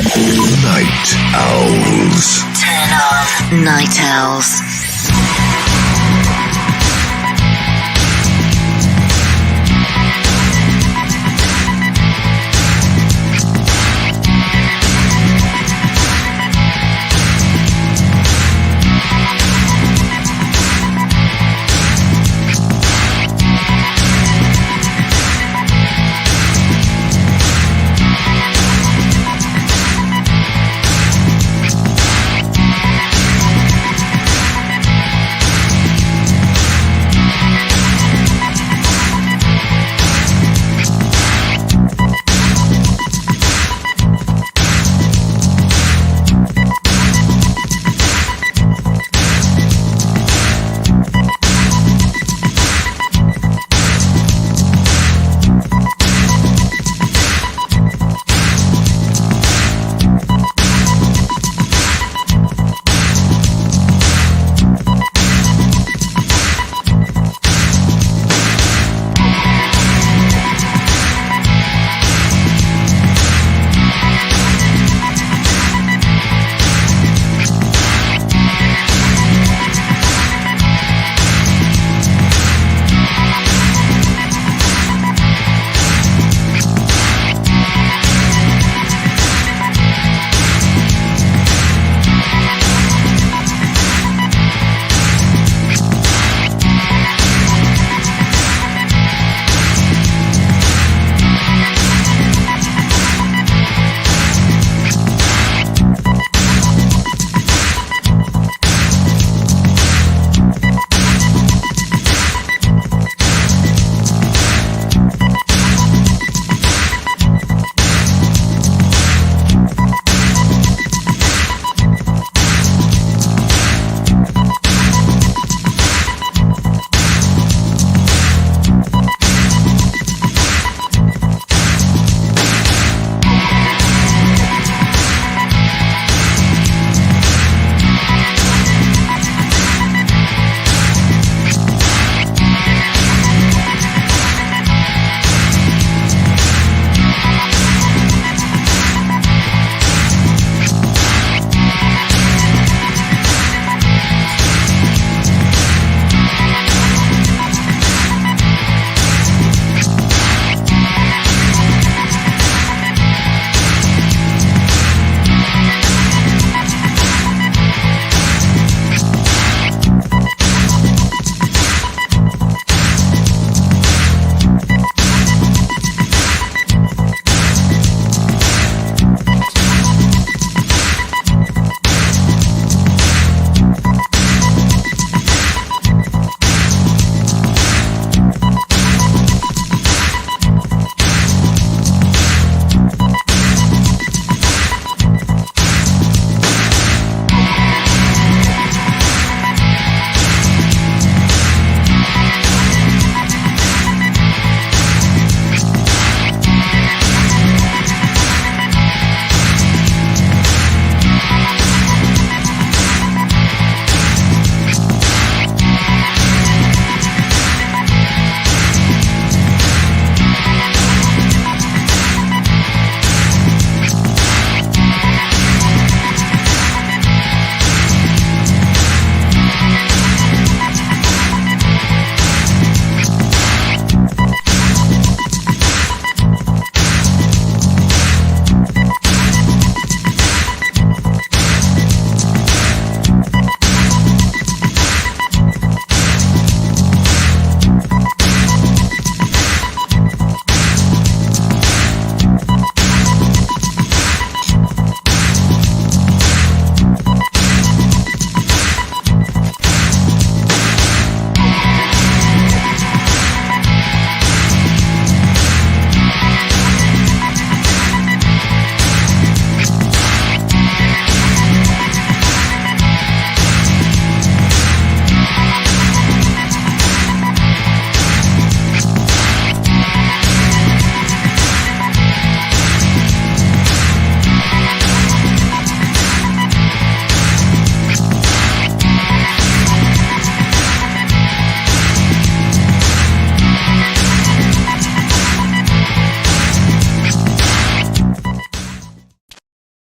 Night Owls. Turn on Night Owls.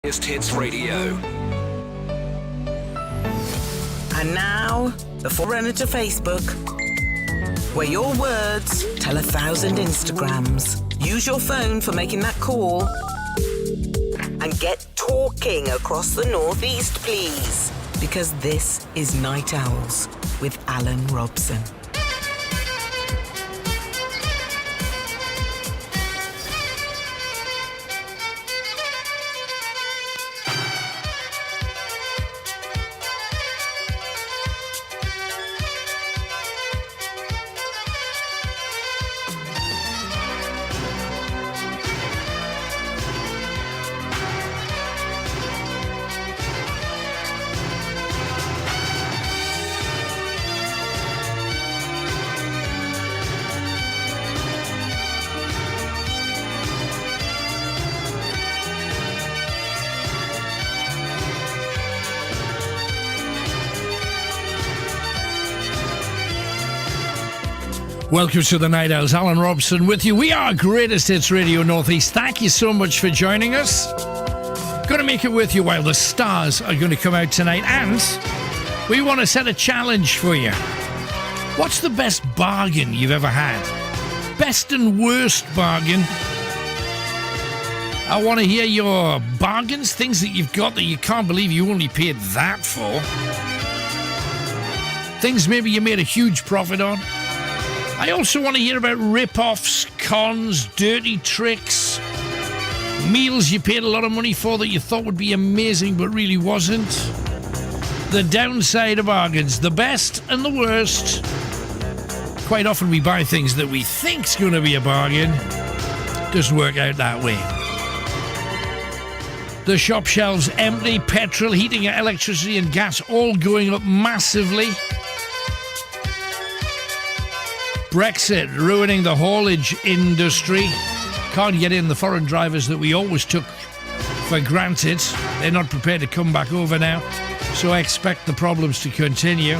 Hits Radio. And now, the forerunner to Facebook, where your words tell 1,000 Instagrams. Use your phone for making that call. And get talking across the northeast, please. Because this is Night Owls with Alan Robson. Welcome to the Night Owls. Alan Robson with you. We are Greatest Hits Radio Northeast. Thank you so much for joining us. Going to make it with you while the stars are going to come out tonight. And we want to set a challenge for you. What's the best bargain you've ever had? Best and worst bargain. I want to hear your bargains, things that you've got that you can't believe you only paid that for. Things maybe you made a huge profit on. I also want to hear about rip-offs, cons, dirty tricks, meals you paid a lot of money for that you thought would be amazing but really wasn't. The downside of bargains, the best and the worst. Quite often we buy things that we think's going to be a bargain. Doesn't work out that way. The shop shelves empty, petrol, heating, electricity and gas all going up massively. Brexit ruining the haulage industry. Can't get in the foreign drivers that we always took for granted. They're not prepared to come back over now, so I expect the problems to continue.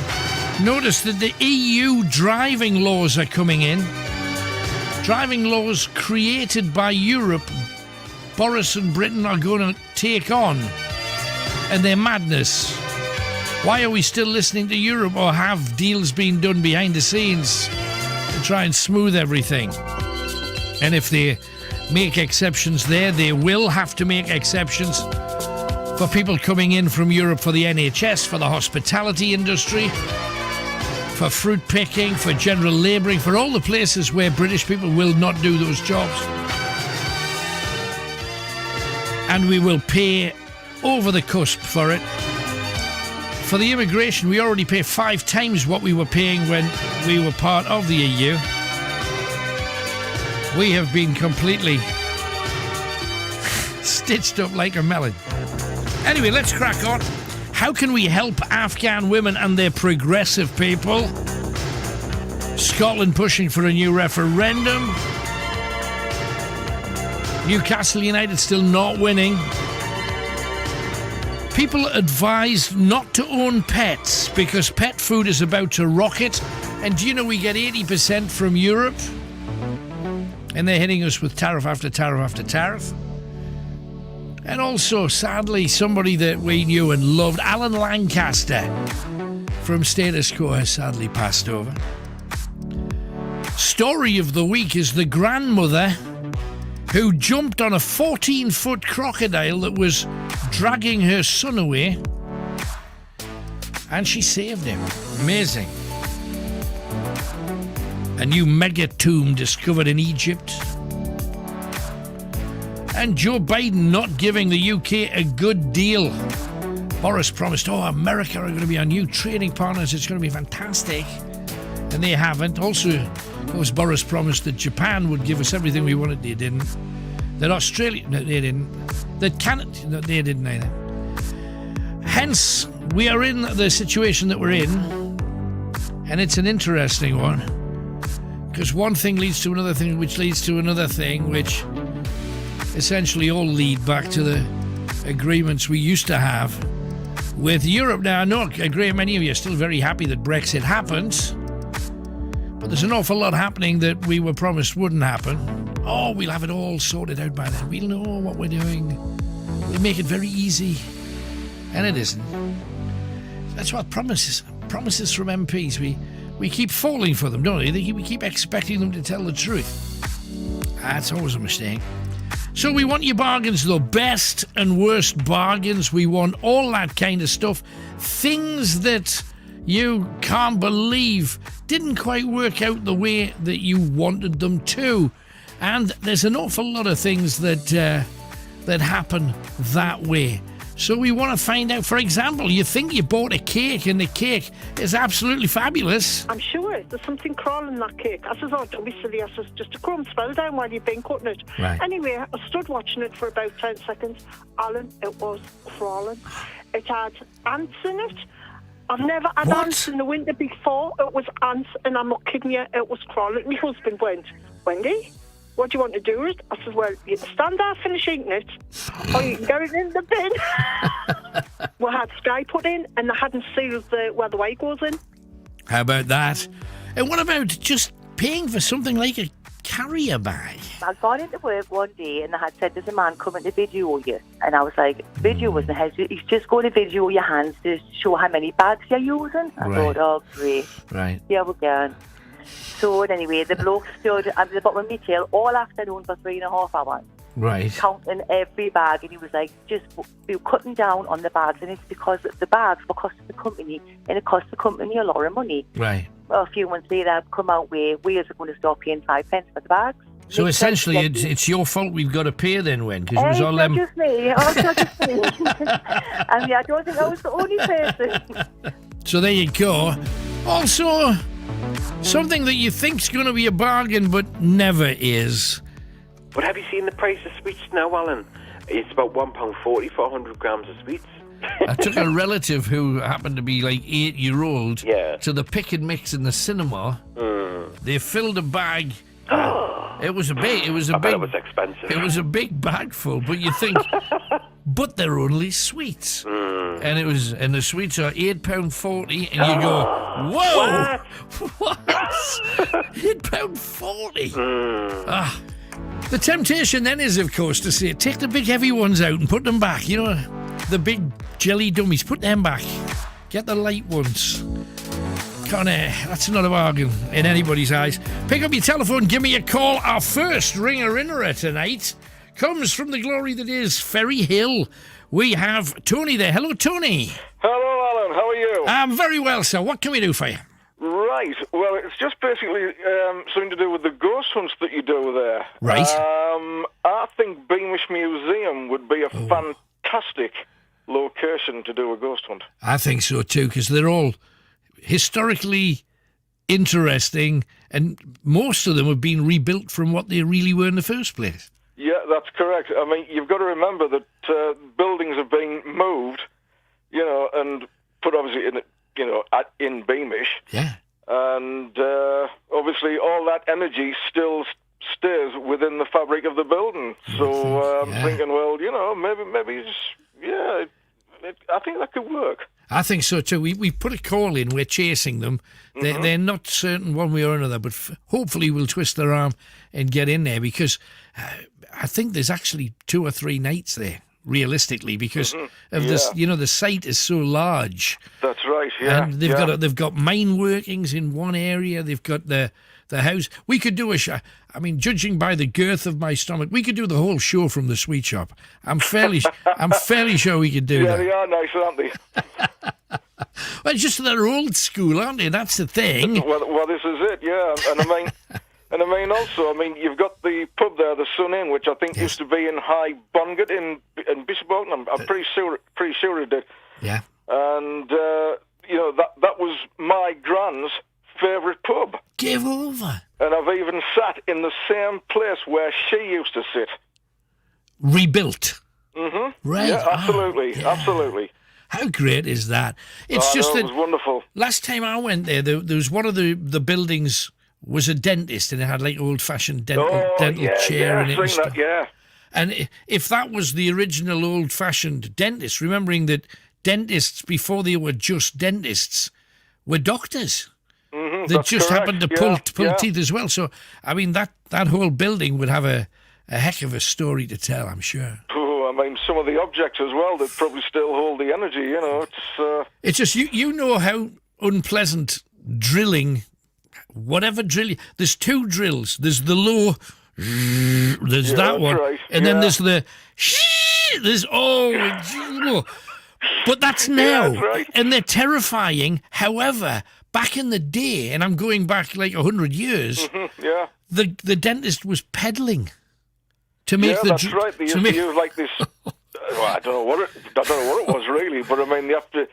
Notice that the EU driving laws are coming in. Driving laws created by Europe, Boris and Britain are going to take on. And they're madness. Why are we still listening to Europe, or have deals been done behind the scenes to try and smooth everything? And if they make exceptions there, they will have to make exceptions for people coming in from Europe for the NHS, for the hospitality industry, for fruit picking, for general labouring, for all the places where British people will not do those jobs. And we will pay over the cusp for it. For the immigration, we already pay 5 times what we were paying when we were part of the EU. We have been completely stitched up like a melon. Anyway, let's crack on. How can we help Afghan women and their progressive people? Scotland pushing for a new referendum. Newcastle United still not winning. People advised not to own pets because pet food is about to rocket. And do you know we get 80% from Europe? And they're hitting us with tariff after tariff after tariff. And also, sadly, somebody that we knew and loved, Alan Lancaster from Status Quo, has sadly passed over. Story of the week is the grandmother who jumped on a 14-foot crocodile that was dragging her son away, and she saved him. Amazing. A new mega tomb discovered in Egypt. And Joe Biden not giving the UK a good deal. Boris promised, America are going to be our new trading partners, it's going to be fantastic. And they haven't. Also, of course, Boris promised that Japan would give us everything we wanted. They didn't. That Australia, no, they didn't. That Canada, no, they didn't either. Hence, we are in the situation that we're in, and it's an interesting one, because one thing leads to another thing, which leads to another thing, which essentially all lead back to the agreements we used to have with Europe. Now, I know a great many of you are still very happy that Brexit happened, but there's an awful lot happening that we were promised wouldn't happen. oh, we'll have it all sorted out by then. We'll know what we're doing. We'll make it very easy. And it isn't. That's what promises from MPs. We keep falling for them, don't we? We keep expecting them to tell the truth. That's always a mistake. So we want your bargains, though. Best and worst bargains. We want all that kind of stuff. Things that you can't believe didn't quite work out the way that you wanted them to. And there's an awful lot of things that happen that way. So we want to find out, for example, you think you bought a cake and the cake is absolutely fabulous. I'm sure there's something crawling in that cake. I says, oh, don't be silly. I says, just a crumb fell down while you've been cutting it. Right. Anyway, I stood watching it for about 10 seconds. Alan, it was crawling. It had ants in it. I've never had ants in the winter before. It was ants, and I'm not kidding you, it was crawling. My husband went, Wendy, what do you want to do with it? I said, well, you can stand there, finish eating it, or you can go it in the bin. We had Sky put in, and they hadn't sealed where the weight goes in. How about that? And what about just paying for something like a carrier bag? I got into work one day and they had said there's a man coming to video you. And I was like, video wasn't how he's just going to video your hands to show how many bags you're using. I thought, oh, great. Right. Yeah, we're going. So anyway, the bloke stood at the bottom of my tail all afternoon for 3.5 hours. Right. Counting every bag, and he was like, just be cutting down on the bags, and it's because the bags were costing the company, and it cost the company a lot of money. Right. Well, a few months later, I've come out where we are going to stop paying 5 pence for the bags. So essentially, it's your fault we've got to pay then, Wen, because it was all them. Just me. Oh, it's not just me. I mean, I don't think I was the only person. So there you go. Also, something that you think's going to be a bargain but never is. But have you seen the price of sweets now, Alan? It's about £1.40 for 100 grams of sweets. I took a relative who happened to be like 8-year-old to the pick and mix in the cinema. They filled a bag. It was a big. It was a I big. bet it was expensive. It was a big bag full, but you think, but they're only sweets, and the sweets are £8.40, and you go, whoa, what? £8.40. The temptation then is, of course, to say, take the big heavy ones out and put them back. You know, the big jelly dummies, put them back. Get the light ones. That's not a bargain in anybody's eyes. Pick up your telephone, give me a call. Our first ringer-innerer tonight comes from the glory that is Ferry Hill. We have Tony there. Hello, Tony. Hello, Alan. How are you? I'm very well, sir. What can we do for you? Right. Well, it's just basically something to do with the ghost hunts that you do there. Right. I think Beamish Museum would be a fantastic location to do a ghost hunt. I think so too, because they're all historically interesting, and most of them have been rebuilt from what they really were in the first place. Yeah, that's correct. I mean, you've got to remember that buildings have been moved, and put obviously in Beamish. Yeah. And obviously all that energy still stays within the fabric of the building. So I'm thinking, well, maybe I think that could work. I think so too. We put a call in. We're chasing them. They're not certain one way or another, but hopefully we'll twist their arm and get in there, because I think there's actually 2 or 3 nights there, realistically, because of this. The site is so large. That's right. Yeah. And they've got mine workings in one area. They've got the house. We could do a show. I mean, judging by the girth of my stomach, we could do the whole show from the sweet shop. I'm fairly sure we could do that. Yeah, they are nice, aren't they? Well, just they're old school, aren't they? That's the thing. Well, this is it, yeah. And I mean, also, you've got the pub there, the Sun Inn, which I think used to be in High Bongott in Bishop Auckland. I'm pretty sure it did. Yeah. And that was my grand's favourite pub. Give over. And I've even sat in the same place where she used to sit. Rebuilt. Mm-hmm. Right. Yeah, absolutely. Yeah. Absolutely. How great is that? It's just that it was wonderful. Last time I went there was one of the buildings was a dentist, and it had like old-fashioned dental chair in it. And stuff. And if that was the original old-fashioned dentist, remembering that dentists, before they were just dentists, were doctors. Mhm, that that's just correct. happened to Yeah, pull yeah. teeth as well. So, I mean, that whole building would have a heck of a story to tell, I'm sure. Oh, I mean, some of the objects as well that probably still hold the energy. You know, It's just, you know how unpleasant drilling, whatever drill, there's two drills. There's the low, there's that that's one, right. and then Yeah. there's the, there's, but that's now, that's right. and they're terrifying. However, back in the day, and I'm going back like 100 years, yeah. the dentist was peddling to make Yeah, the that's right. They used to to make, use like this. Well, I don't know what it was really, but I mean, they have to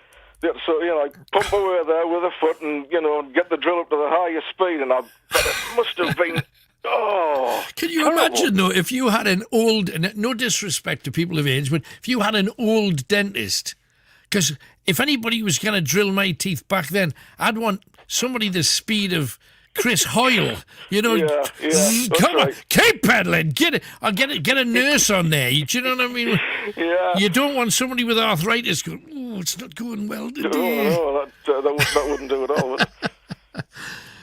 so like pump away there with a foot and get the drill up to the highest speed, and I bet it must have been. Oh, can you terrible. imagine though if you had an old, and no disrespect to people of age, but if you had an old dentist, because if anybody was going to drill my teeth back then, I'd want somebody the speed of Chris Hoyle, Yeah, that's come on, right. keep peddling, get it. I'll get a nurse on there. Do you know what I mean? Yeah. You don't want somebody with arthritis going, oh, it's not going well today. No, that wouldn't do at all. Would it?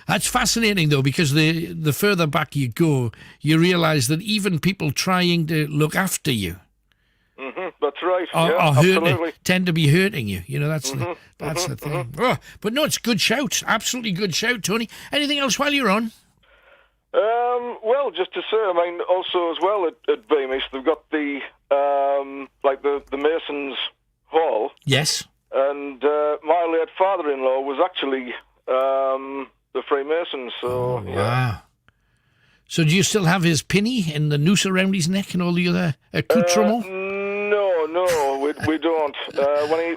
That's fascinating, though, because the further back you go, you realise that even people trying to look after you That's right. are absolutely. hurting, tend to be hurting you. You know, that's the thing. Oh, but no, it's a good shout. Absolutely good shout, Tony. Anything else while you're on? Well, just to say, I mean, also as well at Beamish, they've got the the Masons Hall, Yes. and my late father-in-law was actually the Freemasons. So yeah. Wow. So do you still have his pinny and the noose around his neck and all the other accoutrements? No, we don't.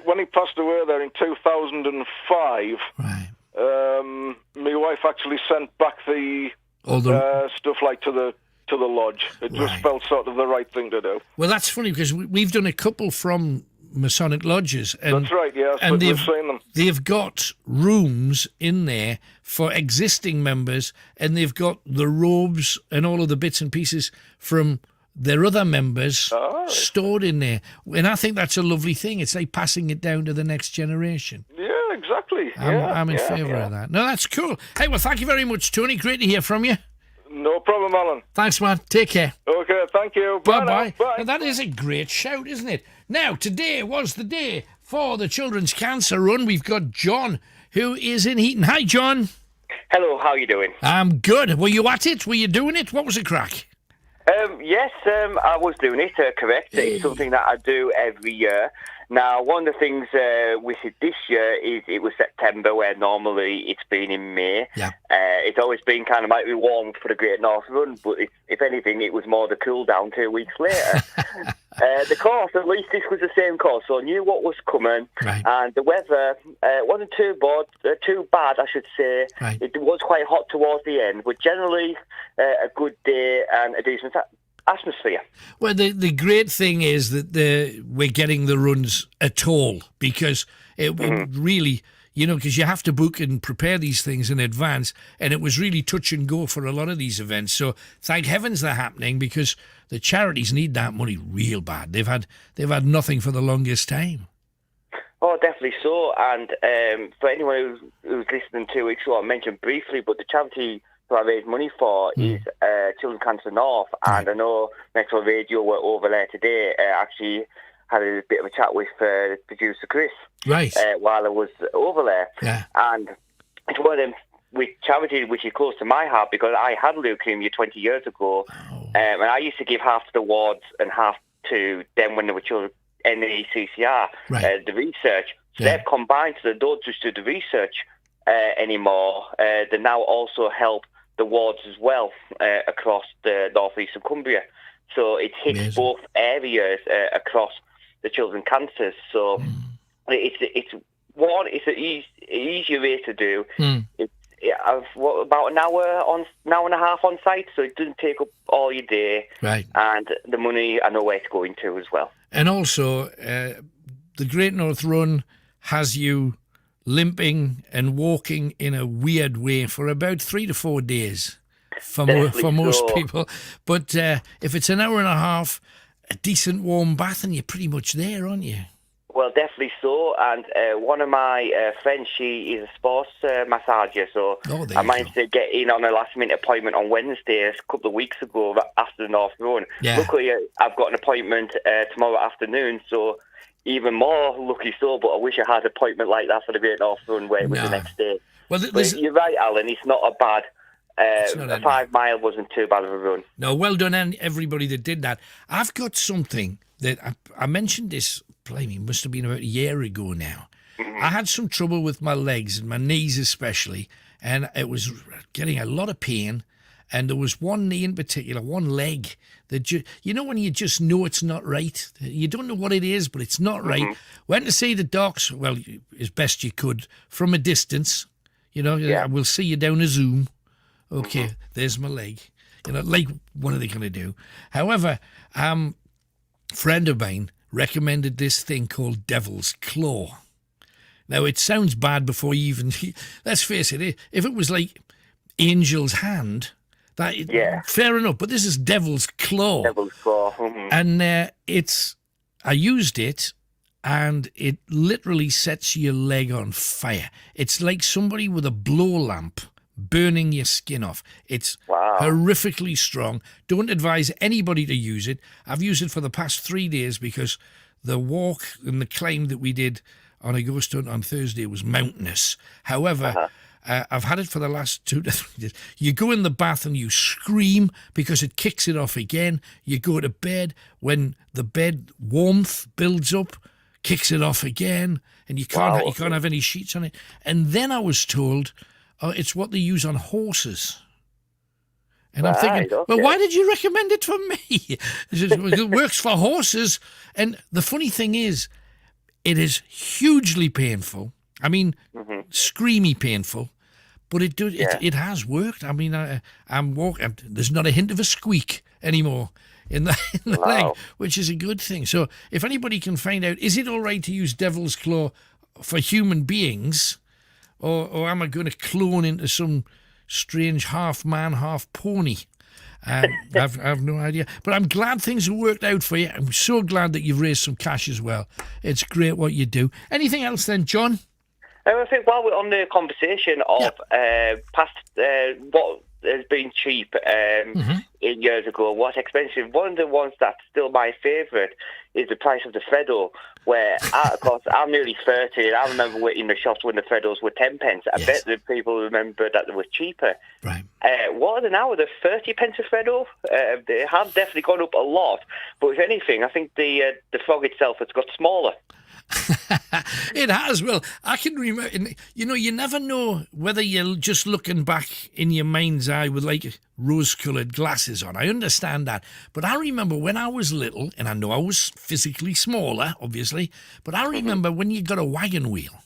When he passed away there in 2005, Right. my wife actually sent back the All the stuff like to the lodge. It just Right. felt sort of the right thing to do. well, that's funny because we've done a couple from Masonic lodges, and That's right, yes, and we've seen them. They've got rooms in there for existing members, and they've got the robes and all of the bits and pieces from their other members stored in there. And I think that's a lovely thing. It's like passing it down to the next generation. Yeah, exactly. I'm in yeah, favour yeah. of that. No, that's cool. Hey, well, thank you very much, Tony. Great to hear from you. No problem, Alan. Thanks, man. Take care. Okay, thank you. Bye now. Bye-bye. Bye. Now, that is a great shout, isn't it? Now, today was the day for the Children's Cancer Run. We've got John, who is in Heaton. Hi, John. Hello, how are you doing? I'm good. Were you at it? Were you doing it? What was the crack? Yes, I was doing it, correct. It's something that I do every year. Now, one of the things with it this year is it was September, where normally it's been in May. Yeah. It's always been kind of might be warm for the Great North Run, but if anything, it was more the cool down 2 weeks later. The course, at least this was the same course, so I knew what was coming. Right. And the weather wasn't too bad, I should say. Right. It was quite hot towards the end, but generally a good day and a decent atmosphere. Well, the great thing is that we're getting the runs at all, because it would really, because you have to book and prepare these things in advance, and it was really touch and go for a lot of these events. So thank heavens they're happening, because the charities need that money real bad. They've had nothing for the longest time. Oh, definitely so. And for anyone who's listening 2 weeks ago, I mentioned briefly, but the charity who I raise money for is Children's Cancer North, and I know Metro Radio were over there today. Actually had a bit of a chat with producer Chris while I was over there. Yeah. And it's one of them with charity which is close to my heart, because I had leukemia 20 years ago, and I used to give half to the wards and half to them when they were children in the CCR, the research. So they've combined, so they don't just do the research anymore. They now also help the wards as well across the northeast of Cumbria. So it hits both areas across the children's cancers. So it's an easier way to do. It's about an hour and a half on site, so it doesn't take up all your day. Right. And the money I know where it's going to as well. And also, the Great North Run has you limping and walking in a weird way for about 3 to 4 days for most people. But if it's an hour and a half, a decent warm bath, and you're pretty much there, aren't you? Well, definitely so. And one of my friends, she is a sports massager, so I managed to get in on a last-minute appointment on Wednesday a couple of weeks ago after the North Run. Yeah. Luckily, I've got an appointment tomorrow afternoon, so even more lucky so, but I wish I had an appointment like that for the Great North Run where it was the next day. Well, but you're right, Alan, it's not a bad... a 5 mile wasn't too bad of a run. No, well done, and everybody that did that. I've got something that I mentioned this, blimey, must have been about a year ago now. I had some trouble with my legs and my knees especially, and it was getting a lot of pain. And there was one knee in particular, one leg that you know when you just know it's not right. You don't know what it is, but it's not right. Went to see the docs, well, as best you could from a distance. You know, we'll see you down a Zoom. Okay, there's my leg. You know, like, what are they going to do? However, friend of mine recommended this thing called Devil's Claw. Now, it sounds bad before you even... Let's face it, if it was like Angel's Hand, fair enough, but this is Devil's Claw. Devil's Claw. And I used it, and it literally sets your leg on fire. It's like somebody with a blow lamp burning your skin off. It's horrifically strong. Don't advise anybody to use it. I've used it for the past 3 days because the walk and the climb that we did on a ghost hunt on Thursday was mountainous. However, I've had it for the last 2 to 3 days. You go in the bath and you scream because it kicks it off again. You go to bed, when the bed warmth builds up, kicks it off again, and you can't have any sheets on it. And then I was told... it's what they use on horses. And I'm thinking, well, why did you recommend it for me? It works for horses. And the funny thing is, it is hugely painful. I mean, screamy painful. But it has worked. I mean, I'm walking. There's not a hint of a squeak anymore in the leg, which is a good thing. So if anybody can find out, is it all right to use Devil's Claw for human beings? Or am I going to clone into some strange half-man, half-pony? I have no idea. But I'm glad things have worked out for you. I'm so glad that you've raised some cash as well. It's great what you do. Anything else then, John? I think while we're on the conversation of past what has been cheap 8 years ago, what's expensive, one of the ones that's still my favourite is the price of the Freddo, where, of course, I'm nearly 30, and I remember waiting in the shops when the Freddos were 10 pence. I bet the people remember that they were cheaper. Right. What are they now? Are they 30 pence a Freddo? They have definitely gone up a lot, but if anything, I think the frog itself has got smaller. It has. Well, I can remember, you know, you never know whether you're just looking back in your mind's eye with like rose-coloured glasses on. I understand that. But I remember when I was little, and I know I was physically smaller, obviously, but I remember when you got a wagon wheel.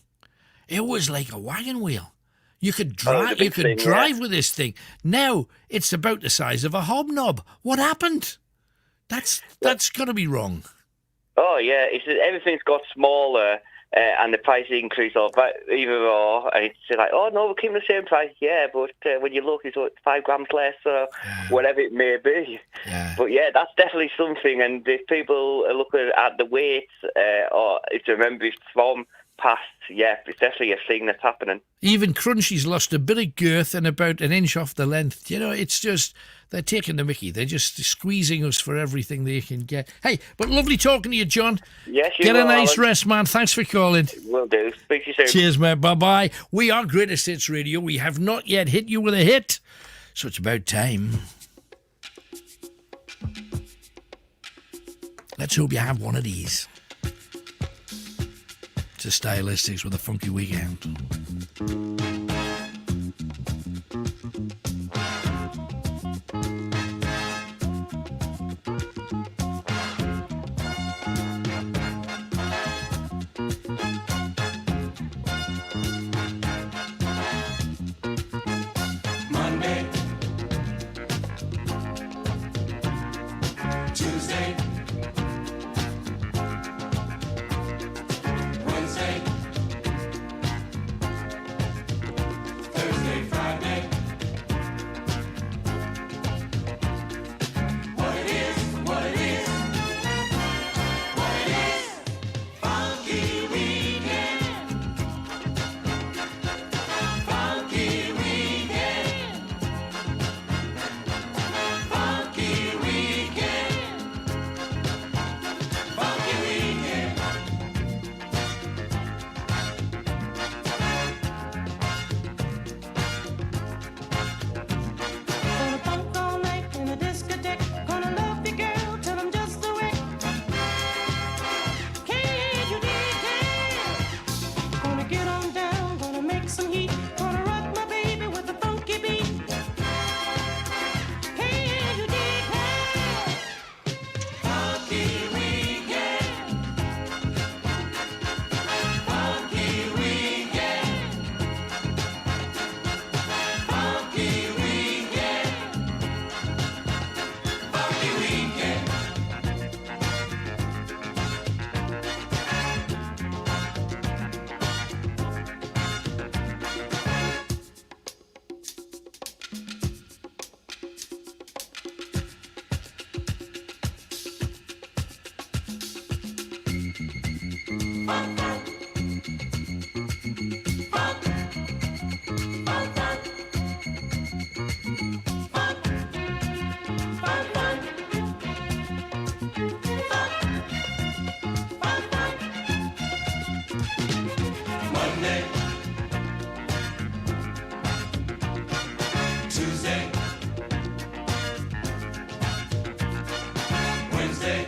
It was like a wagon wheel. You could drive, with this thing. Now it's about the size of a hobnob. What happened? That's got to be wrong. Oh, yeah, everything's got smaller and the price increase of either or, and it's like, oh, no, we're keeping the same price, but when you look, it's 5 grams less, or whatever it may be. Yeah. But, yeah, that's definitely something, and if people are looking at the weights, or if they remember it from past, it's definitely a thing that's happening. Even Crunchy's lost a bit of girth and about an inch off the length. You know, it's just... They're taking the mickey. They're just squeezing us for everything they can get. Hey, but lovely talking to you, John. Yes, you Get a nice Alan. rest, man. Thanks for calling. Will do. Speak to you soon. Cheers, mate. Bye-bye. We are Greatest Hits Radio. We have not yet hit you with a hit, so it's about time. Let's hope you have one of these. It's a Stylistics with a funky weekend. Monday, Tuesday, Wednesday,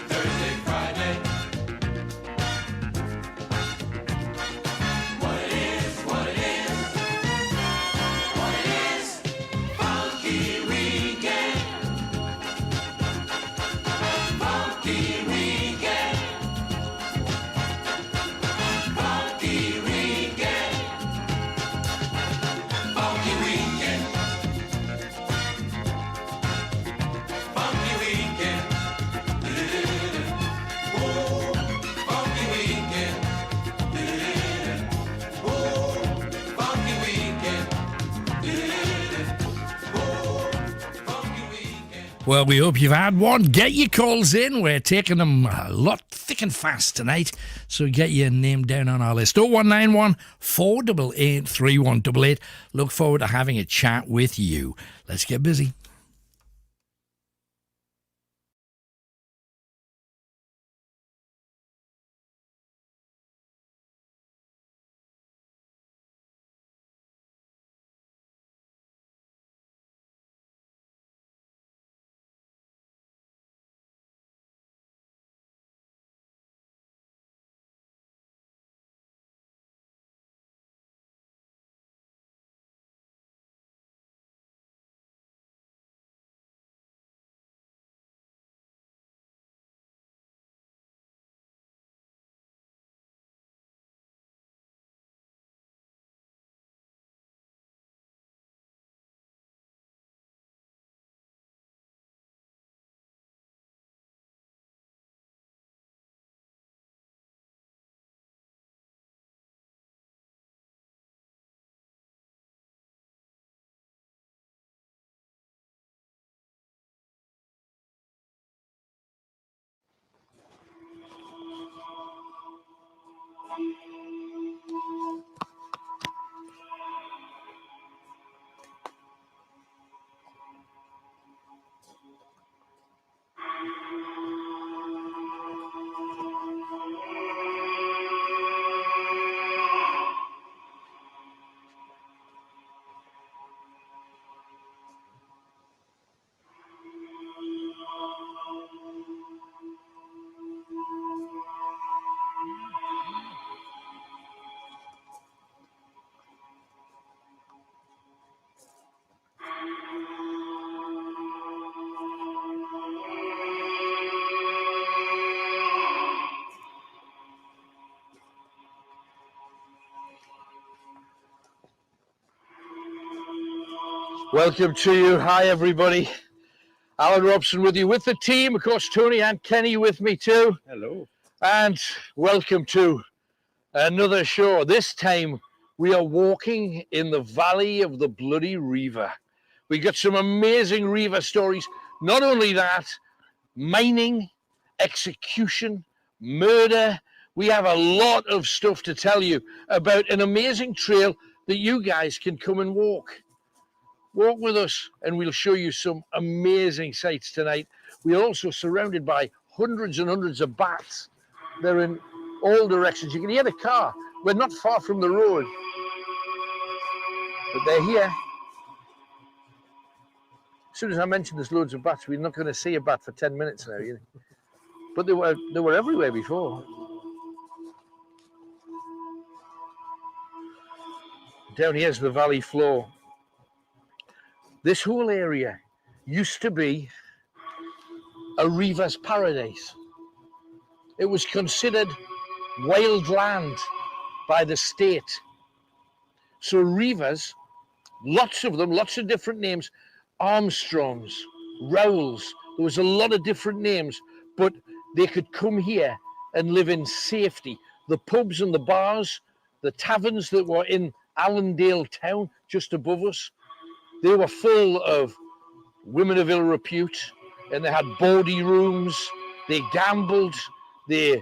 Thursday, Friday. What it is, what it is, what it is. Funky weekend, funky weekend, funky weekend, funky weekend, funky weekend. Oh, funky weekend. Oh, funky weekend. Oh, funky weekend. Well, we hope you've had one. Get your calls in. We're taking them a lot thick and fast tonight. So get your name down on our list. 0191 488 3188. Look forward to having a chat with you. Let's get busy. Welcome to you. Hi, everybody. Alan Robson with you, with the team. Of course, Tony and Kenny with me too. Hello. And welcome to another show. This time we are walking in the valley of the bloody River. We got some amazing River stories. Not only that, mining, execution, murder. We have a lot of stuff to tell you about an amazing trail that you guys can come and walk. Walk with us and we'll show you some amazing sights tonight. We are also surrounded by hundreds and hundreds of bats. They're in all directions. You can hear the car. We're not far from the road, but they're here. As soon as I mentioned there's loads of bats, we're not going to see a bat for 10 minutes now. But they were everywhere before. Down here's the valley floor. This whole area used to be a reaver's paradise. It was considered wild land by the state. So reavers, lots of them, lots of different names, Armstrongs, Rowells, there was a lot of different names, but they could come here and live in safety. The pubs and the bars, the taverns that were in Allendale town, just above us, they were full of women of ill repute, and they had bawdy rooms, They gambled. They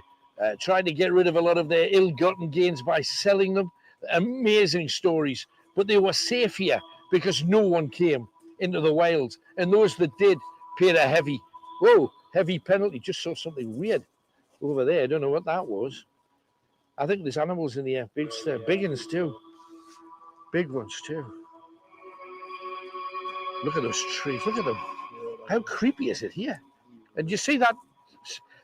tried to get rid of a lot of their ill-gotten gains by selling them. Amazing stories. But they were safe here because no one came into the wilds. And those that did paid a heavy penalty. Just saw something weird over there. I don't know what that was. I think there's animals in the air. Big ones too. Big ones too. Look at those trees. Look at them. How creepy is it here? And you see that?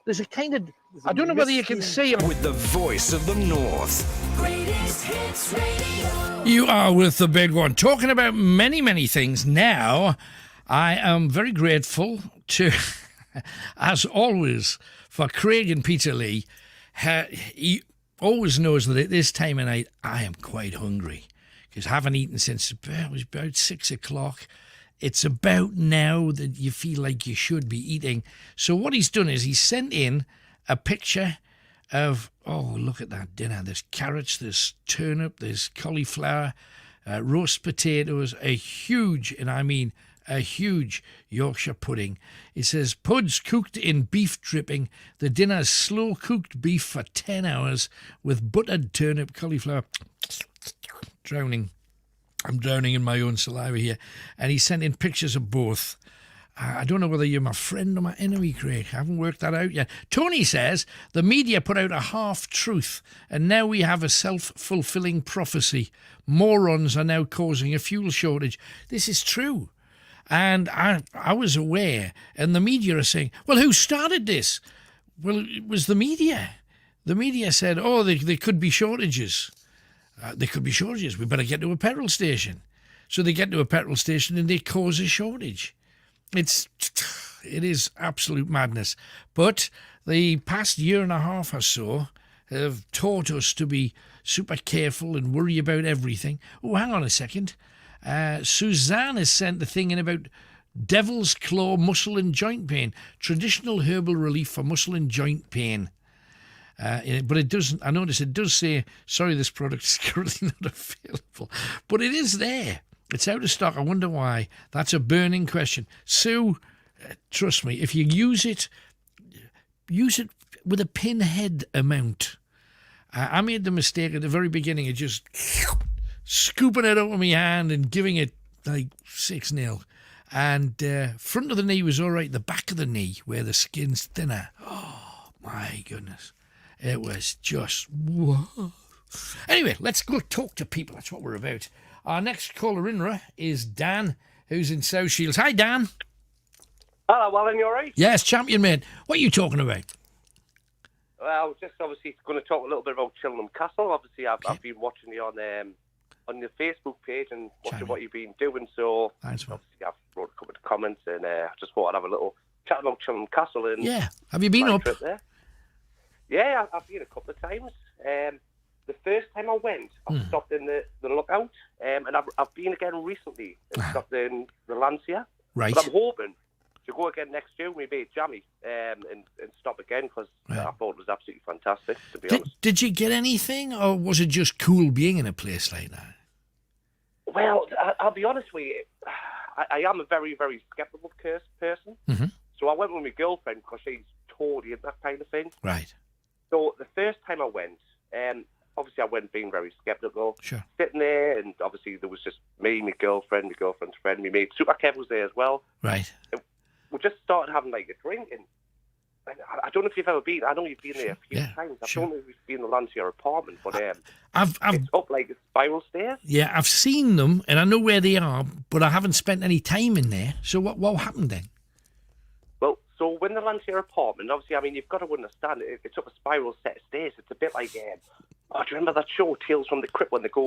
There's a kind of... I don't know whether you can see them. With the voice of the North. Greatest Hits Radio. You are with the big one. Talking about many, many things. Now, I am very grateful to, as always, for Craig and Peter Lee. He always knows that at this time of night, I am quite hungry. Because I haven't eaten since it was about 6 o'clock. It's about now that you feel like you should be eating. So what he's done is he's sent in a picture of, oh, look at that dinner. There's carrots, there's turnip, there's cauliflower, roast potatoes, a huge, and I mean a huge Yorkshire pudding. It says, puds cooked in beef dripping. The dinner's slow-cooked beef for 10 hours with buttered turnip, cauliflower. I'm drowning in my own saliva here. And he sent in pictures of both. I don't know whether you're my friend or my enemy, Craig. I haven't worked that out yet. Tony says the media put out a half-truth, and now we have a self-fulfilling prophecy. Morons are now causing a fuel shortage. This is true. And I was aware, and the media are saying, well, who started this? Well, it was the media. The media said, oh, there could be shortages. There could be shortages. We better get to a petrol station. So they get to a petrol station and they cause a shortage. It is absolute madness. But the past year and a half or so have taught us to be super careful and worry about everything. Oh, hang on a second. Suzanne has sent the thing in about devil's claw muscle and joint pain. Traditional herbal relief for muscle and joint pain. But it doesn't. I notice it does say, sorry, this product is currently not available. But it is there. It's out of stock. I wonder why. That's a burning question. Sue, trust me, if you use it with a pinhead amount. I made the mistake at the very beginning of just scooping it out of my hand and giving it like 6-0. And front of the knee was all right. The back of the knee, where the skin's thinner. Oh, my goodness. It was just, whoa. Anyway, let's go talk to people. That's what we're about. Our next caller in is Dan, who's in South Shields. Hi, Dan. Hello, Alan, you all right? Yes, champion, mate. What are you talking about? Well, I was just obviously going to talk a little bit about Chillingham Castle. Obviously, I've been watching you on your Facebook page and watching what you've been doing. So, thanks, man. Obviously, I've wrote a couple of comments and I just thought I'd have a little chat about Chillingham Castle. And yeah. Have you been up? Trip there. Yeah, I've been a couple of times. The first time I went, I stopped in the Lookout, and I've been again recently and stopped in the Lancia. Right. But I'm hoping to go again next year with my mate Jammy and stop again because I thought it was absolutely fantastic, to be honest. Did you get anything, or was it just cool being in a place like that? Well, I'll be honest with you. I am a very, very sceptical person. Mm-hmm. So I went with my girlfriend because she's totally into that kind of thing. Right. So the first time I went, obviously I went being very sceptical. Sure. Sitting there, and obviously there was just me, my girlfriend's friend, my mate Super Kev was there as well. Right. And we just started having like a drink, and I don't know if you've ever been. I know you've been there a few times. I don't know if you've been in the Lancia apartment, but I've it's up like a spiral stairs. Yeah, I've seen them, and I know where they are, but I haven't spent any time in there. So what happened then? Well, so when the Lancia apartment, obviously, I mean, you've got to understand, it's up a spiral set of stairs. It's a bit like, do you remember that show, Tales from the Crypt, when they go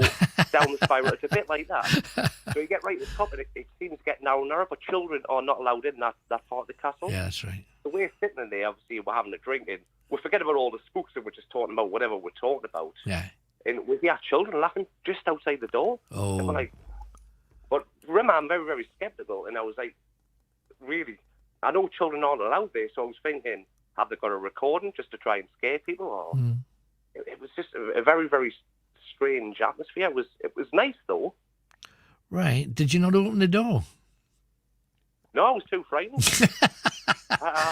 down the spiral? It's a bit like that. So you get right at the top, and it seems to get narrow and narrow, but children are not allowed in that part of the castle. Yeah, that's right. So we're sitting in there, obviously, we're having a drink, and we forget about all the spooks, and we're just talking about whatever we're talking about. Yeah. And we hear children laughing just outside the door. Oh. And we're like, but remember, I'm very, very sceptical, and I was like, really, I know children aren't allowed there, so I was thinking, have they got a recording just to try and scare people? Or it was just a very, very strange atmosphere. It was nice, though. Right. Did you not open the door? No, I was too frightened.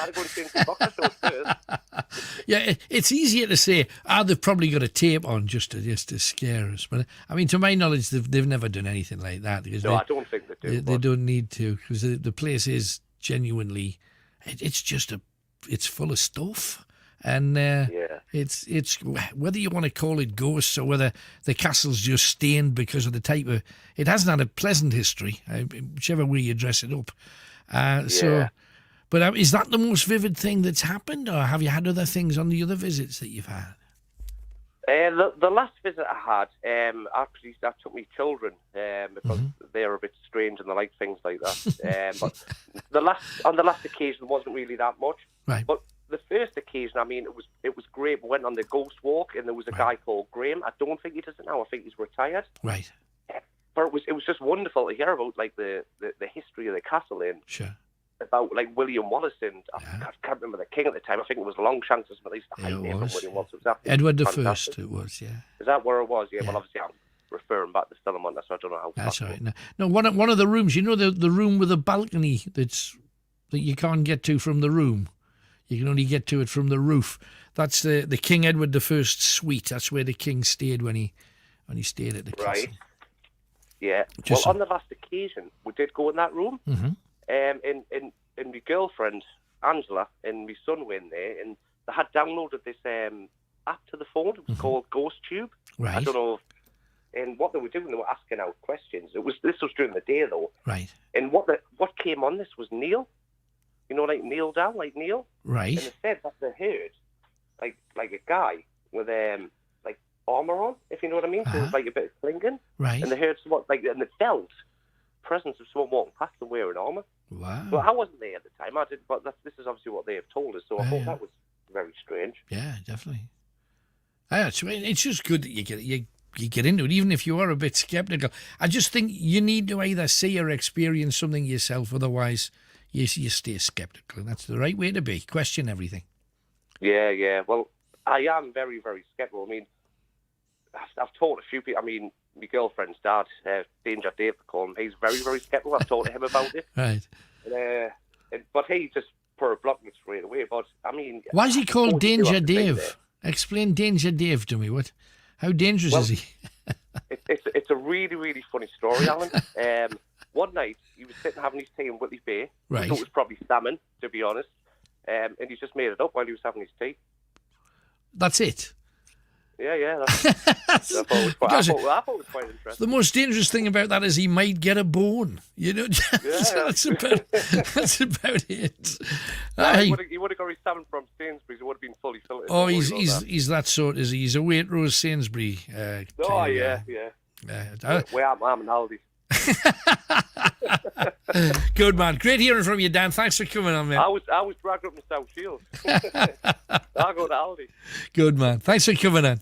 had to go and see some boxer shorts first. Yeah, it's easier to say, they've probably got a tape on just to scare us. But I mean, to my knowledge, they've never done anything like that. Because No, I don't think they do. They don't need to, because the place is genuinely, it's full of stuff. And it's whether you want to call it ghosts or whether the castle's just stained because of the type of, it hasn't had a pleasant history, whichever way you dress it up. So, but is that the most vivid thing that's happened, or have you had other things on the other visits that you've had? The last visit I had, actually, I took my children because they're a bit strange and they like things like that. But on the last occasion, wasn't really that much. Right. But the first occasion, I mean, it was great. We went on the ghost walk, and there was a guy called Graham. I don't think he does it now. I think he's retired. Right. But it was just wonderful to hear about like the history of the castle and about like William Wallace and I can't remember the king at the time. I think it was Longshanks or something. William Wallace. It was Edward the First. It was, yeah. Is that where it was? Yeah. Well, obviously I'm referring back to Stillamont, so I don't know how. That's all right. No, one of the rooms. You know the room with a balcony that you can't get to from the room. You can only get to it from the roof. That's the King Edward I suite. That's where the king stayed when he stayed at the castle. Right. Yeah. On the last occasion, we did go in that room. And my girlfriend Angela and my son were in there, and they had downloaded this app to the phone. It was called Ghost Tube. Right. I don't know. And what they were doing, they were asking out questions. This was during the day though. Right. And what came on this was Neil. You know, like Neil down, like Neil. Right. And they said that they heard like a guy with like armor on, if you know what I mean. So it was like a bit of clinging. Right. And they heard someone and they felt presence of someone walking past them wearing armor. Wow. Well, I wasn't there at the time. I didn't, but this is obviously what they have told us. So I thought that was very strange. Yeah, definitely. It's just good that you get into it, even if you are a bit skeptical. I just think you need to either see or experience something yourself, otherwise you stay skeptical, and that's the right way to be. Question everything. Yeah. Well, I am very, very skeptical. I mean, I've told a few people. I mean, my girlfriend's dad, Danger Dave, they call him. He's very, very skeptical. I've told him about it. Right. But he just put a block me straight away. But I mean, why is he called Danger Dave? Explain Danger Dave to me. How dangerous is he? It's a really, really funny story, Alan. One night he was sitting having his tea in Whitley Bay. Right. I thought it was probably salmon, to be honest. And he just made it up while he was having his tea. That's it. Yeah. I thought it was quite interesting. The most dangerous thing about that is he might get a bone. You know, that's about it. He would have got his salmon from Sainsbury's. It would have been fully filtered. Oh, he's that sort. Is he? He's a Waitrose Sainsbury. Yeah. I'm an Aldi. Good man. Great hearing from you, Dan. Thanks for coming on, man. I was dragged up in South Shields. I'll go to Aldi. Good man. Thanks for coming on.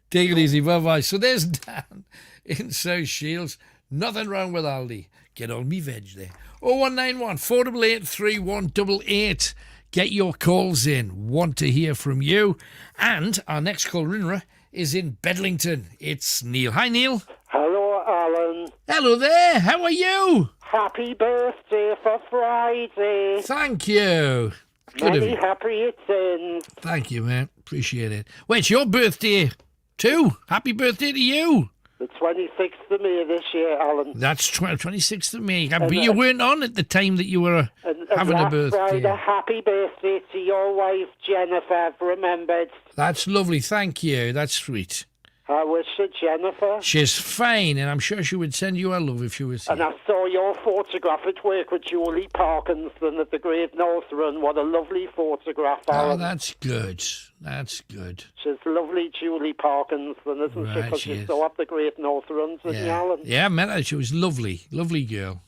Take it easy. Bye-bye. So there's Dan in South Shields. Nothing wrong with Aldi. Get on me veg there. 0191 488 3188. Get your calls in. Want to hear from you. And our next caller is in Bedlington. It's Neil. Hi, Neil. Hello, Alan. Hello there. How are you? Happy birthday for Friday. Thank you. Good of Many you. happy returns. Thank you, man. Appreciate it. Well, it's your birthday too. Happy birthday to you. The 26th of May this year, Alan. That's 26th of May. But you weren't on at the time that you were having a birthday. Friday, happy birthday to your wife, Jennifer. I've remembered. That's lovely. Thank you. That's sweet. I wish her, Jennifer. She's fine, and I'm sure she would send you her love if she was here. And I saw your photograph at work with Julie Parkinson at the Great North Run. What a lovely photograph, Alan. Oh, that's good. That's good. She's lovely, Julie Parkinson, isn't she? Because she you is. saw up the Great North Runs, didn't you, Alan? Yeah, I met her. She was lovely. Lovely girl.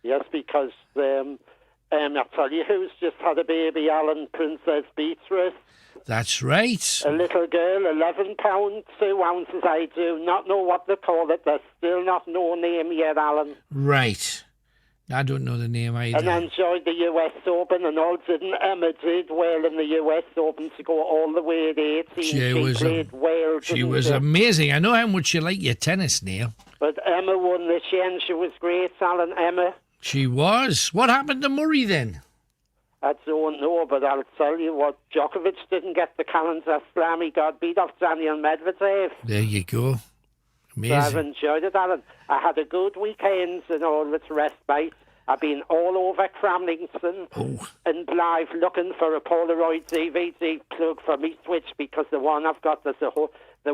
Yes, because I tell you who's just had a baby, Alan, Princess Beatrice. That's right. A little girl, 11 pounds, 2 ounces. I do not know what they call it. There's still not no name yet, Alan. Right. I don't know the name either. And I enjoyed the US Open and all, didn't Emma? Did well in the US Open to go all the way at 18. She played well, She was amazing. I know how much you like your tennis, Neil. But Emma won this year and she was great, Alan. Emma. She was. What happened to Murray then? I don't know, but I'll tell you what, Djokovic didn't get the calendar slam. He got beat off Daniel Medvedev. There you go. Amazing. So I've enjoyed it, Alan. I had a good weekend and all its respite. I've been all over Cramlington and Blythe looking for a Polaroid DVD plug for me Switch, because the one I've got, the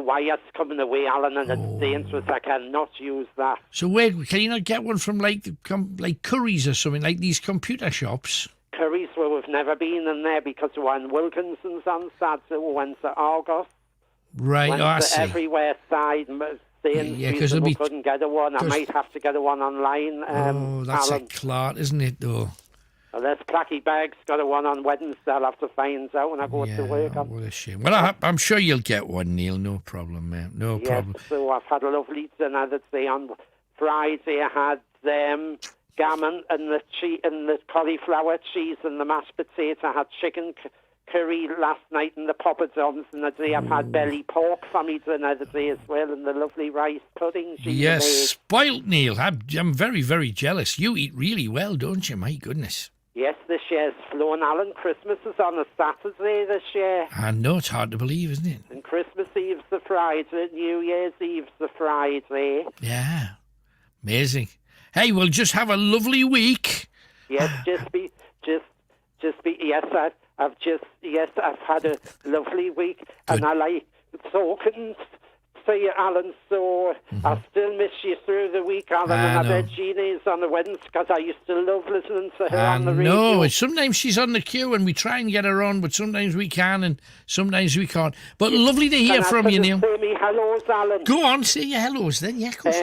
wire's coming away, Alan, and it's dangerous. I cannot use that. So wait, can you not get one from like Curry's or something, like these computer shops? Curry's, where we've never been in there because we were in Wilkinson's on Saturday, we went to August. Right, went I to see. Everywhere side, because we couldn't get a one. I might have to get a one online. That's Alan. a clot, isn't it, though? Unless Placky Bag's got a one on Wednesday, I'll have to find out when I go to work. What a shame. Well, I'm sure you'll get one, Neil. No problem, man. No problem. So I've had a lovely dinner today. On Friday, I had gammon and the cauliflower cheese and the mashed potato. I had chicken curry last night and the poppadoms, and today I've had belly pork for me dinner today as well, and the lovely rice pudding she Yes, made. spoilt, Neil. I'm very, very jealous. You eat really well, don't you? My goodness. Yes, this year's flown, Alan. Christmas is on a Saturday this year. I know, it's hard to believe, isn't it? And Christmas Eve's the Friday, New Year's Eve's the Friday. Yeah. Amazing. Hey, well, just have a lovely week. Yes, I've had a lovely week. And I like talking to you, Alan, so I still miss you through the week, Alan. And I bet Jeannie's on the Wednesday, because I used to love listening to her on the radio. No, sometimes she's on the queue and we try and get her on, but sometimes we can and sometimes we can't. But lovely to hear from you, Neil. Say me hellos, Alan. Go on, say your hellos then. Yeah, of course.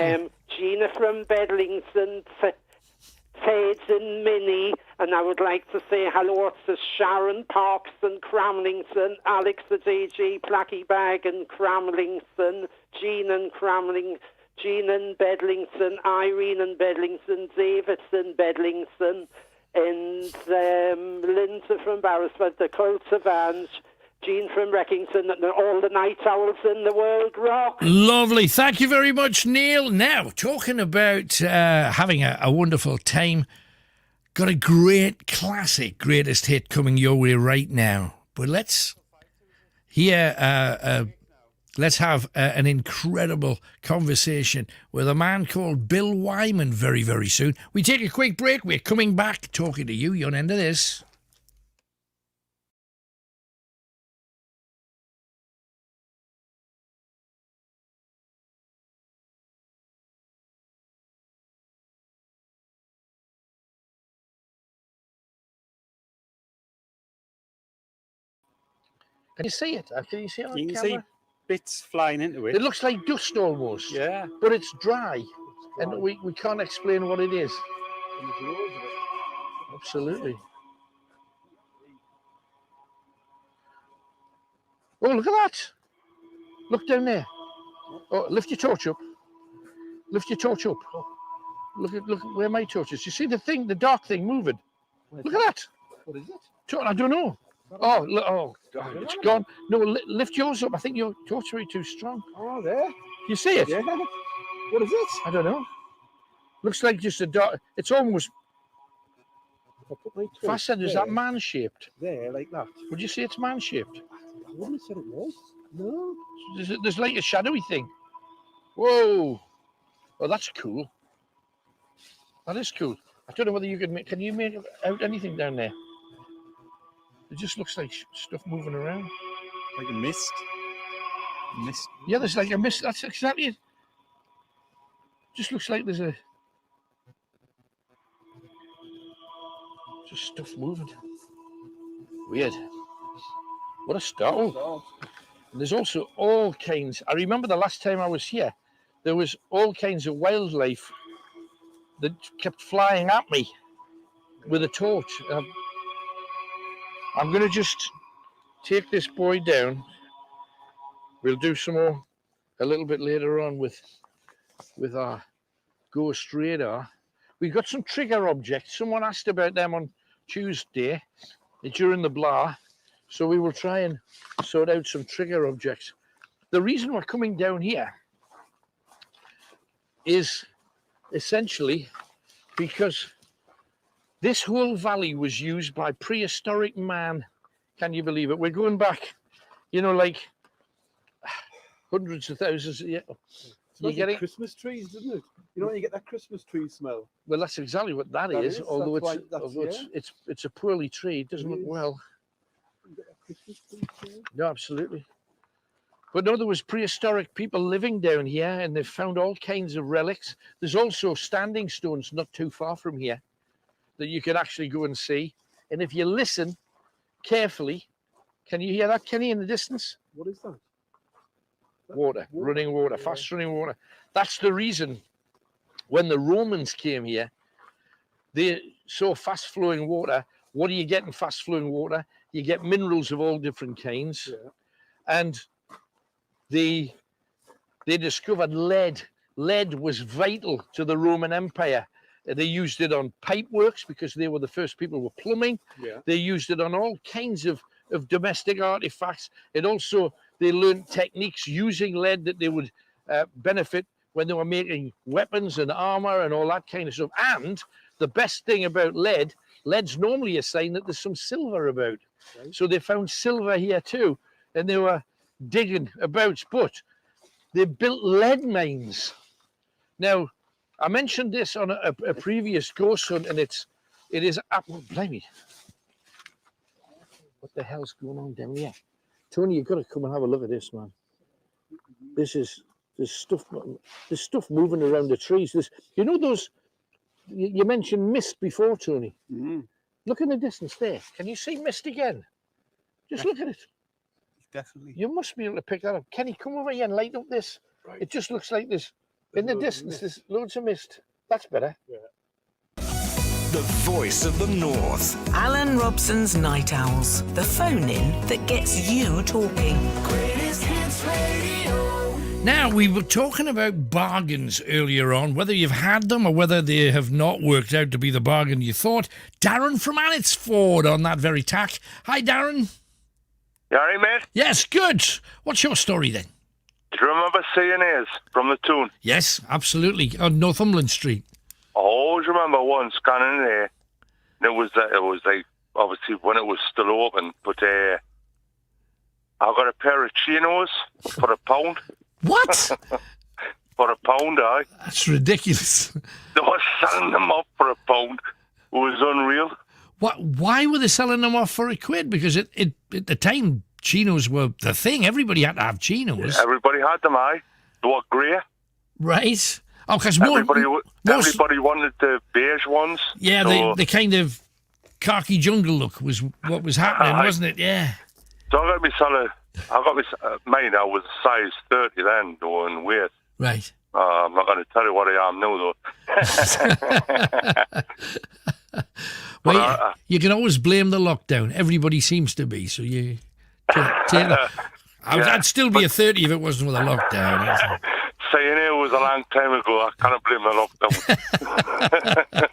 Gina from Bedlington, Ted and Minnie, and I would like to say hello to Sharon Parks and Cramlington, Alex the DG, Placky Bag and Cramlington, Jean and Bedlington, Irene and Bedlington, David and Bedlington, and Linda from Barrisford, the Cult of Ange, Jean from Reckington, and all the night owls in the world rock. Lovely. Thank you very much, Neil. Now, talking about having a wonderful time, got a great classic greatest hit coming your way right now. But let's have an incredible conversation with a man called Bill Wyman very, very soon. We take a quick break. We're coming back talking to you. You're on the end of this. Can you see it? Can you see it on You can camera? see bits flying into it. It looks like dust almost. Yeah. But it's dry. And we can't explain what it is. Absolutely. Oh, look at that. Look down there. Oh, lift your torch up. Lift your torch up. Look where my torch is. You see the thing, the dark thing moving? Look at that. What is it? I don't know. Oh, look, God, it's gone. No, lift yours up. I think your torch is too strong. Oh, there. You see it? Yeah. What is it? I don't know. Looks like just a dark. It's almost. If I said, is that man-shaped? There, like that. Would you say it's man-shaped? I wouldn't have said it was. No. There's like a shadowy thing. Whoa. Oh, that's cool. That is cool. I don't know whether you can you make out anything down there? It just looks like stuff moving around. Like a mist. Mist. Yeah, there's like a mist. That's exactly it. Just looks like there's just stuff moving. Weird. What a start. Oh. There's also all kinds. I remember the last time I was here, there was all kinds of wildlife that kept flying at me with a torch. I'm going to just take this boy down. We'll do some more a little bit later on with our ghost radar. We've got some trigger objects. Someone asked about them on Tuesday during the blah. So we will try and sort out some trigger objects. The reason we're coming down here is essentially because This whole valley was used by prehistoric man. Can you believe it? We're going back, like hundreds of thousands of years. You get Christmas trees, doesn't it? You know when you get that Christmas tree smell? Well, that's exactly what that is. Although it's a poorly tree, it doesn't look well. No, absolutely. But no, there was prehistoric people living down here, and they've found all kinds of relics. There's also standing stones not too far from here that you can actually go and see. And if you listen carefully, can you hear that, Kenny, in the distance? What is that? Water, running water, fast running water. That's the reason when the Romans came here, they saw fast flowing water. What do you get in fast flowing water? You get minerals of all different kinds. Yeah. And they discovered lead. Lead was vital to the Roman Empire. They used it on pipe works because they were the first people with plumbing. Yeah. They used it on all kinds of domestic artifacts. It also, they learned techniques using lead that they would benefit when they were making weapons and armor and all that kind of stuff. And the best thing about lead's normally a sign that there's some silver about. Right. So they found silver here too, and they were digging about, but they built lead mines. Now, I mentioned this on a previous ghost hunt, and it is blimey. What the hell's going on down here? Tony, you've got to come and have a look at this, man. There's stuff moving around the trees. You mentioned mist before, Tony. Mm-hmm. Look in the distance there. Can you see mist again? Just look at it. Definitely. You must be able to pick that up. Kenny, come over here and light up this. Right. It just looks like this. In the distance, there's loads of mist. That's better. Yeah. The voice of the North. Alan Robson's Night Owls. The phone-in that gets you talking. Greatest Hits Radio. Now, we were talking about bargains earlier on, whether you've had them or whether they have not worked out to be the bargain you thought. Darren from Anitsford on that very tack. Hi, Darren. You all right, mate? Yes, good. What's your story then? Do you remember CNAs from the Toon? Yes, absolutely. On Northumberland Street. I always remember once going in there, and it was like, obviously, when it was still open, but I got a pair of chinos for £1. What? For £1, aye. That's ridiculous. They were selling them up for £1. It was unreal. Why were they selling them off for £1? Because at the time, chinos were the thing. Everybody had to have chinos. Yeah, everybody had them, aye. They were grey. Right. Oh, because everybody wanted the beige ones. Yeah, so the kind of khaki jungle look was what was happening, wasn't it? Yeah. So I got mine. I was size 30 then, though, in weight. Right. I'm not going to tell you what I am now, though. Well, you can always blame the lockdown. Everybody seems to be, so you I'd still be a 30 if it wasn't with a lockdown. Saying it was a long time ago. I can't blame the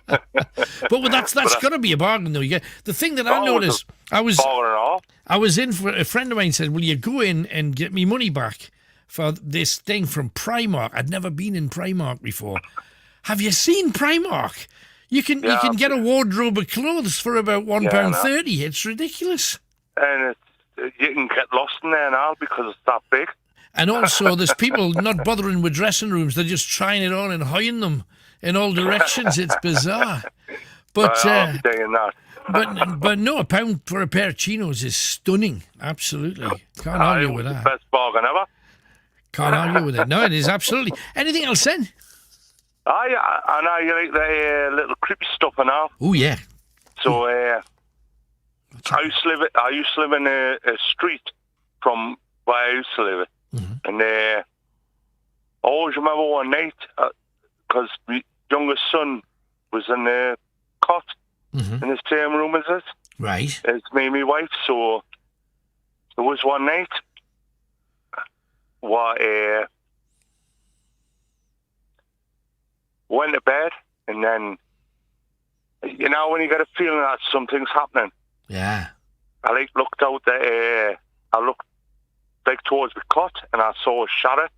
lockdown. But that's got to be a bargain, though. The thing that I noticed, I was in for a friend of mine said, "Will you go in and get me money back for this thing from Primark?" I'd never been in Primark before. Have you seen Primark? You can get a wardrobe of clothes for about £1.30. It's ridiculous. And you can get lost in there now because it's that big. And also, there's people not bothering with dressing rooms. They're just trying it on and hiding them in all directions. It's bizarre. But I'll be saying that. but no, £1 for a pair of chinos is stunning. Absolutely. Can't argue with that. The best bargain ever. Can't argue with it. No, it is absolutely. Anything else then? I know you like the little creepy stuff and all. Oh, yeah. So I used to live in a street from where I used to live. Mm-hmm. And I always remember one night, because my youngest son was in the cot in the same room as us. Right. It's me and my wife. So there was one night where went to bed, and then, you know, when you get a feeling that something's happening. Yeah. I looked out there, I looked towards the cot, and I saw a shadow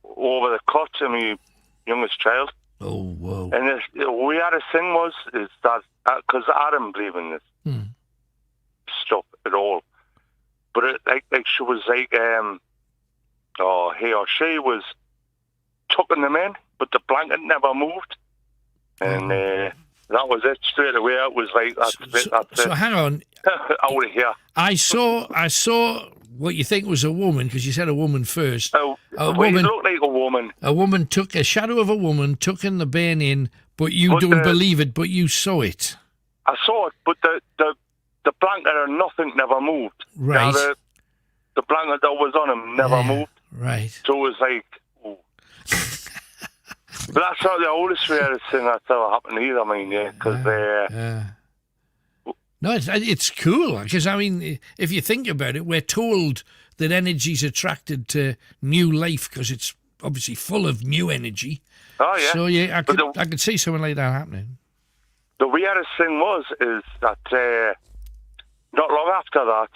over the cot of my youngest child. Oh, Whoa. And we had a thing is that, because I didn't believe in this stuff at all. But like she was like, he or she was tucking them in, but the blanket never moved. And that was it straight away. It was like, that's it. So hang on. Out of here. I saw what you think was a woman, because you said a woman first. A woman looked like a woman. A woman took a shadow of a woman, tucking the bairn in, but you don't believe it, but you saw it. I saw it, but the blanket or nothing never moved. Right. The blanket that was on him never moved. Right. So it was like, ooh. But that's not the oldest weirdest thing that's ever happened either, I mean, because No, it's cool, because, I mean, if you think about it, we're told that energy's attracted to new life because it's obviously full of new energy. Oh, yeah. So, yeah, I could see something like that happening. The weirdest thing is that not long after that,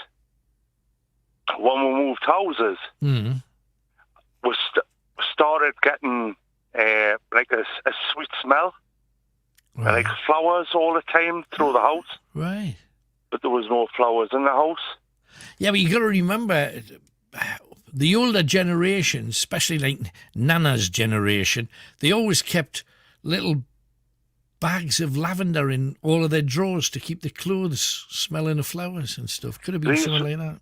when we moved houses, we started getting like a sweet smell, like flowers all the time through the house. Right. But there was no flowers in the house. Yeah, but you got to remember, the older generation, especially like Nana's generation, they always kept little bags of lavender in all of their drawers to keep the clothes smelling of flowers and stuff. Could have been something like that.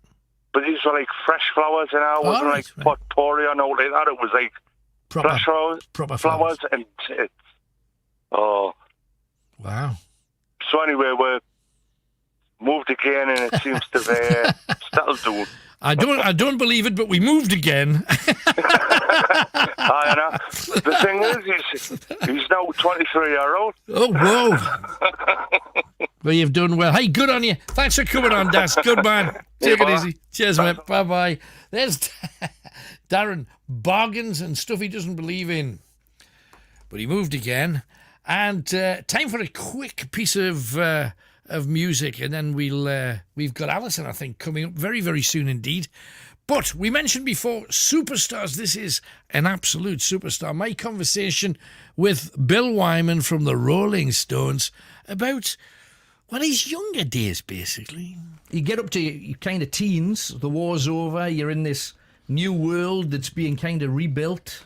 But these were like fresh flowers, and I wasn't like potpourri or nothing like that. It was like fresh flowers, proper flowers, and it's wow. So anyway, we moved again, and it seems to be still doing. I don't believe it, but we moved again. I know. The thing is, he's now 23-year-old. Oh, whoa. Well, you've done well. Hey, good on you. Thanks for coming on, Das. Good man. Take it easy. Cheers, mate. Bye-bye. There's Darren. Bargains and stuff he doesn't believe in. But he moved again. And time for a quick piece of music, and then we've got Alison, I think, coming up very, very soon indeed. But we mentioned before, superstars. This is an absolute superstar. My conversation with Bill Wyman from the Rolling Stones about, well, his younger days, basically. You get up to your kind of teens, the war's over, you're in this new world that's being kind of rebuilt.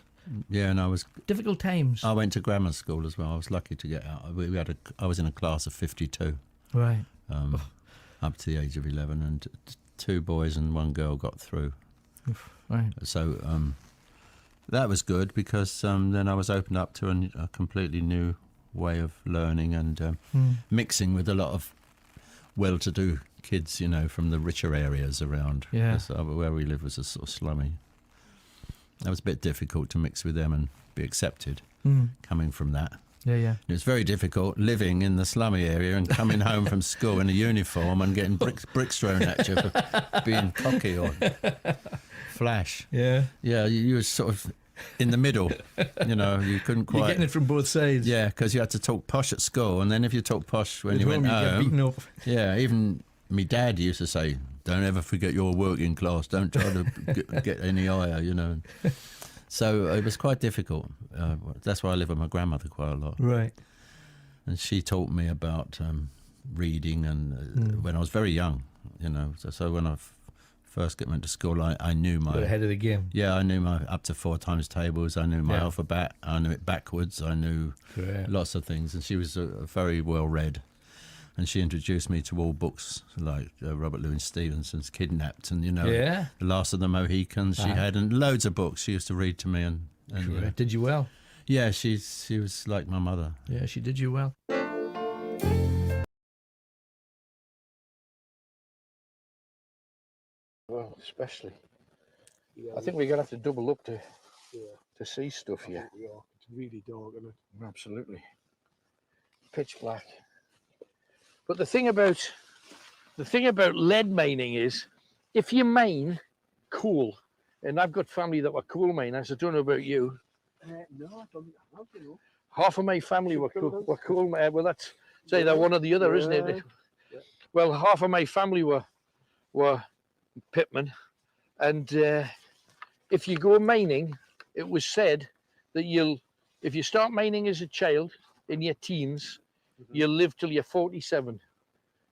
Yeah, and I was difficult times. I went to grammar school as well. I was lucky to get out. I was in a class of 52. Right. Up to the age of 11, and 2 boys and 1 girl got through. Right. So that was good, because then I was opened up to a completely new way of learning and mixing with a lot of well-to-do kids, you know, from the richer areas around. Yeah. Where we live was a sort of slummy. That was a bit difficult to mix with them and be accepted coming from that. Yeah. It was very difficult living in the slummy area and coming home from school in a uniform and getting bricks thrown at you for being cocky or flash. Yeah. Yeah, you were sort of in the middle. You know, you couldn't quite. You're getting it from both sides. Yeah, because you had to talk posh at school, and then if you talk posh when you went home, you get beaten home. up. Yeah, even my dad used to say, "Don't ever forget your working class. Don't try to get any higher," you know. So it was quite difficult. That's why I live with my grandmother quite a lot. Right. And she taught me about reading, and when I was very young, you know. So when I first went to school, I knew my... Got ahead of the game. Yeah, I knew my up to 4 times tables. I knew my alphabet. I knew it backwards. I knew lots of things. And she was very well read. And she introduced me to all books like Robert Louis Stevenson's Kidnapped, and, you know, The Last of the Mohicans she had, and loads of books she used to read to me. And did you well? Yeah, she was like my mother. Yeah, she did you well. Well, especially. I think we're going to have to double up to see stuff here. It's really dark, isn't it? Absolutely. Pitch black. But the thing about lead mining is, if you mine coal, and I've got family that were coal miners. I don't know about you. No, I don't know. Half of my family were coal miners. Well, that's either one or the other, isn't it? Yeah. Well, half of my family were pitmen, and if you go mining, it was said that you'll if you start mining as a child in your teens, you'll live till you're 47.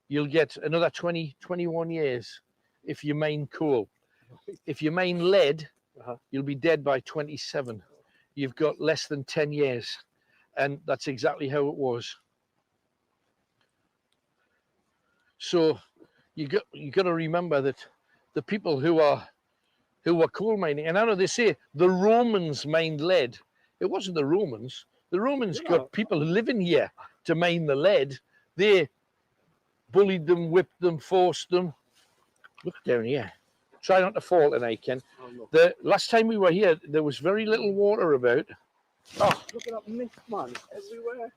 You'll get another 20, 21 years if you mine coal. If you mine lead, you'll be dead by 27. You've got less than 10 years. And that's exactly how it was. So you got to remember that the people who were coal mining, and I know they say the Romans mined lead. It wasn't the Romans. The Romans got people living here to mine the lead. They bullied them, whipped them, forced them. Look down here. Try not to fall tonight, Ken. The last time we were here, there was very little water about. Oh, Look at that mist, man. Everywhere.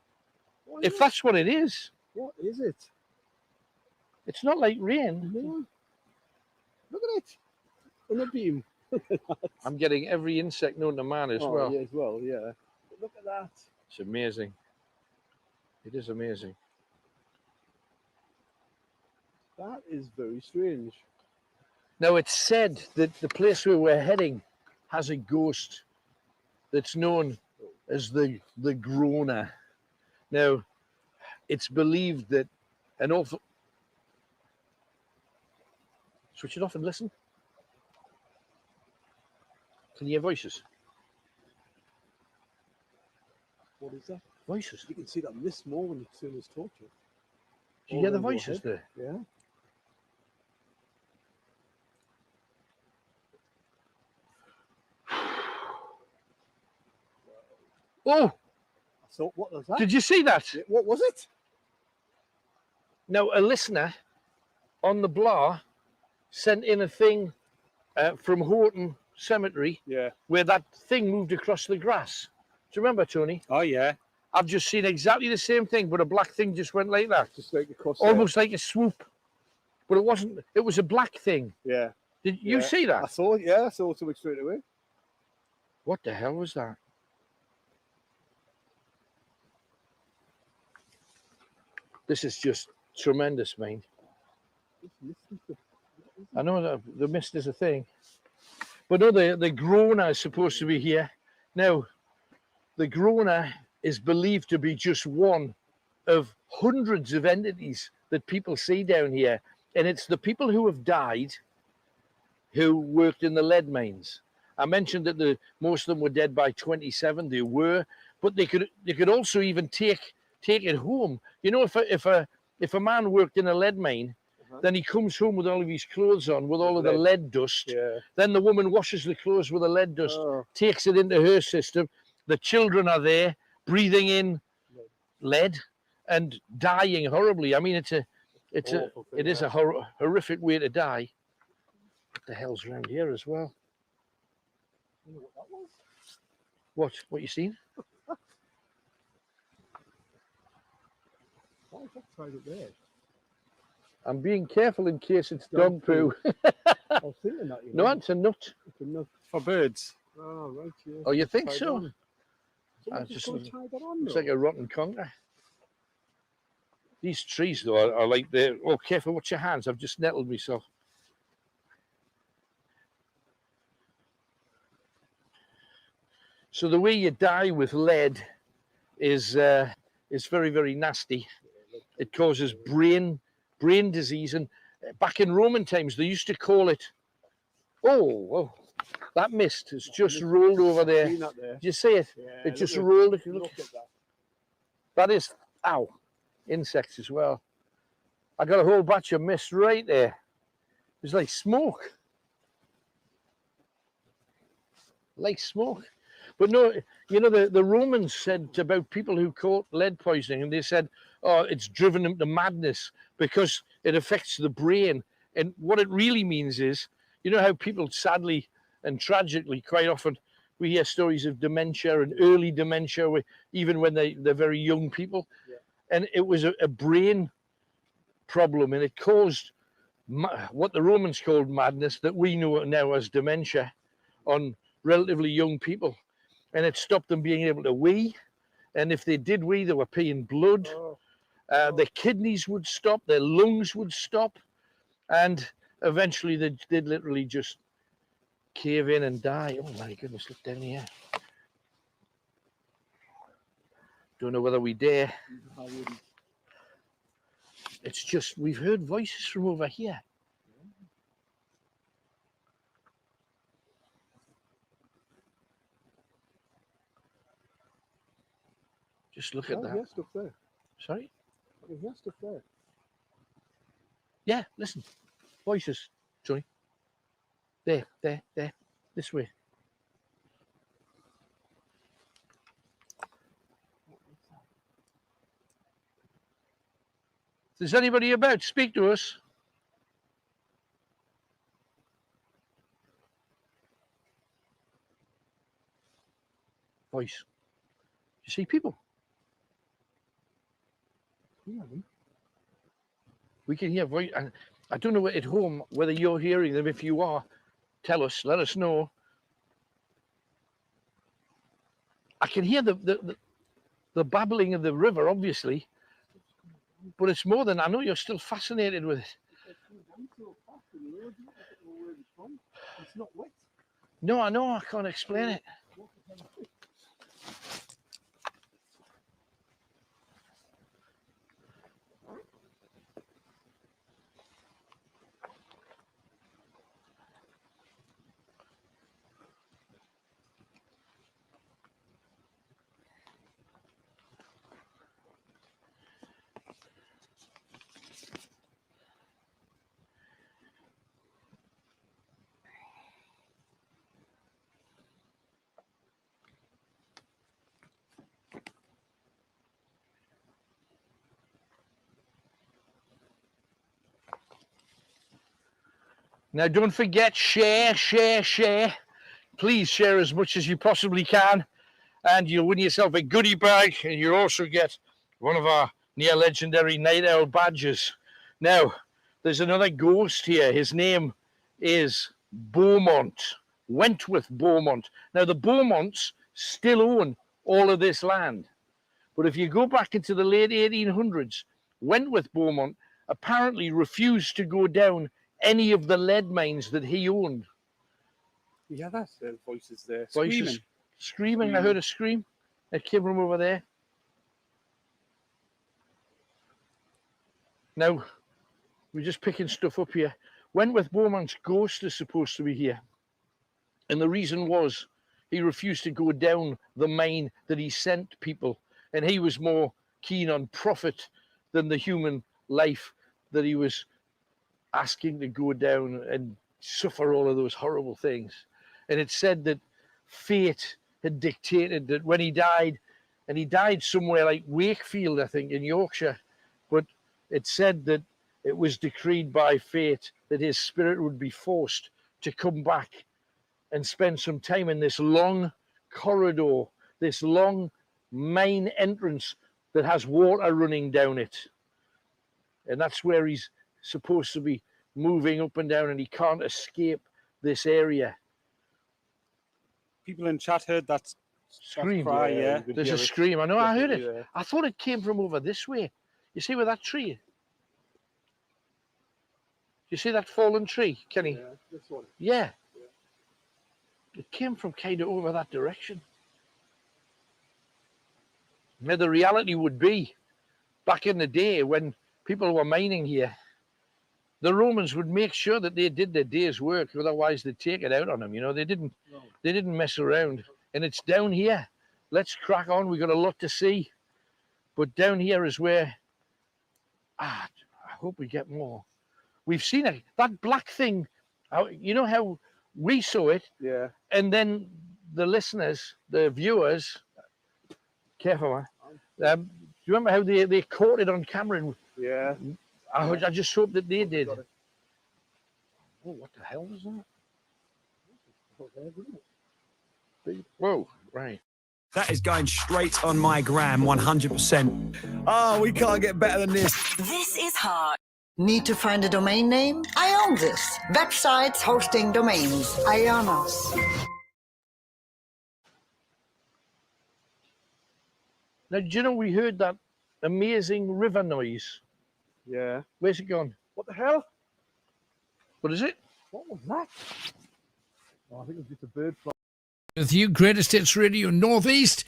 if that's what it is, What is it? it's not like rain. No. Look at it. In a beam. I'm getting every insect known to man as well. Yeah, as well, yeah. But look at that. It's amazing. It is amazing. That is very strange. Now, it's said that the place where we're heading has a ghost that's known as the Groaner. Now, it's believed that an awful... Switch it off and listen. Can you hear voices? What is that? Voices. You can see that mist more when you turn this torch on. Do you hear the voices there? Yeah. Oh! So what was that? Did you see that? What was it? Now, a listener on the Blah sent in a thing from Horton Cemetery where that thing moved across the grass. Do you remember, Tony? Oh, yeah. I've just seen exactly the same thing, but a black thing just went like that. Just like across Almost like a swoop. But it wasn't, it was a black thing. Yeah. Did you see that? I saw it, yeah. I saw something straight away. What the hell was that? This is just tremendous, mate. I know that the mist is a thing. But no, the Groaner is supposed to be here. Now, the Groaner is believed to be just one of hundreds of entities that people see down here. And it's the people who have died who worked in the lead mines. I mentioned that most of them were dead by 27. They were, but they could also even take it home. You know, if a man worked in a lead mine, then he comes home with all of his clothes on, with all of the lead dust. Yeah. Then the woman washes the clothes with the lead dust, takes it into her system. The children are there breathing in lead and dying horribly. I mean, it is a horrific way to die. What the hell's around here as well? You know what that was? What you seen? Why is that tied up there? I'm being careful in case it's dog poo. I was thinking that. No, it's a nut. It's a nut. For birds. Oh, right, yeah. Oh, you think Tied so? on. Someone just gonna tie that on, Looks though. like a rotten conker. These trees, though, are like they're... Oh, careful, watch your hands. I've just nettled myself. So the way you die with lead is very, very nasty. It causes brain disease. And back in Roman times, they used to call it... Oh, that mist has just rolled over there. Seen that there? Did you see it? Yeah, It just look at- rolled. If you look, Look at that. that is, ow, insects as well. I got a whole batch of mist right there. It's like smoke. Like smoke. But no, you know, the Romans said about people who caught lead poisoning, and they said, oh, it's driven them to madness because it affects the brain. And what it really means is, you know how people sadly and tragically, quite often, we hear stories of dementia and early dementia, even when they're very young people. Yeah. And it was a brain problem, and it caused what the Romans called madness, that we know now as dementia, on relatively young people. And it stopped them being able to wee. And if they did wee, they were peeing blood. Their kidneys would stop, their lungs would stop. And eventually they'd literally just cave in and die. Oh my goodness, look down here. Don't know whether we dare. It's just, we've heard voices from over here. Just look at that. Yeah, stuff there. Sorry? I can hear stuff there. Yeah, listen. Voices, Johnny. There. This way. If there's anybody about, speak to us. Voice. You see people? We can hear voice. And I don't know at home whether you're hearing them. If you are, tell us. Let us know. I can hear the babbling of the river, obviously, but it's more than I know. You're still fascinated with it. It's not wet. No, I know. I can't explain it. Now, don't forget, share. Please share as much as you possibly can, and you'll win yourself a goodie bag, and you'll also get one of our near legendary Night Owl badges. Now, there's another ghost here. His name is Beaumont, Wentworth Beaumont. Now, the Beaumonts still own all of this land, but if you go back into the late 1800s, Wentworth Beaumont apparently refused to go down any of the lead mines that he owned. Yeah, that's voices there. Voices screaming. I heard a scream. It came from over there. Now, we're just picking stuff up here. Wentworth Beaumont's ghost is supposed to be here. And the reason was he refused to go down the mine that he sent people. And he was more keen on profit than the human life that he was asking to go down and suffer all of those horrible things. And it said that fate had dictated that when he died, and he died somewhere like Wakefield, I think, in Yorkshire, but it said that it was decreed by fate that his spirit would be forced to come back and spend some time in this long corridor, this long main entrance that has water running down it. And that's where he's supposed to be moving up and down, and he can't escape this area. People in chat heard that Scream. cry, yeah. There's a scream. I know, I heard it. I thought it came from over this way. You see where that tree? You see that fallen tree, Kenny? Yeah, this one. Yeah. It came from kind of over that direction. Now, the reality would be, back in the day when people were mining here, the Romans would make sure that they did their day's work, otherwise they'd take it out on them. You know, they didn't mess around. And it's down here. Let's crack on. We've got a lot to see. But down here is where, I hope we get more. We've seen it. That black thing, you know how we saw it? Yeah. And then the listeners, the viewers, careful, man. Do you remember how they caught it on camera? Yeah. I just hope that they did. Oh, what the hell was that? Whoa, right. That is going straight on my gram, 100%. Oh, we can't get better than this. This is hard. Need to find a domain name? I own this. Websites hosting domains. Ionos. Now, do you know we heard that amazing river noise? Yeah. Where's it gone? What the hell? What is it? What was that? Oh, I think it was just a bird flying. With you, Greatest Hits Radio Northeast.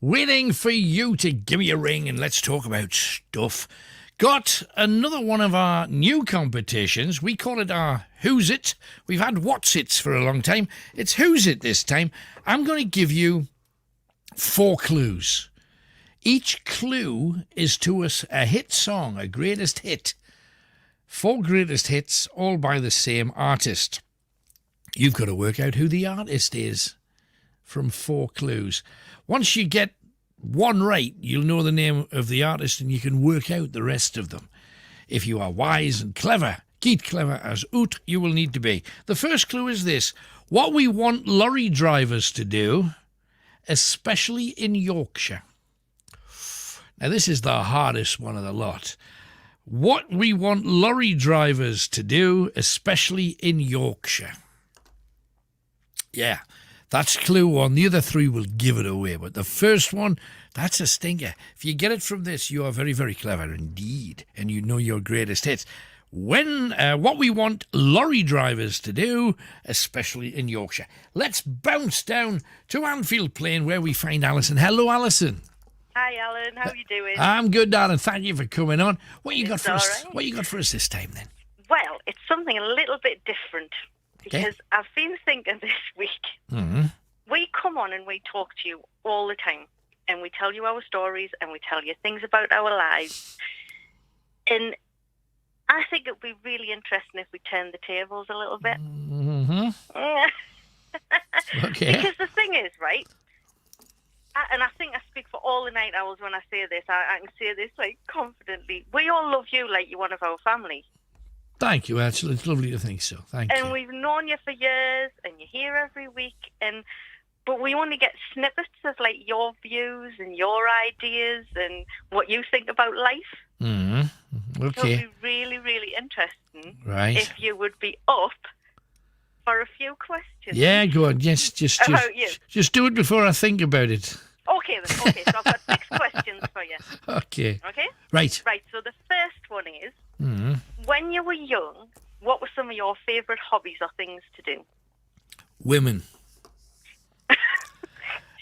Waiting for you to give me a ring and let's talk about stuff. Got another one of our new competitions. We call it our Who's It. We've had What's It's for a long time. It's Who's It this time. I'm going to give you 4 clues. Each clue is to us a hit song, a greatest hit. 4 greatest hits, all by the same artist. You've got to work out who the artist is from 4 clues. Once you get one right, you'll know the name of the artist and you can work out the rest of them. If you are wise and clever, Geet clever as oot you will need to be. The first clue is this. What we want lorry drivers to do, especially in Yorkshire. Now, this is the hardest one of the lot. What we want lorry drivers to do, especially in Yorkshire. Yeah, that's clue 1. The other 3 will give it away. But the first one, that's a stinker. If you get it from this, you are very, very clever indeed. And you know your greatest hits. What we want lorry drivers to do, especially in Yorkshire. Let's bounce down to Anfield Plain where we find Alison. Hello, Alison. Hi, Alan. How are you doing? I'm good, darling. Thank you for coming on. What you got It's for us? all right. What you got for us this time, then? Well, it's something a little bit different because I've been thinking this week. Mm-hmm. We come on and we talk to you all the time, and we tell you our stories and we tell you things about our lives. And I think it would be really interesting if we turned the tables a little bit. Mm-hmm. Okay. Because the thing is, right? And I think I speak for all the night owls when I say this. I can say this like confidently. We all love you like you're one of our family. Thank you, Actually, it's lovely to think so. Thank you. And we've known you for years, and you're here every week. But we only get snippets of like your views and your ideas and what you think about life. Mm-hmm. So Okay. it'd be really, really interesting Right. if you would be up for a few questions. Yeah, go on. Yes, just About you. just do it before I think about it. Okay, then. Okay, so I've got 6 questions for you. Okay. Okay? Right. Right, so the first one is, Mm-hmm. when you were young, what were some of your favourite hobbies or things to do? Women.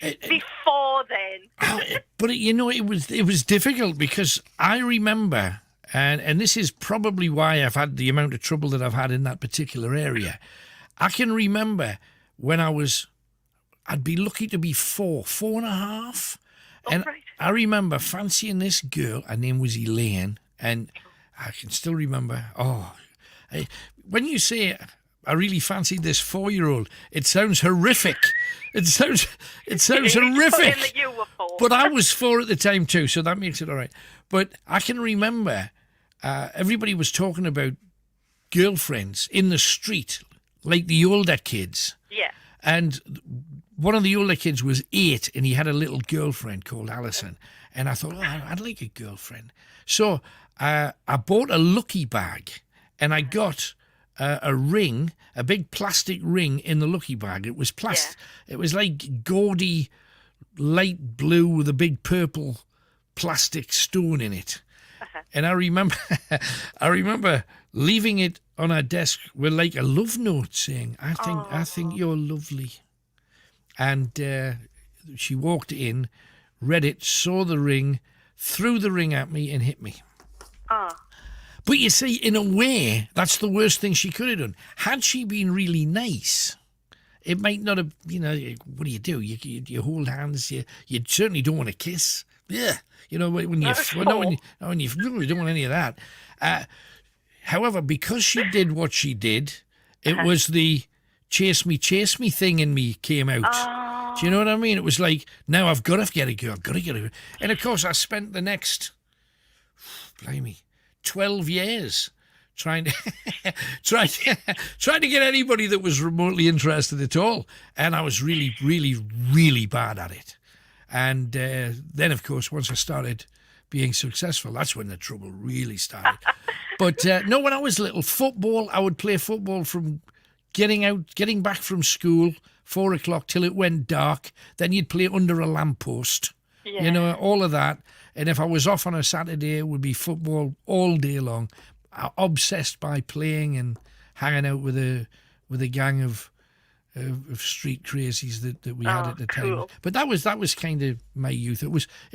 Before then. But you know, it was difficult because I remember, and this is probably why I've had the amount of trouble that I've had in that particular area. I can remember when I'd be lucky to be 4.5, and I remember fancying this girl. Her name was Elaine, and I can still remember. When you say I really fancied this 4-year-old, it sounds horrific. It sounds horrific. But I was 4 at the time too, so that makes it all right. But I can remember everybody was talking about girlfriends in the street, like the older kids. Yeah. And one of the older kids was 8, and he had a little girlfriend called Alison. And I thought, I'd like a girlfriend. So I bought a lucky bag, and I got a ring, a big plastic ring in the lucky bag. It was plastic. Yeah. It was like gaudy, light blue with a big purple plastic stone in it. Uh-huh. And I remember leaving it on her desk with like a love note saying, I think you're lovely. And she walked in, read it, saw the ring, threw the ring at me and hit me. Oh. But you see, in a way, that's the worst thing she could have done. Had she been really nice, it might not have, what do? You hold hands, you certainly don't want to kiss. Yeah. When you don't want any of that. However, because she did what she did, it was the chase me thing in me came out. Oh. Do you know what I mean? It was like, now I've got to get a girl, And of course, I spent the next, 12 years trying to get anybody that was remotely interested at all. And I was really, really, really bad at it. And then, of course, once I started being successful, that's when the trouble really started. But no, when I was little, football, I would play football from getting back from school, 4 o'clock till it went dark. Then you'd play under a lamppost, all of that. And if I was off on a Saturday, it would be football all day long. Obsessed by playing and hanging out with a gang of of street crazies that we had Oh, at the time. cool. But that was kind of my youth. It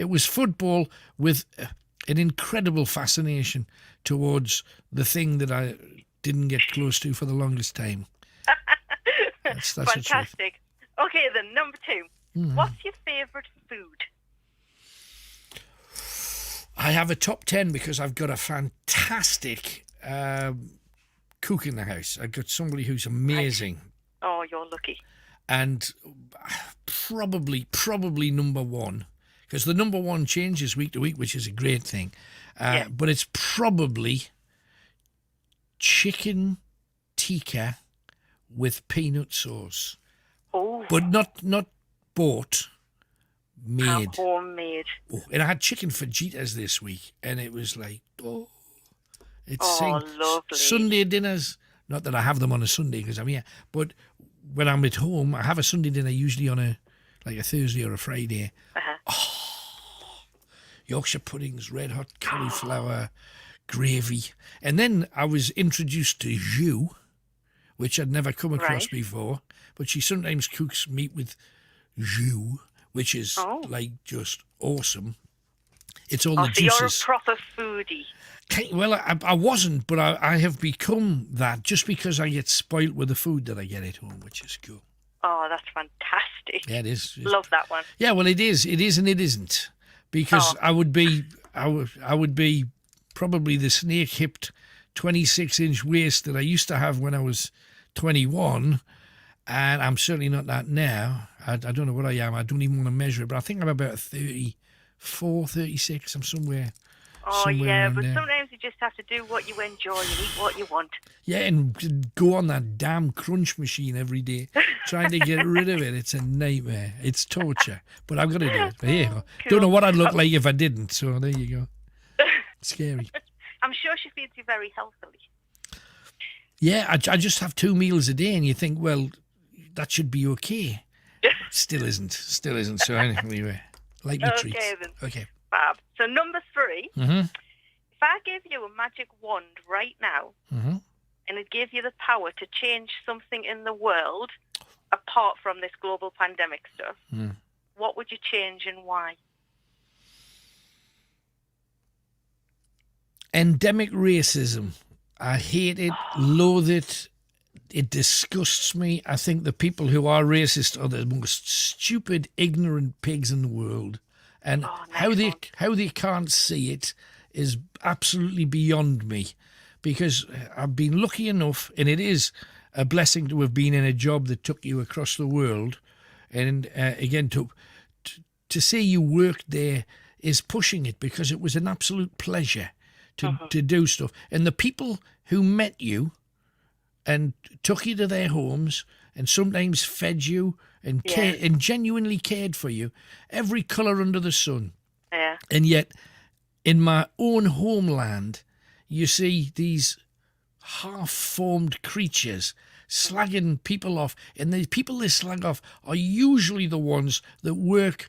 was football with an incredible fascination towards the thing that I didn't get close to for the longest time. That's the truth. Fantastic. Okay, then, number 2. Mhm. What's your favourite food? I have a top 10 because I've got a fantastic cook in the house. I've got somebody who's amazing. Oh, you're lucky. And probably number 1, because the number 1 changes week to week, which is a great thing. But it's probably chicken tikka with peanut sauce. Oh. But not bought, made. Homemade. Oh, and I had chicken fajitas this week, and it was like, it's Oh, lovely. Sunday dinners. Not that I have them on a Sunday because I'm here, but when I'm at home, I have a Sunday dinner usually on a Thursday or a Friday. Yorkshire puddings, red hot cauliflower, gravy. And then I was introduced to jus, which I'd never come across Right. before. But she sometimes cooks meat with jus, which is like just awesome. It's all the So you're a juices. proper foodie. Well, I wasn't, but I have become that just because I get spoilt with the food that I get at home, which is cool. Oh, that's fantastic. Yeah, it is. Love that one. Yeah, well, it is. It is and it isn't. Because I would be probably the snake-hipped 26-inch waist that I used to have when I was 21, and I'm certainly not that now. I don't know what I am. I don't even want to measure it, but I think I'm about 34, 36. I'm somewhere. Oh, somewhere yeah, around but there. sometimes you just have to do what you enjoy and eat what you want. Yeah, and go on that damn crunch machine every day, trying to get rid of it. It's a nightmare. It's torture. But I've got to do it. But here, don't know what I'd look like if I didn't. So there you go. Scary. I'm sure she feeds you very healthily. Yeah, I just have 2 meals a day, and you think, well, that should be okay. Still isn't. So anyway, like my treats. Okay, then. Okay. Fab. So number 3, Mm-hmm. if I gave you a magic wand right now, Mm-hmm. and it gave you the power to change something in the world apart from this global pandemic stuff, Mm. what would you change and why? Endemic racism. I hate it, loathe it. It disgusts me. I think the people who are racist are the most stupid, ignorant pigs in the world. And how they can't see it is absolutely beyond me. Because I've been lucky enough, and it is a blessing to have been in a job that took you across the world. And again, to say you worked there is pushing it, because it was an absolute pleasure to do stuff. And the people who met you and took you to their homes and sometimes fed you and and genuinely cared for you, every colour under the sun. Yeah. And yet, in my own homeland, you see these half-formed creatures slagging people off, and the people they slag off are usually the ones that work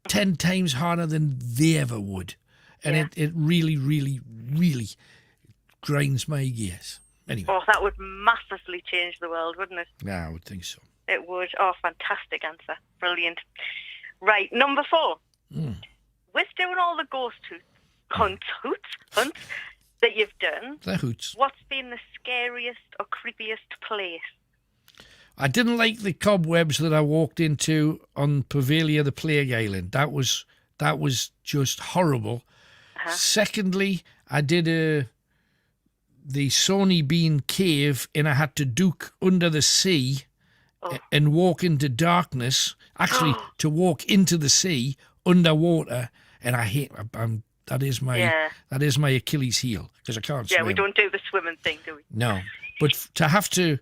10 times harder than they ever would. And it really, really, really grinds my gears. Anyway. Oh, that would massively change the world, wouldn't it? Yeah, I would think so. It would. Oh, fantastic answer. Brilliant. Right, number 4. With doing all the ghost hunts that you've done, The hoots. what's been the scariest or creepiest place? I didn't like the cobwebs that I walked into on Pavelia, the Plague Island. That was just horrible. Secondly, I did the Sony Bean Cave, and I had to duke under the sea and walk into darkness. Actually, to walk into the sea underwater, and I hate. That is my Achilles heel, because I can't swim. Yeah, we don't do the swimming thing, do we? No, but to have to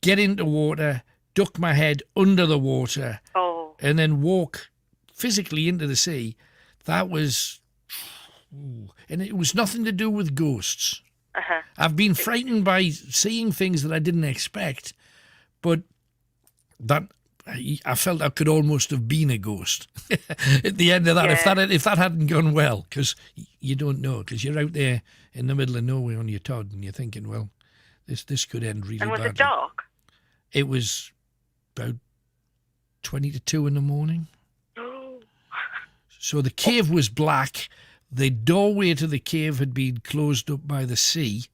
get into water, duck my head under the water, and then walk physically into the sea, that was... And it was nothing to do with ghosts. I've been frightened by seeing things that I didn't expect, but that I felt I could almost have been a ghost at the end of that. If that hadn't gone well, because you don't know, because you're out there in the middle of nowhere on your Todd, and you're thinking, well, this could end really And was badly. it dark? It was about 20 to 2 in the morning. So the cave was black. The doorway to the cave had been closed up by the sea,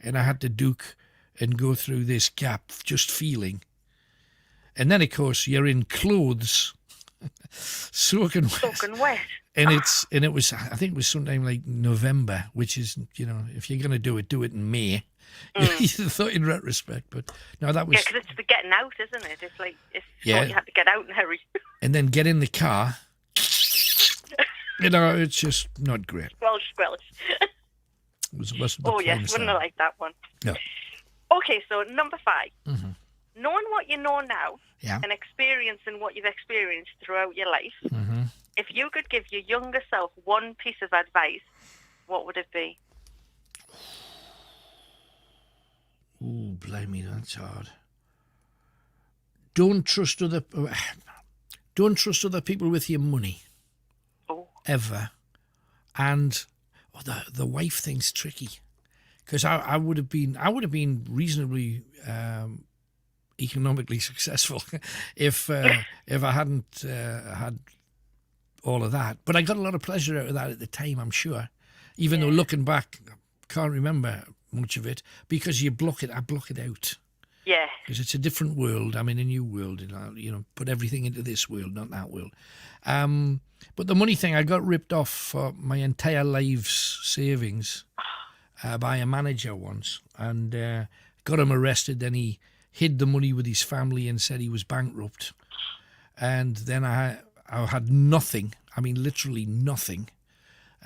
and I had to duck and go through this gap, just feeling. And then, of course, you're in clothes, soaking wet. And it was, I think it was sometime like November, which is, if you're going to do it in May. You thought in retrospect, but no, that was... Yeah, because it's the getting out, isn't it? It's like, you have to get out and hurry. And then get in the car. It's just not great. Squelch. Wasn't the Oh, plain yes, wouldn't have liked that one. No. Okay, so number 5. Mm-hmm. Knowing what you know now Yeah. and experiencing what you've experienced throughout your life, Mm-hmm. if you could give your younger self one piece of advice, what would it be? Ooh, blimey, that's hard. Don't trust other people with your money. Oh. Ever. And the wife thing's tricky, because I would have been reasonably economically successful if I hadn't had all of that. But I got a lot of pleasure out of that at the time, I'm sure. Even though looking back, I can't remember much of it, because I block it out. Yeah. Because it's a different world. I'm in a new world, and put everything into this world, not that world. But the money thing, I got ripped off for my entire life's savings by a manager once, and got him arrested. Then he hid the money with his family and said he was bankrupt. And then I had nothing. I mean, literally nothing.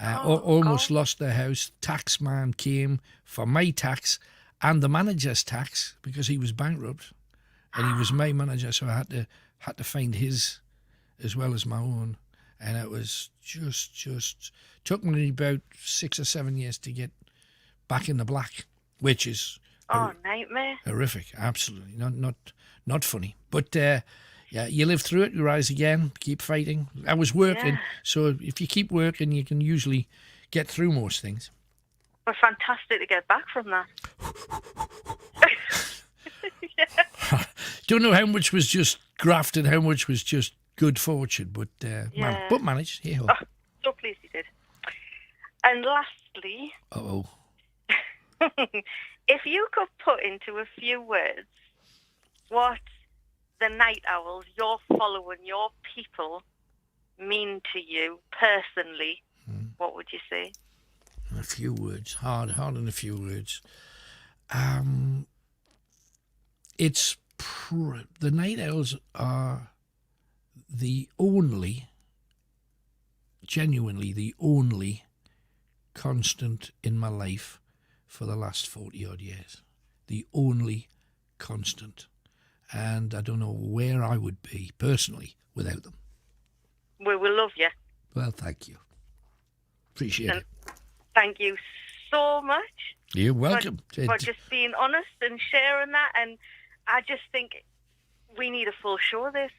Almost lost the house. Tax man came for my tax and the manager's tax because he was bankrupt, and he was my manager, so I had to find his as well as my own. And it was just took me about 6 or 7 years to get back in the black, which is nightmare. Horrific, absolutely not funny. But you live through it, you rise again, keep fighting. I was working, so if you keep working, you can usually get through most things. Well, fantastic to get back from that. Don't know how much was just graft and how much was just good fortune, but managed. Hey ho. So pleased you did. And lastly, if you could put into a few words what the night owls, your following, your people, mean to you personally, what would you say? In a few words, hard in a few words. It's the night owls are genuinely the only constant in my life for the last 40 odd years. The only constant. And I don't know where I would be personally without them. We will love you. Well, thank you. Appreciate it. Thank you so much. You're welcome. For just being honest and sharing that. And I just think we need a full show of this.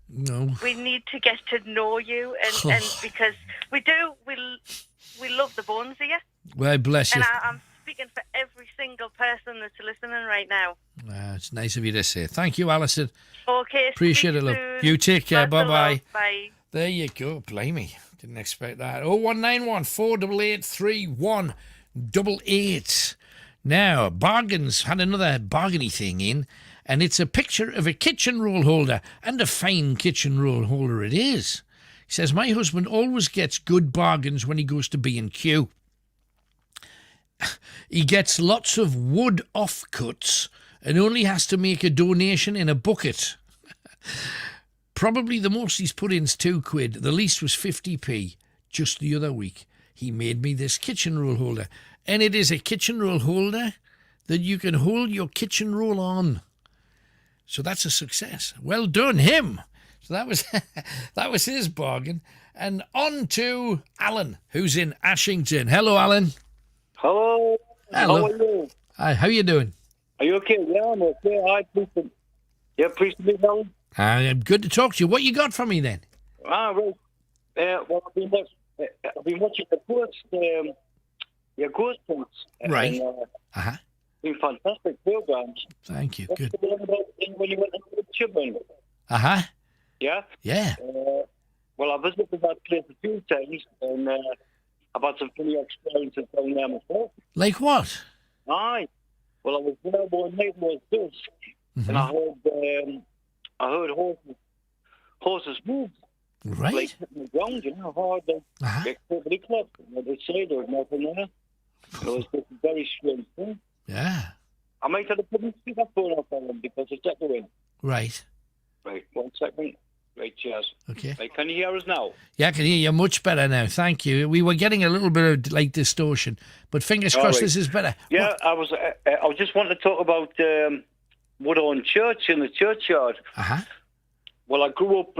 No. We need to get to know you, and because we do, we love the bones of you. Well, bless you. And I'm speaking for every single person that's listening right now. It's nice of you to say. Thank you, Alison. Okay. Appreciate it, love. You take care. Bye-bye. Bye. There you go. Blimey. Didn't expect that. 0191 488 3188. Now, Bargains had another bargainy thing in, and it's a picture of a kitchen roll holder, and a fine kitchen roll holder it is. He says, my husband always gets good bargains when he goes to B&Q. He gets lots of wood offcuts and only has to make a donation in a bucket. Probably the most he's put in is £2. The least was 50p. Just the other week, he made me this kitchen roll holder. And it is a kitchen roll holder that you can hold your kitchen roll on. So that's a success. Well done, him. So that was his bargain. And on to Alan, who's in Ashington. Hello, Alan. Hello. Hello. How are you? Hi, how you doing? Are you okay? Yeah, I'm okay. I appreciate. You appreciate me, Alan? I'm good to talk to you. What you got for me then? Right. Well, I've been watching your ghost hunts. Right. Been fantastic programs. Thank you. What's Good. the one about when you went into the Chipman. Uh-huh. Yeah? Yeah. Well, I visited that place a few times, and I've had some funny experiences down there myself. Like what? Aye. Well, I was there one night, it was dusk, and I heard horses move. Right. Like hitting the ground, you know, hard, like totally clipped. And they say there was nothing there. It was just a very strange thing. Yeah. I might have to put my speakerphone up on them because it's echoing. Right. Right, 1 second. Right, cheers. Okay. Right, can you hear us now? Yeah, I can hear you much better now. Thank you. We were getting a little bit of like distortion, but fingers All crossed right. this is better. Yeah, I was just wanting to talk about Woodhorn Church in the churchyard. Uh-huh. Well, I grew up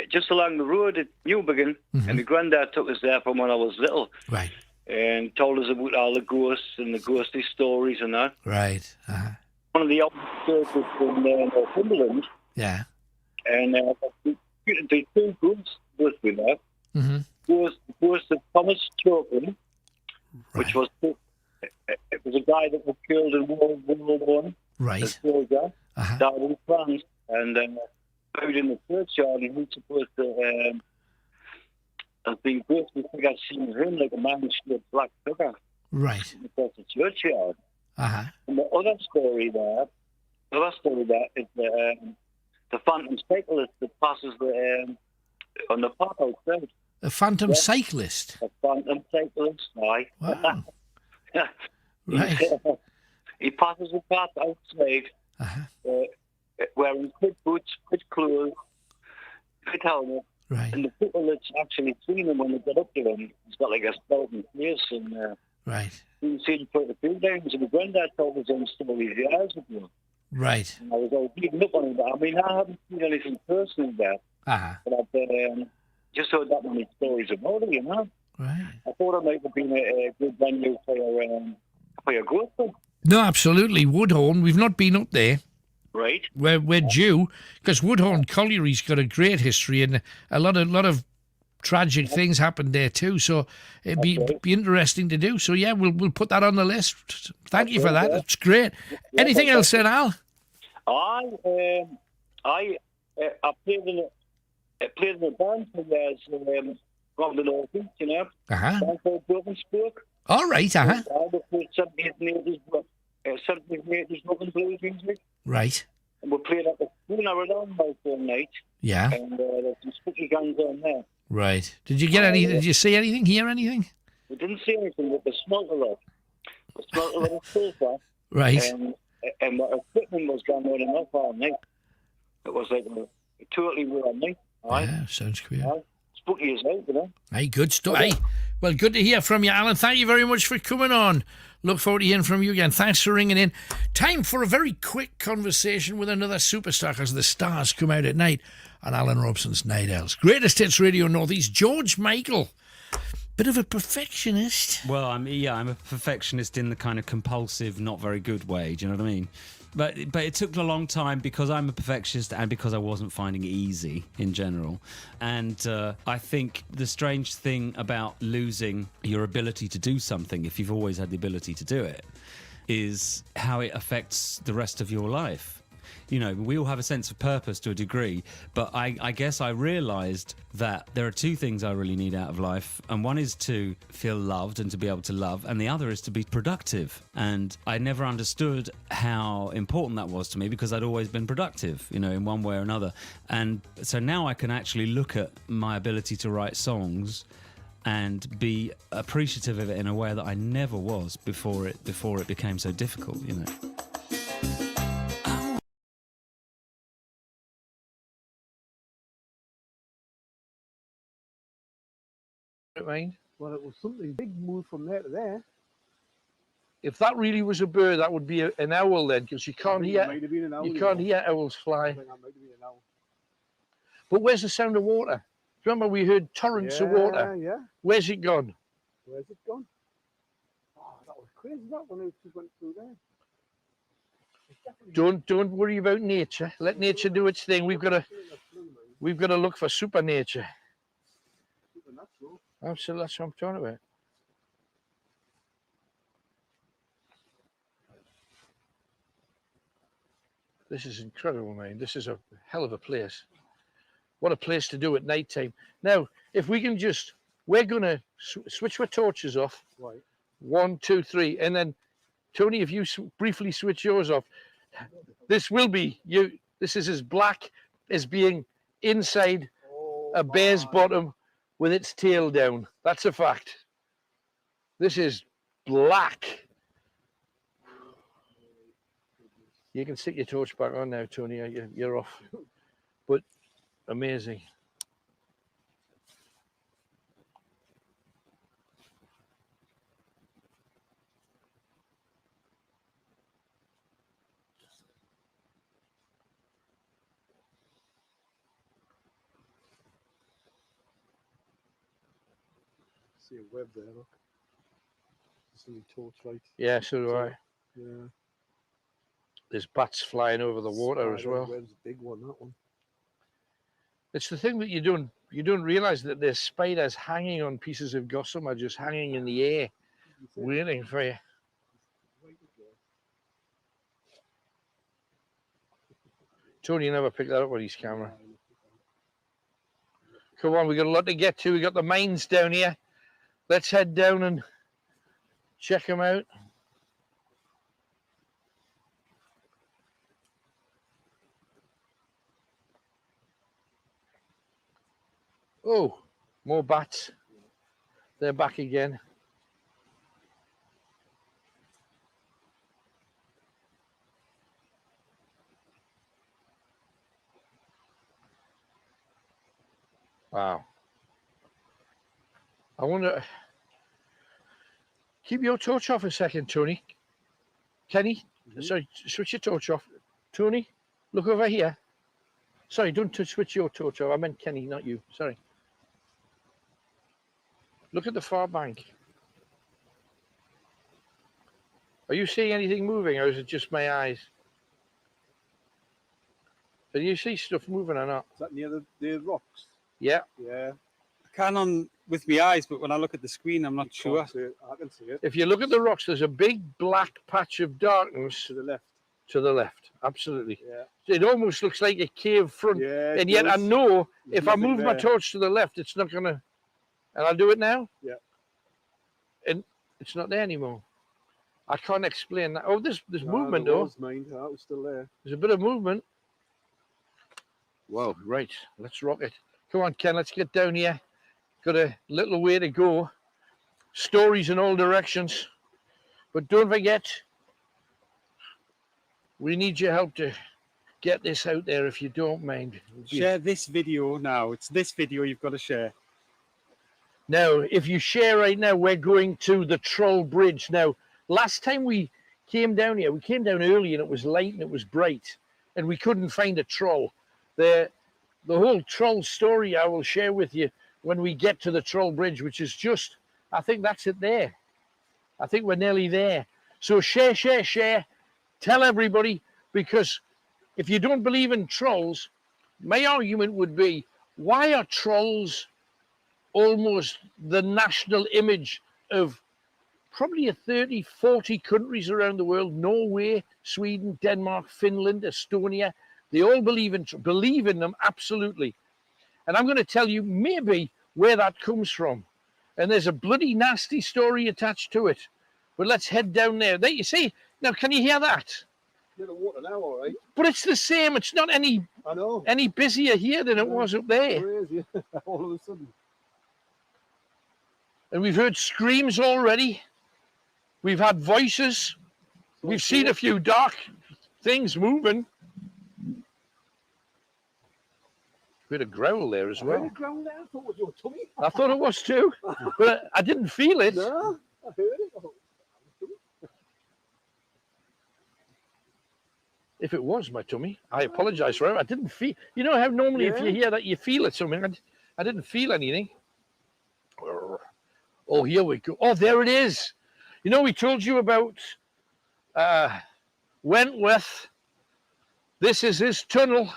just along the road at Newbegin, and my granddad took us there from when I was little. Right. And told us about all the ghosts and the ghostly stories and that. Right. Uh-huh. One of the oldest churches in Northumberland. Yeah. And the two groups with me there. Mm-hmm. Ghost of Thomas Chopin, which was it was a guy that was killed in World War One. Right. A soldier, died in France, and buried in the churchyard. And he's supposed to have been ghostly figure seen him like a man-shaped black figure. Right. Across the churchyard. Uh-huh. And the other story there is the phantom cyclist that passes on the path outside. A phantom cyclist? A phantom cyclist, aye. Wow. Right. He passes the path outside, wearing quick boots, quick clothes, quick helmet. Right. And the people that's actually seen him when they get up to him, he's got like a skeleton face, and right. you see him for a few times. And my granddad told his own stories years ago. Right. And I was all beaten up on him. I mean, I haven't seen anything personally there, Uh-huh. but I've just heard that many stories about it, you know. Right. I thought it might have been a good venue for your growth. No, absolutely. Woodhorn, we've not been up there. Right. We're due, because Woodhorn Colliery's got a great history, and a lot of tragic things happened there too. So it'd be interesting to do. So yeah, we'll put that on the list. Thank you for that. That's great. Anything else, then, Al? I played in a band for years from the northeast, you know. Uh-huh. A band called Broken Spoke. All right. Uh-huh. I played 70s and 80s rock and blues music. Right. And we played at the Narradon House one night. Yeah. And there's some spooky guns on there. Right. Did you get anything? Did you see anything? Hear anything? We didn't see anything, but they smelt a lot. They smelt a lot of sulphur. Right. And my equipment was going on and off all night. It was like a totally weird night. Right? Yeah, sounds queer. Right? Spooky as hell, you know. Hey, good stuff. Hey, well, good to hear from you, Alan. Thank you very much for coming on. Look forward to hearing from you again. Thanks for ringing in. Time for a very quick conversation with another superstar as the stars come out at night on Alan Robson's Night Owls. Greatest Hits Radio Northeast, George Michael. Bit of a perfectionist. Well, I'm a perfectionist in the kind of compulsive, not very good way. Do you know what I mean? But it took a long time because I'm a perfectionist and because I wasn't finding it easy in general. And I think the strange thing about losing your ability to do something, if you've always had the ability to do it, is how it affects the rest of your life. You know, we all have a sense of purpose to a degree, but I guess I realised that there are two things I really need out of life, and one is to feel loved and to be able to love, and the other is to be productive. And I never understood how important that was to me because I'd always been productive, you know, in one way or another. And so now I can actually look at my ability to write songs and be appreciative of it in a way that I never was before it became so difficult, you know. Well, it was something big move from there to there. If that really was a bird, that would be an owl then, because you can't hear. You can't hear owls fly. But where's the sound of water? Do you remember we heard torrents of water? Yeah. Where's it gone? Where's it gone? Oh, that was crazy. That one it just went through there. Don't worry about nature. Let nature do its thing. We've got to look for super nature. Supernatural. Absolutely, that's what I'm talking about. This is incredible, man. This is a hell of a place. What a place to do at night time. Now, if we can just, we're going to switch our torches off. Right. 1, 2, 3. And then, Tony, if you briefly switch yours off, this will be, this is as black as being inside a bear's bottom with its tail down. That's a fact. This is black. You can stick your torch back on now, Tony. You're off. But amazing. See a web there, look. See a torchlight. Yeah, so do I. Yeah. There's bats flying over the water as well. Web's a big one, that one. It's the thing that you don't realize that there's spiders hanging on pieces of gossamer, just hanging in the air, waiting for you. Tony never picked that up on his camera. Come on, we got a lot to get to. We got the mines down here. Let's head down and check them out. Oh, more bats. They're back again. Wow. I wonder. Keep your torch off a second, Tony. Kenny, sorry, switch your torch off. Tony, look over here. Sorry, don't switch your torch off. I meant Kenny, not you. Sorry. Look at the far bank. Are you seeing anything moving, or is it just my eyes? Can you see stuff moving or not? Is that near the rocks? Yeah. Yeah. I can on with my eyes, but when I look at the screen, I'm not sure. I can see it. If you look at the rocks, there's a big black patch of darkness to the left. To the left, absolutely. Yeah. It almost looks like a cave front. Yeah, and yet I does. know There's if I nothing move my there. torch to the left, it's not gonna. And I'll do it now. Yeah. And it's not there anymore. I can't explain that. Oh, there's No, movement there though. was, mine. That was still there. There's a bit of movement. Well, right. Let's rock it. Come on, Ken. Let's get down here. Got a little way to go. Stories in all directions. But don't forget, we need your help to get this out there if you don't mind. Share this video now. It's this video you've got to share. Now, if you share right now, we're going to the Troll Bridge. Now, last time we came down here, we came down early and it was light and it was bright and we couldn't find a troll. The whole troll story I will share with you when we get to the Troll Bridge, which is just, I think that's it there. I think we're nearly there. So share, share, share. Tell everybody, because if you don't believe in trolls, my argument would be, why are trolls almost the national image of probably a 30, 40 countries around the world? Norway, Sweden, Denmark, Finland, Estonia. They all believe in them, absolutely. And I'm going to tell you maybe where that comes from. And there's a bloody nasty story attached to it. But let's head down there. There you see. Now, can you hear that? Near the water now, all right. But it's the same. It's not any busier here than it was up there. There is, yeah. All of a sudden. And we've heard screams already. We've had voices. We've seen a few dark things moving. We had a growl there as I well. heard a growl there. I thought it was your tummy. I thought it was too, but I didn't feel it. No, I heard it. I thought, If it was my tummy, I apologize for it. I didn't feel. You know how normally if you Yeah. hear that you feel it something. I didn't feel anything. Oh, here we go. Oh, there it is. You know, we told you about Wentworth. This is his tunnel.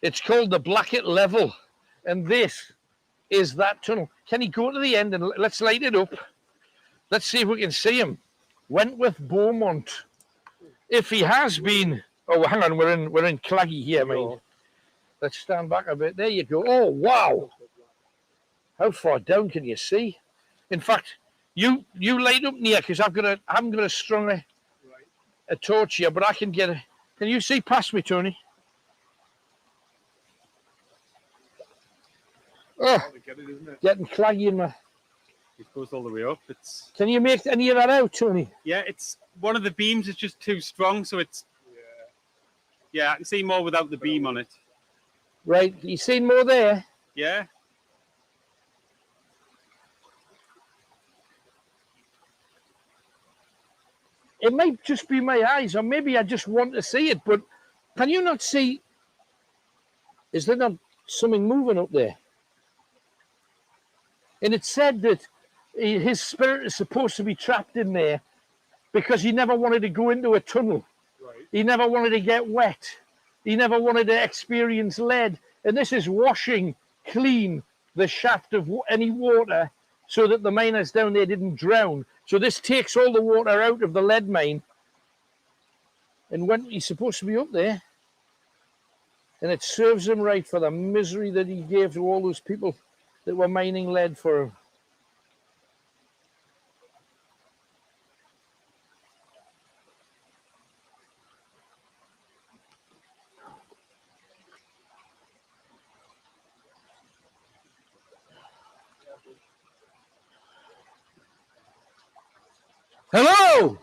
It's called the Blackett Level, and this is that tunnel. Can he go to the end and let's light it up? Let's see if we can see him. Wentworth Beaumont. If he has been Oh, hang on, we're in Claggy here, mate. Let's stand back a bit. There you go. Oh, wow. How far down can you see? In fact, you light up near because I haven't got a strong a torch here, but I can get it. Can you see past me, Tony? Oh, getting claggy in my. It goes all the way up. Can you make any of that out, Tony? Yeah, it's one of the beams is just too strong, so it's. Yeah, I can see more without the beam on it. Right, you seen more there? Yeah. It might just be my eyes, or maybe I just want to see it, but can you not see? Is there not something moving up there? And it said that his spirit is supposed to be trapped in there because he never wanted to go into a tunnel. Right. He never wanted to get wet. He never wanted to experience lead. And this is washing clean the shaft of any water so that the miners down there didn't drown. So this takes all the water out of the lead mine. And when he's supposed to be up there, and it serves him right for the misery that he gave to all those people that were mining lead for him. Hello!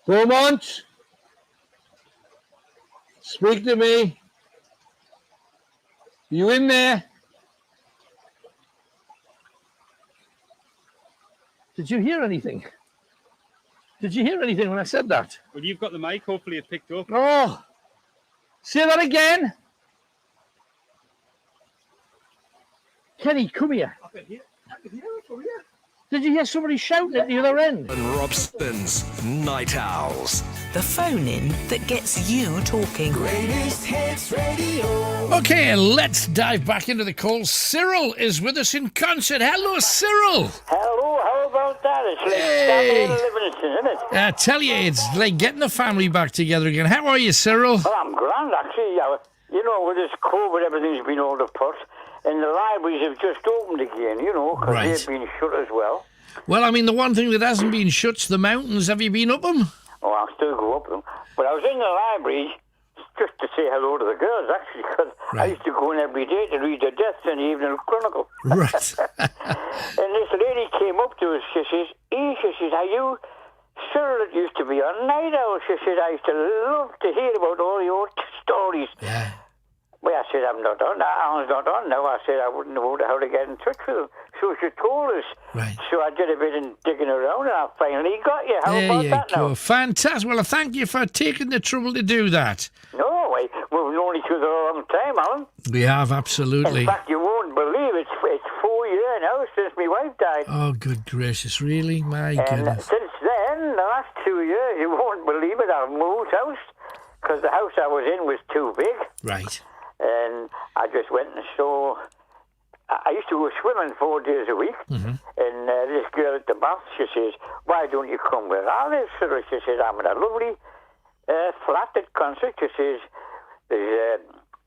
Beaumont? Speak to me. You in there? Did you hear anything? Did you hear anything when I said that? Well, you've got the mic. Hopefully it picked up. Oh! Say that again. Kenny, come here. I can hear it from here. Did you hear somebody shouting at the other end? And Robson's Night Owls. The phone-in that gets you talking. Greatest Hits Radio. Okay, let's dive back into the call. Cyril is with us in concert. Hello, Cyril. Hello, how about that? It's like Hey. Stanley and Livingston, isn't it? I tell you, it's like getting the family back together again. How are you, Cyril? Well, I'm grand, actually. You know, with this COVID, everything's been all apart. And the libraries have just opened again, you know, because Right. they've been shut as well. Well, I mean, the one thing that hasn't been shut's the mountains. Have you been up them? Oh, I'll still go up them. But I was in the library just to say hello to the girls, actually, because I used to go in every day to read their deaths in the Evening Chronicle. Right. And this lady came up to us, she says, she says, are you Cyril that used to be a night owl? She said, I used to love to hear about all your stories. Yeah. Well, I said, I'm not on. Alan's not on now. I said, I wouldn't know how to get in touch with him. So she told us. Right. So I did a bit of digging around and I finally got you. How There about you that go. now? Fantastic. Well, I thank you for taking the trouble to do that. No, we've known each other a long time, Alan. We have, absolutely. In fact, you won't believe it's 4 years now since my wife died. Oh, good gracious. Really? My And goodness. since then, the last 2 years, you won't believe it, I've moved house because the house I was in was too big. Right. And I just went and saw. I used to go swimming 4 days a week, and this girl at the bath, she says, "Why don't you come where I live?" So she says, "I'm in a lovely flat at Concert." She says,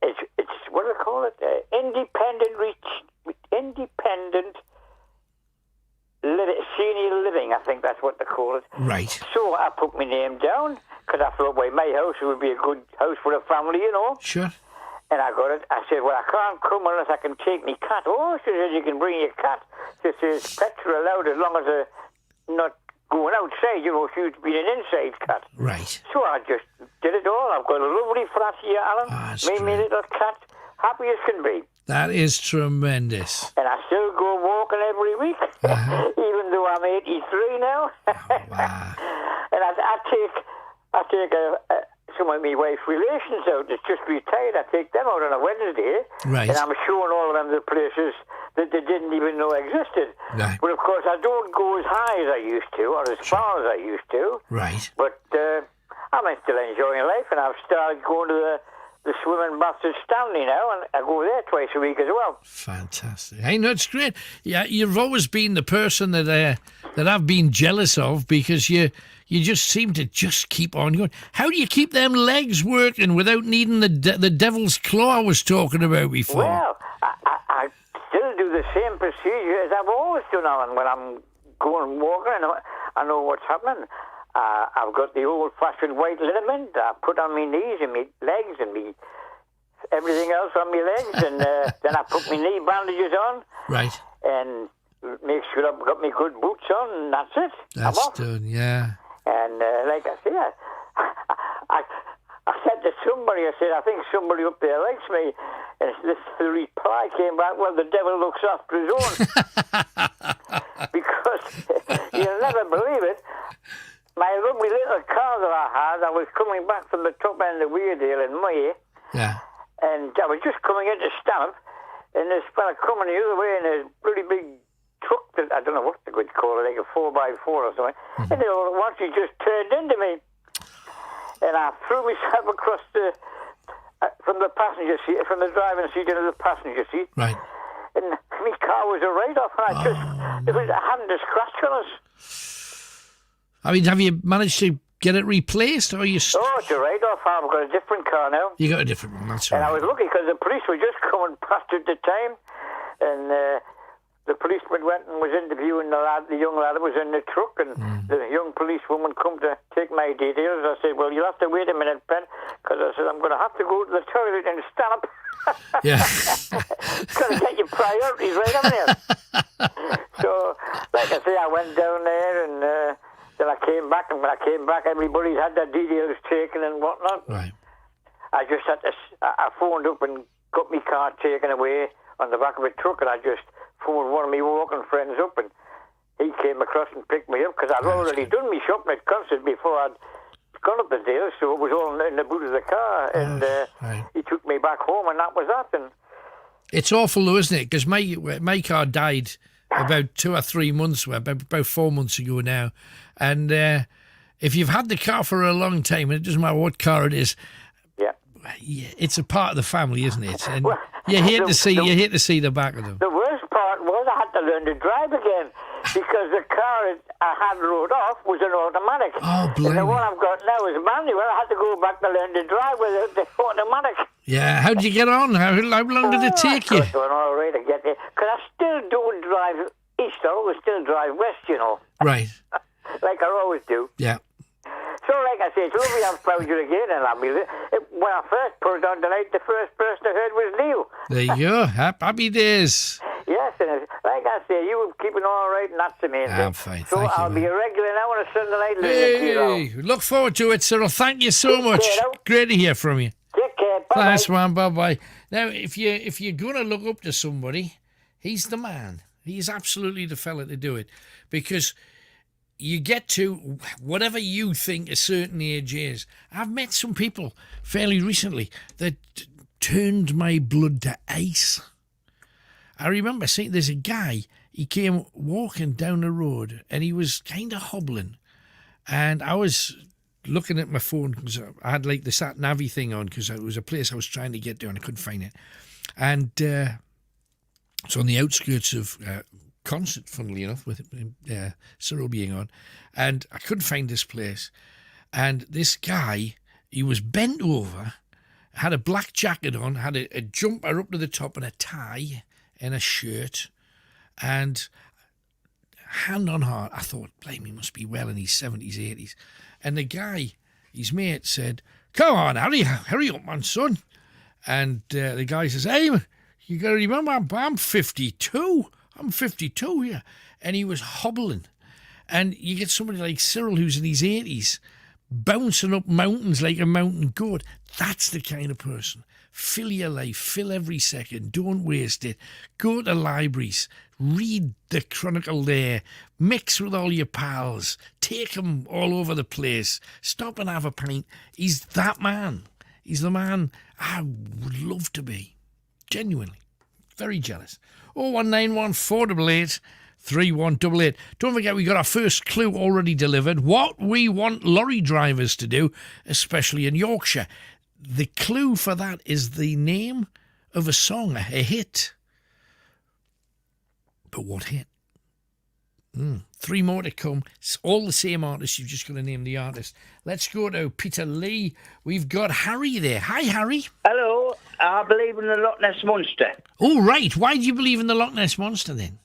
"It's what do they call it? Independent senior living. I think that's what they call it." Right. So I put my name down because I thought, well, my house would be a good house for a family, you know. Sure. And I got it. I said, well, I can't come unless I can take my cat. Oh, she says, you can bring your cat. She says, pets are allowed as long as they're not going outside. You know, she's been an inside cat. Right. So I just did it all. I've got a lovely flat here, Alan. Me little cat, happy as can be. That is tremendous. And I still go walking every week, even though I'm 83 now. And I take some of my wife's relations out that's just retired. I take them out on a Wednesday, Right. and I'm showing all of them the places that they didn't even know existed. Right. But of course, I don't go as high as I used to, or as far as I used to. Right. But I'm still enjoying life, and I've started going to the swimming baths at Stanley now, and I go there twice a week as well. Fantastic. Hey, no, it's great. Yeah, you've always been the person that I've been jealous of, because you just seem to just keep on going. How do you keep them legs working without needing the devil's claw I was talking about before? Well, I still do the same procedure as I've always done, Alan, when I'm going walking. I know what's happening. I've got the old-fashioned white liniment. I put on my knees and my legs and me everything else on my legs, and then I put my knee bandages on. Right. And make sure I've got my good boots on, and that's it. That's I'm off. done, yeah. And like I say, I said to somebody, I said, I think somebody up there likes me. And the reply came back, well, the devil looks after his own. Because you'll never believe it. My lovely little car that I was coming back from the top end of Weardale in May. Yeah. And I was just coming into Stanhope, and this fella coming the other way in a pretty big truck that, I don't know what they could call it, like a 4x4 or something. And then all at once he just turned into me. And I threw myself across from the passenger seat, from the driving seat into the passenger seat. Right. And my car was a write-off, and I hadn't a scratch on us. I mean, have you managed to get it replaced, or are you... Oh, it's a write-off. I've got a different car now. You got a different one, that's And right. I was lucky because the police were just coming past at the time, and the policeman went and was interviewing the young lad that was in the truck, and the young policewoman come to take my details. I said, well, you'll have to wait a minute, Ben, because I said, I'm going to have to go to the toilet and stand up. Yeah. Got to get your priorities right, haven't you? So, like I say, I went down there, and then I came back, and when I came back, everybody had their details taken and whatnot. Right. I just had to, I phoned up and got my car taken away on the back of a truck, and I just phoned one of my walking friends up, and he came across and picked me up, because I'd already done my shopping at Concert before I'd gone up the deal, so it was all in the boot of the car, and he took me back home, and that was that. And It's awful though, isn't it? Because my car died about 2 or 3 months, about 4 months ago now. And if you've had the car for a long time, and it doesn't matter what car it is, it's a part of the family, isn't it? And you hate to see the back of them. The worst part was I had to learn to drive again, because the car I had wrote off was an automatic. Oh, and the one I've got now is manual. I had to go back to learn to drive with the automatic. Yeah, how did you get on? How long did it take you? I was doing all right to get there, because I still don't drive east. I always still drive west, you know. Right. Like I always do. Yeah. So, like I say, it's lovely I've found you again, and when I first put it on tonight, the first person I heard was Neil. There you go. Happy days. Yes, and like I say, you were keeping all right, and that's the main thing. I'm fine, So thank you, I'll be a regular now on a Sunday night listening to you. Hey, look forward to it, Cyril. Thank you so much. Great to hear from you. Take care. Bye-bye. Thanks, man. Bye-bye. Now, if you're going to look up to somebody, he's the man. He's absolutely the fella to do it, because you get to whatever you think a certain age is. I've met some people fairly recently that turned my blood to ice. I remember seeing there's a guy, he came walking down the road and he was kind of hobbling. And I was looking at my phone because I had like the sat navy thing on, because it was a place I was trying to get to and I couldn't find it. And it's on the outskirts of Concert, funnily enough, with Cyril being on, and I couldn't find this place. And this guy, he was bent over, had a black jacket on, had a jumper up to the top and a tie and a shirt, and hand on heart, I thought, blame, he must be well in his 70s, 80s. And the guy, his mate, said, "Come on, hurry up, man, son." And the guy says, "Hey, you got to remember, I'm 52. I'm 52 here." And he was hobbling. And you get somebody like Cyril, who's in his 80s, bouncing up mountains like a mountain goat. That's the kind of person. Fill your life, fill every second, don't waste it. Go to libraries, read the Chronicle there, mix with all your pals, take them all over the place, stop and have a pint. He's that man. He's the man I would love to be. Genuinely. Very jealous. 0191 488 3188. Don't forget, we got our first clue already delivered. What we want lorry drivers to do, especially in Yorkshire. the clue for that is the name of a song, a hit. But what hit? 3 more to come. It's all the same artist. You've just got to name the artist. Let's go to Peter Lee. We've got Harry there. Hi, Harry. Hello. I believe in the Loch Ness Monster. Oh, right. Why do you believe in the Loch Ness Monster then?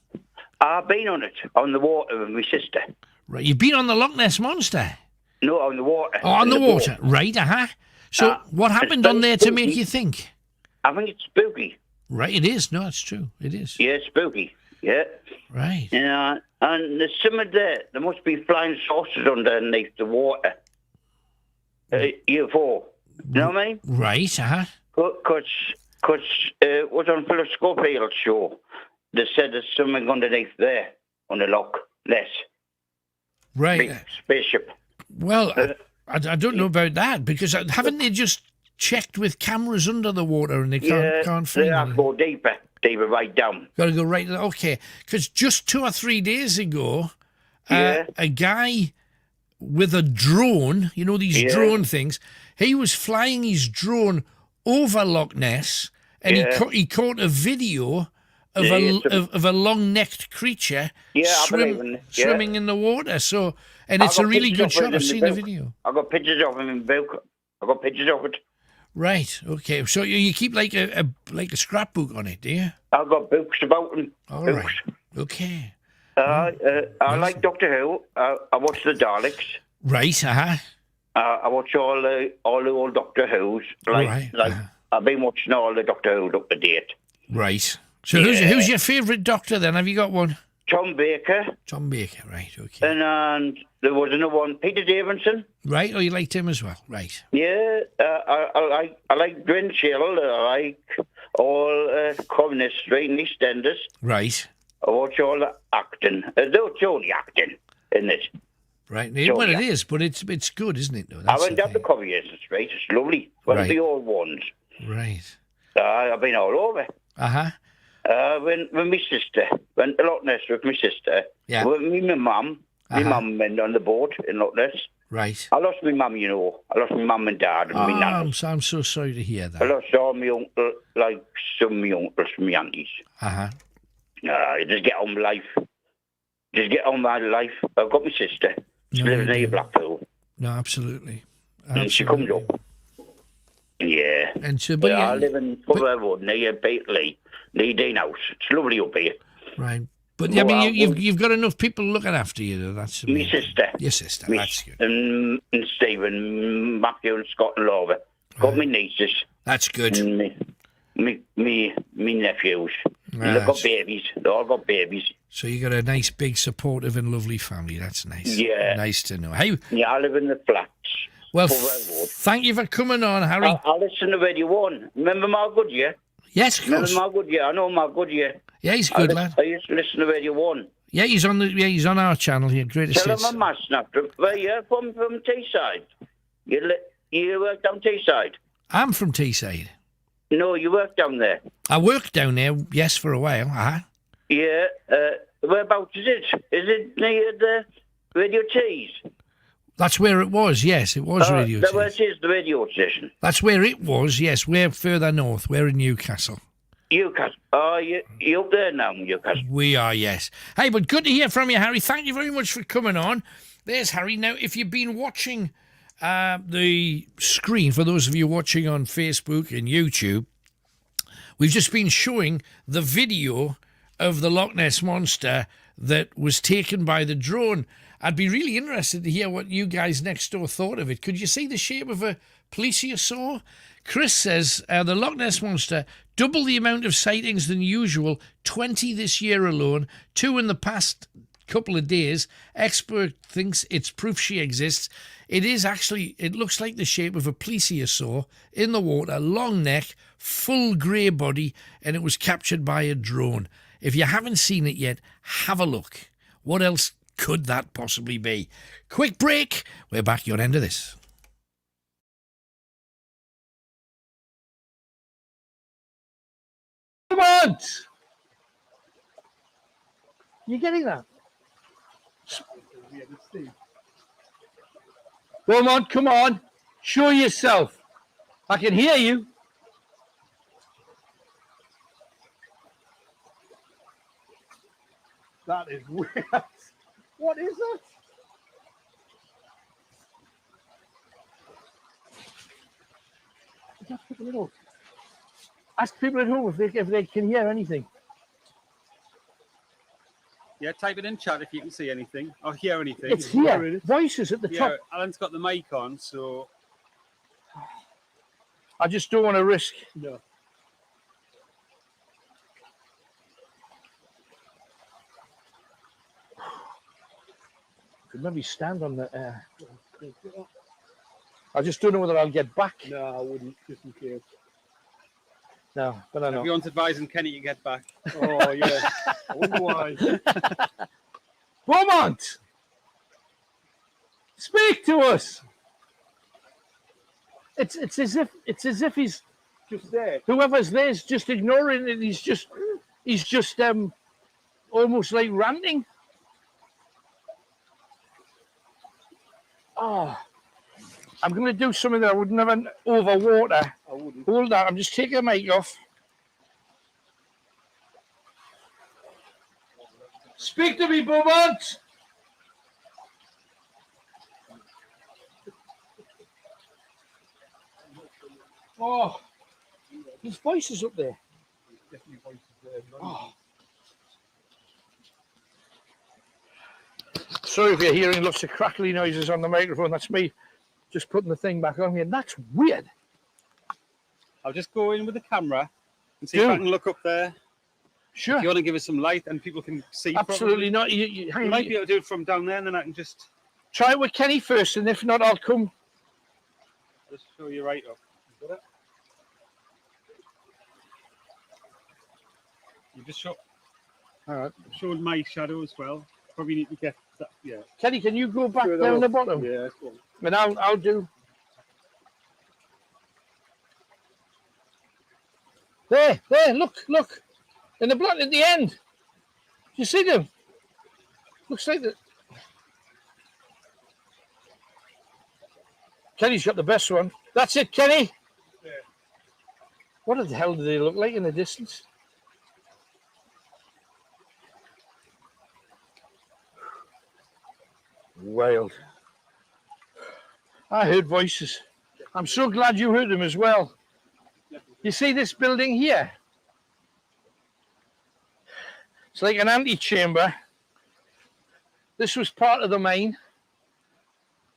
I've been on it, on the water with my sister. Right. You've been on the Loch Ness Monster? No, on the water. Oh, on In the water. boat. Right, So what happened on there to make you think? I think it's spooky. Right, it is. No, it's true. It is. Yeah, it's spooky. Yeah. Right. Yeah, and there's some of there must be flying saucers underneath the water. UFO. You know what I mean? Right, Because was on Philip Schofield's show. They said there's something underneath there on the Loch Ness. Right. Big spaceship. Well, I don't know about that, because haven't they just checked with cameras under the water and they can't find they have to go deeper, right down. Got to go right. Okay, because just 2 or 3 days ago, a guy with a drone, you know these drone things, he was flying his drone over Loch Ness, and he caught a video of a long-necked creature swimming in the water. So, and it's a really good shot. I've seen the video. I got pictures of him in book. I got pictures of it. Right. Okay. So you keep like a scrapbook on it, do you? I've got books about him. All right. Okay. I like Doctor Who. I watch the Daleks. Right. I watch all the old Doctor Who's. I've been watching all the Doctor Who up to date. Right. So who's your favourite Doctor then? Have you got one? Tom Baker. Tom Baker. Right. Okay. And there was another one, Peter Davidson. Right. Oh, you liked him as well. Right. Yeah. I like Gwen Shield. I like all Communist Street and EastEnders. Right. I watch all the acting. It's only acting in it. Right. So, well, it is, but it's good, isn't it? Though? I went down to Covington Street. It's lovely. One of the old ones. Right. I've been all over. When my sister went to Loch Ness with my sister. Yeah. With me, my mum. My mum went on the boat in Loch Ness. Right. I lost my mum, you know. I lost my mum and dad and my nan. I'm so sorry to hear that. I lost all my uncle, like some of my uncles and my aunties. You just get on with life. Just get on with life. I've got my sister. She lives near Blackpool. No, absolutely. And she comes up. Yeah. And so, I live in Fulham Road near Lee Dean House. It's lovely up here. Right. But I mean, you've got enough people looking after you, though. That's my sister. Your sister. That's good. And Stephen, Matthew, and Scott and Laura. Got my nieces. That's good. And me nephews. They've got babies. They all got babies. So you got a nice, big, supportive, and lovely family. That's nice. Yeah. Nice to know. Hey. Yeah, I live in the flats. Well, thank you for coming on, Harry. I listen to Radio 1. Remember Mark Goodyear? Yes, of course. Remember Mark Goodyear? I know Mark Goodyear. Yeah, he's a good lad. I used to listen to Radio 1. Yeah, he's on our channel here. Great to see. Tell him I'm a snapper. Where you from Teesside? You work down Teesside? I'm from Teesside. No, you work down there. I worked down there, yes, for a while. Yeah. Whereabouts is it? Is it near the Radio Tees? That's where it was, yes. It was Radio Tees. Where it is, the radio station? That's where it was, yes. We're further north. We're in Newcastle. Newcastle. Oh, you're up there now, Newcastle. We are, yes. Hey, but good to hear from you, Harry. Thank you very much for coming on. There's Harry. Now, if you've been watching the screen, for those of you watching on Facebook and YouTube, we've just been showing the video of the Loch Ness Monster that was taken by the drone. I'd be really interested to hear what you guys next door thought of it. Could you see the shape of a plesiosaur? Chris says the Loch Ness Monster, double the amount of sightings than usual, 20 this year alone, 2 in the past couple of days. Expert thinks it's proof she exists. It is actually, it looks like the shape of a plesiosaur in the water, long neck, full grey body, and it was captured by a drone. If you haven't seen it yet, have a look. What else could that possibly be? Quick break. We're back your end of this. Come on! You getting that? Come on, come on. Show yourself. I can hear you. That is weird. What is that? Ask people at home if they can hear anything. Yeah, type it in chat if you can see anything or hear anything. It's here. Voices at the Yeah, top. Alan's got the mic on, so I just don't want to risk. No. Could maybe stand on the. I just don't know whether I'll get back. No, I wouldn't, just in case. No, but I know. everyone's advising Kenny to get back. Oh, yeah. I wonder why. Beaumont! Speak to us! It's as if he's just there. Whoever's there is just ignoring it. He's just almost like ranting. Oh, I'm going to do something that I would never over water. I wouldn't. Hold on, I'm just taking the mic off. Speak to me, Beaumont! Oh, his voice is up there. Oh. Sorry if you're hearing lots of crackly noises on the microphone. That's me just putting the thing back on here. That's weird. I'll just go in with the camera and see Do. if I can look up there. Sure. If you want to give us some light and people can see. Absolutely properly. not. You might be able to do it from down there, and then I can just try it with Kenny first, and if not, I'll come. just show you right up. You got it? You just show. All right. Showed my shadow as well. Probably need to get that. Yeah. Kenny, can you go back Sure, down the that'll- bottom? Yeah. Cool. And I'll do. There, look. In the block at the end. Do you see them? Looks like that. Kenny's got the best one. That's it, Kenny. Yeah. What the hell do they look like in the distance? Wild. I heard voices. I'm so glad you heard them as well. You see this building here? It's like an antechamber. This was part of the main.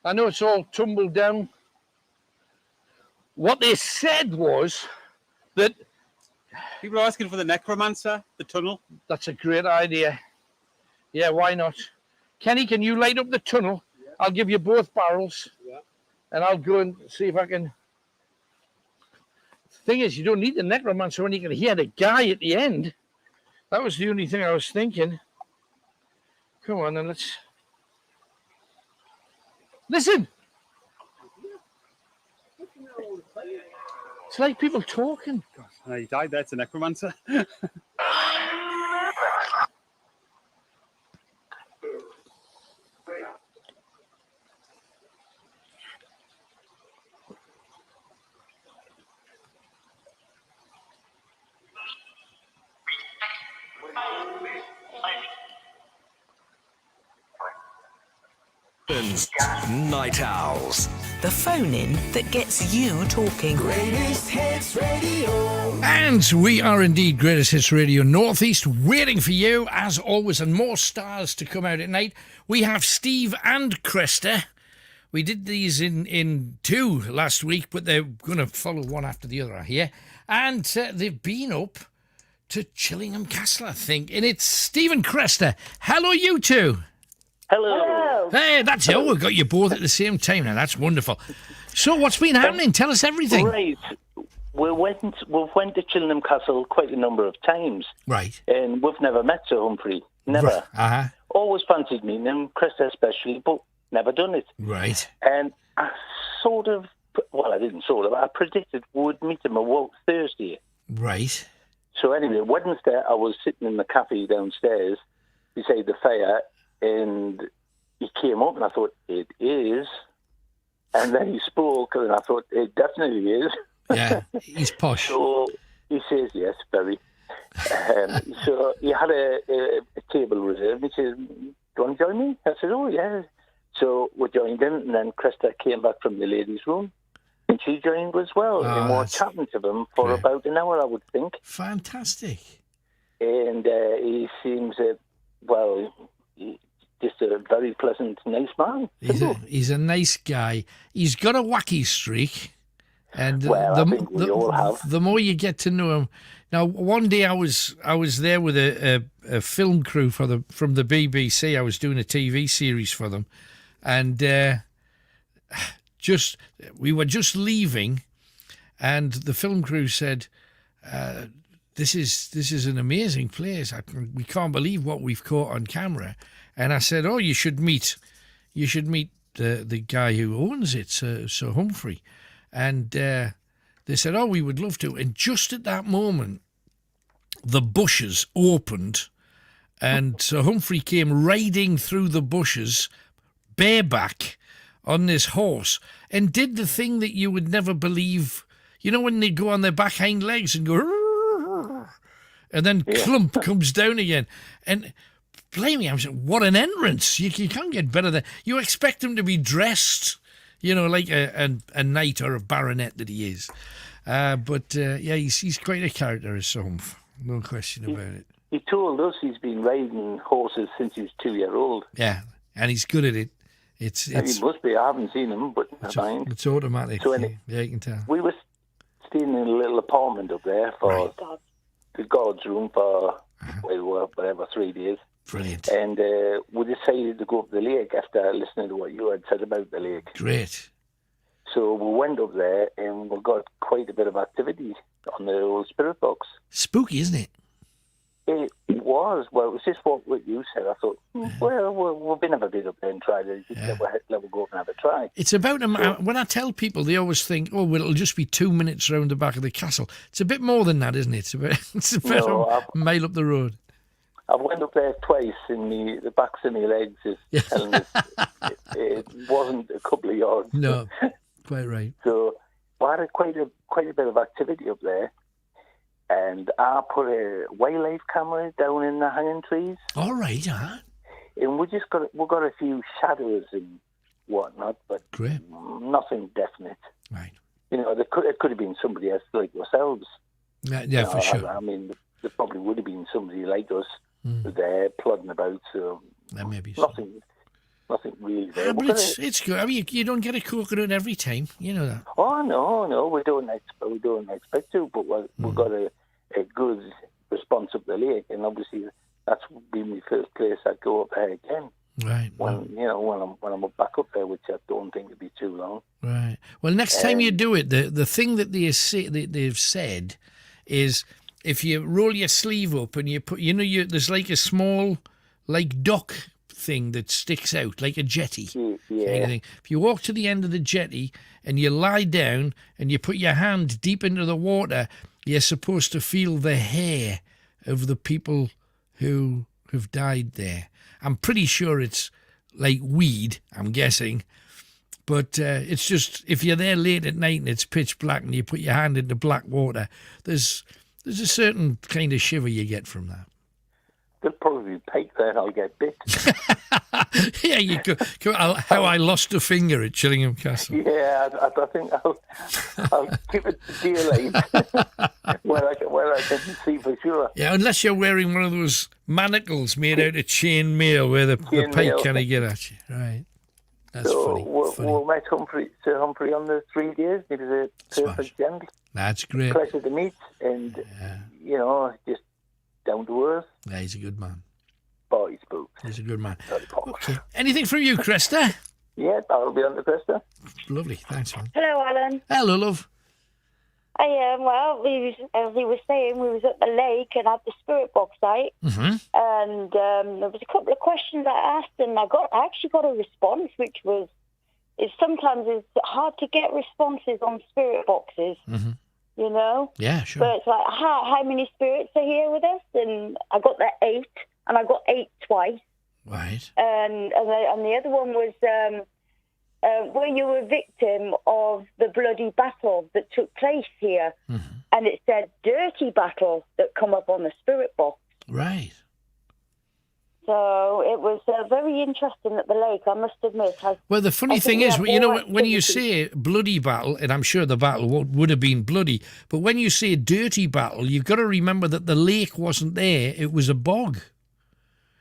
I know it's all tumbled down. What they said was that... People are asking for the necromancer, the tunnel. That's a great idea. Yeah, why not? Kenny, can you light up the tunnel? Yeah. I'll give you both barrels. Yeah. And I'll go and see if I can... The thing is, you don't need the necromancer when you can hear the guy at the end. That was the only thing I was thinking. Come on, then let's... Listen! It's like people talking. He died there. It's a necromancer. Night Owls. The phone in that gets you talking. Greatest Hits Radio. And we are indeed Greatest Hits Radio Northeast, waiting for you, as always, and more stars to come out at night. We have Steve and Krista. We did these in two last week, but they're going to follow one after the other, I hear. And they've been up to Chillingham Castle, I think. And it's Steve and Krista. Hello, you two. Hello. Hey, that's it. We've got you both at the same time now. That's wonderful. So what's been happening? Tell us everything. Right. We've went to Chillingham Castle quite a number of times. Right. And we've never met Sir Humphrey. Never. Uh-huh. Always fancied meeting him, Krista especially, but never done it. Right. And I I predicted we would meet him about Thursday. Right. So anyway, Wednesday I was sitting in the cafe downstairs beside the fire, and he came up and I thought, it is. And then he spoke and I thought, it definitely is. Yeah, he's posh. So he says yes, very. So he had a table reserved. He says, "Do you want to join me?" I said, "Oh yeah." So we joined him, and then Krista came back from the ladies' room, and she joined as well. And we were chatting to them for about an hour, I would think. Fantastic. And he seems, just a very pleasant, nice man. He's a nice guy. He's got a wacky streak. And I think we all have. The more you get to know him. Now, one day I was there with a film crew from the BBC. I was doing a TV series for them, and we were just leaving, and the film crew said, "This is an amazing place. We can't believe what we've caught on camera." And I said, "Oh, you should meet the guy who owns it, Sir Humphrey." And they said, "Oh, we would love to." And just at that moment, the bushes opened, and Sir Humphrey came riding through the bushes, bareback, on this horse, and did the thing that you would never believe. You know when they go on their back hind legs and go, and then clump comes down again. And blimey, I'm saying, what an entrance. You can't get better than... You expect him to be dressed... like a knight or a baronet that he is. But he's quite a character, as Humph. No question about it. He told us he's been riding horses since he was 2-year-old. Yeah, and he's good at it. He must be. I haven't seen him, but it's automatic. So you can tell. We were staying in a little apartment up there for the God's room for whatever 3 days. Brilliant. And we decided to go up the lake after listening to what you had said about the lake. Great. So we went up there and we got quite a bit of activity on the old spirit box. Spooky, isn't it? It was. Well, it was just what you said. I thought, we've never been up there and tried it. Just let me go up and have a try. It's about when I tell people, they always think, "Oh, well, it'll just be 2 minutes round the back of the castle." It's a bit more than that, isn't it? It's about a mile up the road. I went up there twice, and the backs of my legs is telling us it wasn't a couple of yards. No, quite right. So I had quite a bit of activity up there, and I put a wildlife camera down in the hanging trees. All right, and we got a few shadows and whatnot, but nothing definite. Right. It could have been somebody else like yourselves. Yeah, for sure. I mean, there probably would have been somebody like us there plodding about. So maybe nothing really there. But it's good. I mean, you don't get a coconut every time. You know that. Oh no, we don't expect to. But we've got a good response up the lake, and obviously that's been my first place I go up there again. Right. When I'm back up there, which I don't think it'll be too long. Right. Well, next time you do it, the thing that they've said is, if you roll your sleeve up and you put, there's like a small, dock thing that sticks out, like a jetty. Yeah. Kind of thing. If you walk to the end of the jetty and you lie down and you put your hand deep into the water, you're supposed to feel the hair of the people who have died there. I'm pretty sure it's like weed, I'm guessing. But it's just, if you're there late at night and it's pitch black and you put your hand into black water, there's a certain kind of shiver you get from that. There'll probably be pike there and I'll get bit. Yeah, you go. How I lost a finger at Chillingham Castle. Yeah, I think I'll keep it to daylight where I can see for sure. Yeah, unless you're wearing one of those manacles made out of chain mail where the pike can't get at you. Right. That's funny. We'll meet Sir Humphrey on the 3 days. He was a perfect gent. That's great. Pleasure to meet, and just down to earth. Yeah, he's a good man. Boy, spook. He's a good man. Okay. Anything from you, Krista? Yeah, I'll be on the Krista. Lovely. Thanks, man. Hello, Alan. Hello, love. Well, as he was saying, we was at the lake and had the spirit box out, and there was a couple of questions I asked, and I actually got a response, which was, sometimes it's hard to get responses on spirit boxes, you know? Yeah, sure. But it's like, how many spirits are here with us? And I got that 8, and I got 8 twice. Right. And the other one was, were you a victim of the bloody battle that took place here? Mm-hmm. And it said dirty battle that come up on the spirit box. Right. So it was very interesting at the lake, I must admit. Well, the funny thing is, you know, when you say bloody battle, and I'm sure the battle would have been bloody, but when you say dirty battle, you've got to remember that the lake wasn't there, it was a bog.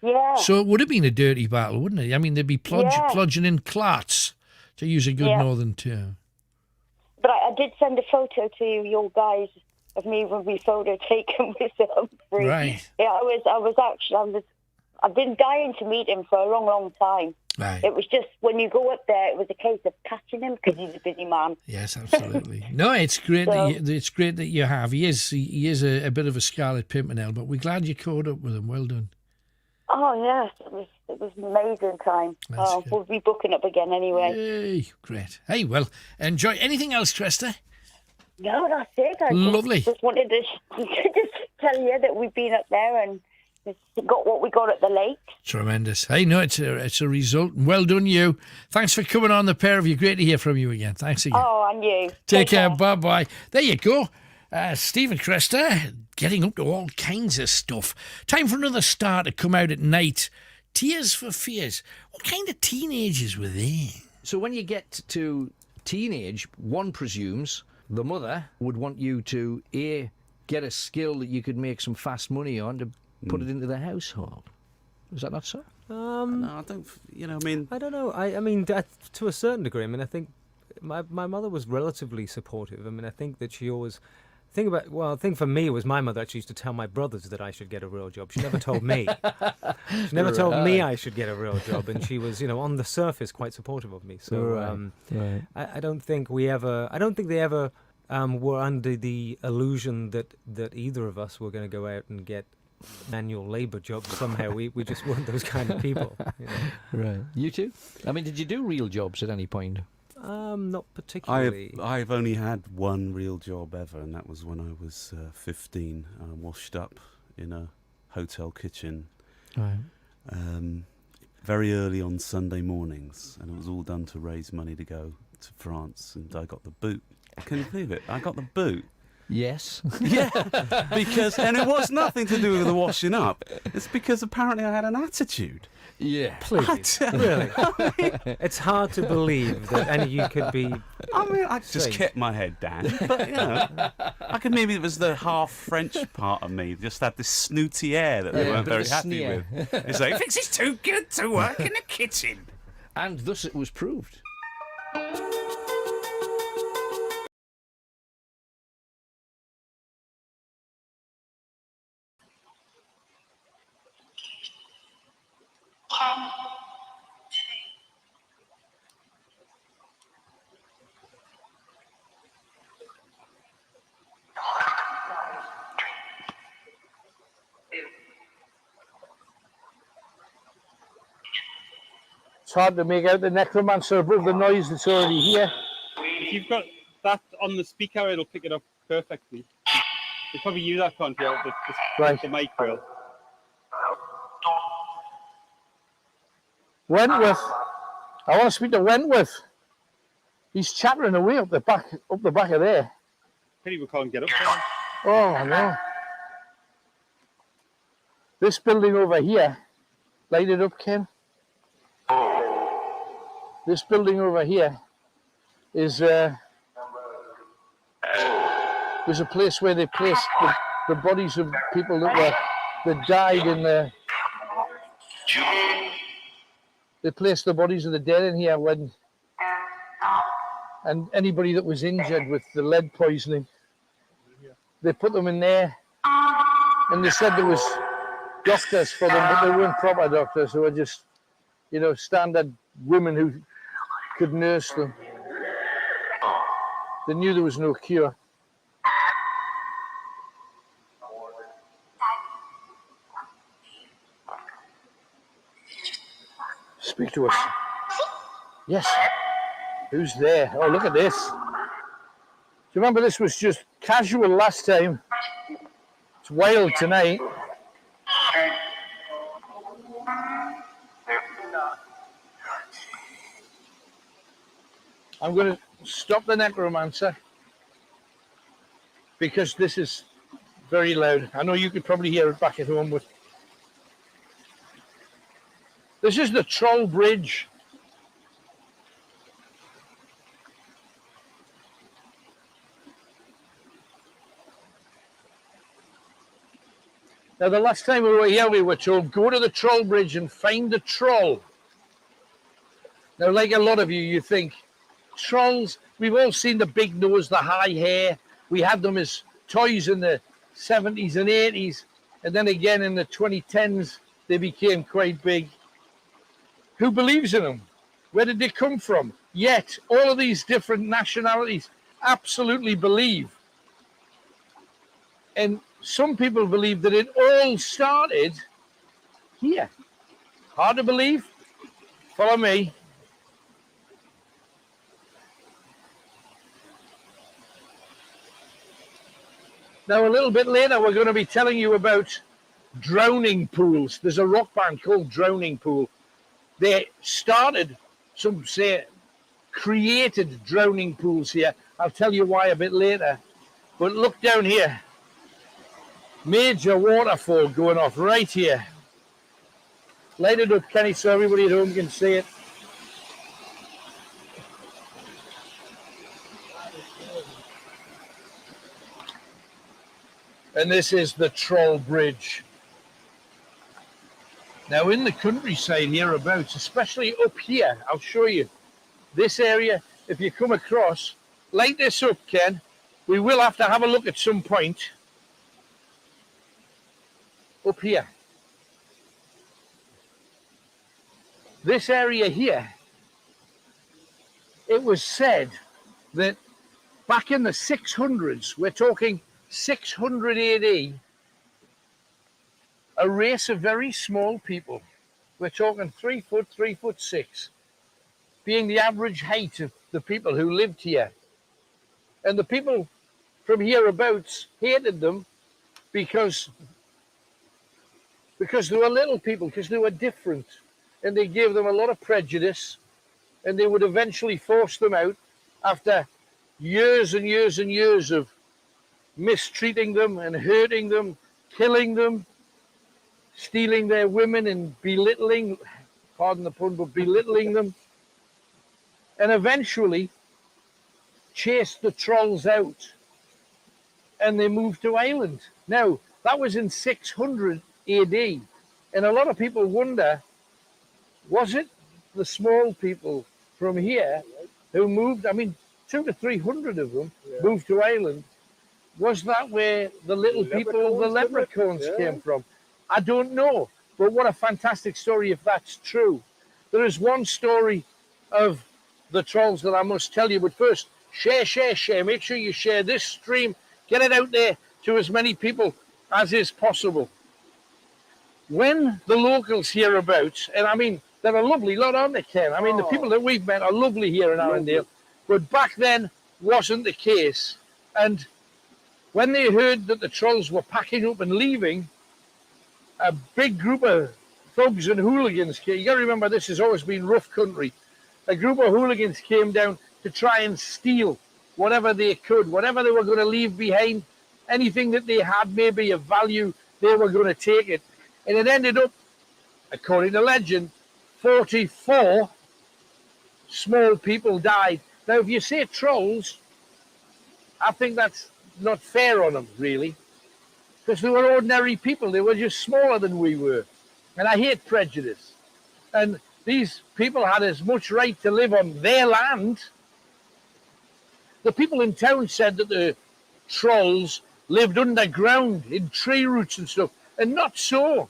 Yeah. So it would have been a dirty battle, wouldn't it? I mean, they'd be plodging in clats, to use a good northern term. But I did send a photo to you guys of me when we photo taken with Humphrey. Right. Yeah, I've been dying to meet him for a long, long time. Right. It was just, when you go up there, it was a case of catching him because he's a busy man. Yes, absolutely. No, it's great. It's great that you have. He is a bit of a Scarlet Pimpernel, but we're glad you caught up with him. Well done. Oh yes, it was an amazing time. We'll be booking up again anyway. Yay, great. Hey, well, enjoy. Anything else, Trista? No, that's it. I Lovely. Just wanted to just tell you that we've been up there and got what we got at the lake. Tremendous. Hey, no, it's a result. Well done, you. Thanks for coming on, the pair of you. Great to hear from you again. Thanks again. Oh, and you. Take care. Bye-bye. There you go. Stephen Cresta, getting up to all kinds of stuff. Time for another star to come out at night. Tears for Fears. What kind of teenagers were they? So when you get to teenage, one presumes the mother would want you to, get a skill that you could make some fast money on to put it into the household. Is that not so? No, I don't. I don't know. I mean, to a certain degree. I mean, I think my mother was relatively supportive. I mean, I think that she always. I think for me, it was my mother actually used to tell my brothers that I should get a real job. She never told me. She never told me I should get a real job, and she was, on the surface, quite supportive of me. So Right. I don't think they ever were under the illusion that either of us were going to go out and get manual labour jobs somehow. We just weren't those kind of people. Right. You too? I mean, did you do real jobs at any point? Not particularly. I've only had one real job ever, and that was when I was 15. I washed up in a hotel kitchen very early on Sunday mornings, and it was all done to raise money to go to France, and I got the boot. Can you believe it? I got the boot. Yes. Yeah, and it was nothing to do with the washing up. It's because apparently I had an attitude. Yeah. Please. Really? It's hard to believe that any of you could be... I mean, I just kept my head down. But, maybe it was the half French part of me just had this snooty air that they weren't very happy with. It's like, this is too good to work in the kitchen. And thus it was proved. It's hard to make out the necromancer above the noise that's already here. If you've got that on the speaker, it'll pick it up perfectly. You probably use that, can't you? The mic will. Wentworth. I want to speak to Wentworth. He's chattering away up the back of there. Pity we can't get up there. Oh, I know. This building over here, light it up, Ken. This building over here is was a place where they placed the bodies of people that died in the. They placed the bodies of the dead in here and anybody that was injured with the lead poisoning, they put them in there, and they said there was doctors for them, but they weren't proper doctors. They were just, standard women who could nurse them. They knew there was no cure. Speak to us. Yes. Who's there? Oh, look at this. Do you remember this was just casual last time? It's wild tonight. I'm going to stop the necromancer because this is very loud. I know you could probably hear it back at home, but this is the Troll Bridge. Now, the last time we were here, we were told, go to the Troll Bridge and find the troll. Now, like a lot of you, you think, trolls, we've all seen the big nose, the high hair. We had them as toys in the 70s and 80s. And then again in the 2010s, they became quite big. Who believes in them? Where did they come from? Yet, all of these different nationalities absolutely believe. And some people believe that it all started here. Hard to believe? Follow me. Now, a little bit later, we're going to be telling you about drowning pools. There's a rock band called Drowning Pool. They started, some say, created drowning pools here. I'll tell you why a bit later. But look down here. Major waterfall going off right here. Light it up, Kenny, so everybody at home can see it. And this is the Troll Bridge. Now, in the countryside hereabouts, especially up here, I'll show you. This area, if you come across, light this up, Ken. We will have to have a look at some point. Up here. This area here, it was said that back in the 600s, we're talking 600 AD, a race of very small people, we're talking 3 foot, 3'6", being the average height of the people who lived here. And the people from hereabouts hated them because they were little people, because they were different. And they gave them a lot of prejudice, and they would eventually force them out after years and years and years of mistreating them and hurting them, killing them, stealing their women and belittling, pardon the pun, but belittling them, and eventually chased the trolls out, and they moved to Ireland. Now, that was in 600 AD, and a lot of people wonder, was it the small people from here who moved, 200 to 300 of them moved to Ireland? Was that where the little people, the leprechauns came from? I don't know, but what a fantastic story if that's true. There is one story of the trolls that I must tell you, but first, share. Make sure you share this stream. Get it out there to as many people as is possible. When the locals hear about, and they're a lovely lot, aren't they, Ken? The people that we've met are lovely here in Arundel, but back then wasn't the case. And when they heard that the trolls were packing up and leaving, a big group of thugs and hooligans came. You got to remember, this has always been rough country. A group of hooligans came down to try and steal whatever they could, whatever they were going to leave behind, anything that they had maybe of value, they were going to take it. And it ended up, according to legend, 44 small people died. Now, if you say trolls, I think that's not fair on them, really, because they were ordinary people. They were just smaller than we were. And I hate prejudice. And these people had as much right to live on their land. The people in town said that the trolls lived underground in tree roots and stuff, and not so.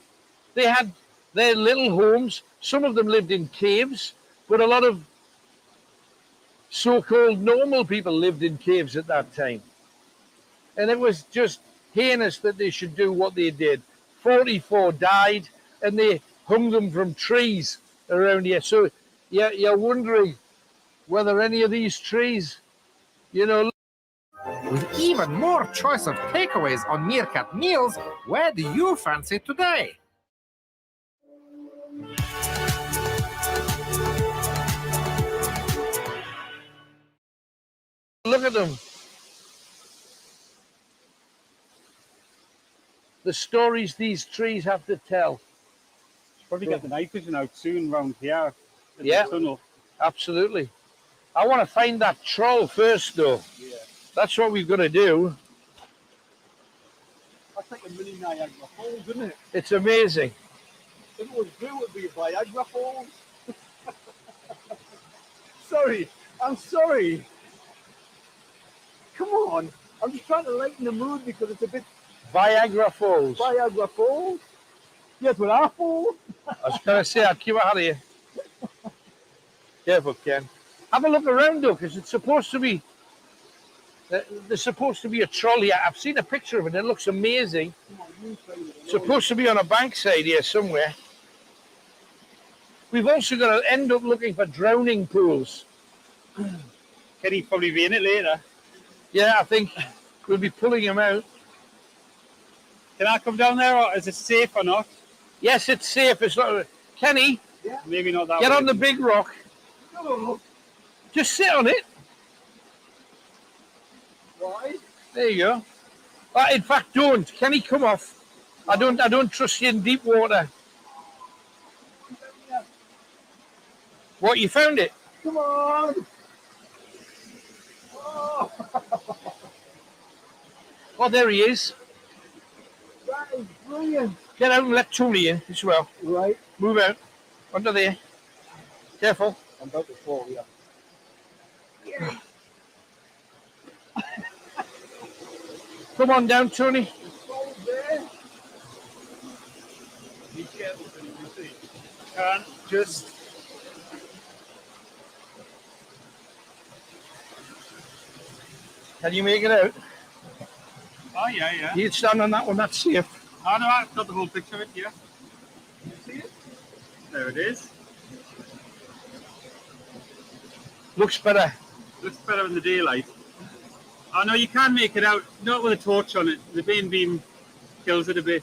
They had their little homes. Some of them lived in caves, but a lot of so-called normal people lived in caves at that time. And it was just heinous that they should do what they did. 44 died, and they hung them from trees around here. So you're wondering whether any of these trees, With even more choice of takeaways on Meerkat Meals, where do you fancy today? look at them. The stories these trees have to tell. Probably get the night vision out soon round here in Yeah, the tunnel. absolutely. I want to find that troll first, though. Yeah. That's what we've got to do. That's like a mini Niagara Falls, isn't it? It's amazing. If it was blue, it would be a Viagra Falls. Sorry, I'm sorry. Come on, I'm just trying to lighten the mood because it's a bit Viagra Falls. Viagra Falls. Yes, with our falls. I was going to say, I'll keep out of here. Careful, Ken. Have a look around, though, because it's supposed to be... There's supposed to be a troll here. I've seen a picture of it. It looks amazing. It's supposed to be on a bankside here somewhere. We've also got to end up looking for drowning pools. Kenny's probably be in it later. Yeah, I think we'll be pulling him out. Can I come down there, or is it safe or not? Yes, it's safe. It's not... Kenny, Maybe not that get way. on the big rock. Just sit on it. Why? There you go. In fact, don't. Kenny, come off. I don't trust you in deep water. What, you found it? Come on. Oh. Oh, there he is. That is brilliant. Get out and let Tony in as well. Right. Move out. Under there. Careful. I'm about to fall, yeah. Come on down, Tony. Be careful, Kenny, you see. Can't just... Can you make it out? Oh, yeah. You stand on that one, that's safe. Oh, no, I've got the whole picture of it here. You see it? There it is. Looks better. Looks better in the daylight. Oh, no, you can make it out. Not with a torch on it. The beam kills it a bit.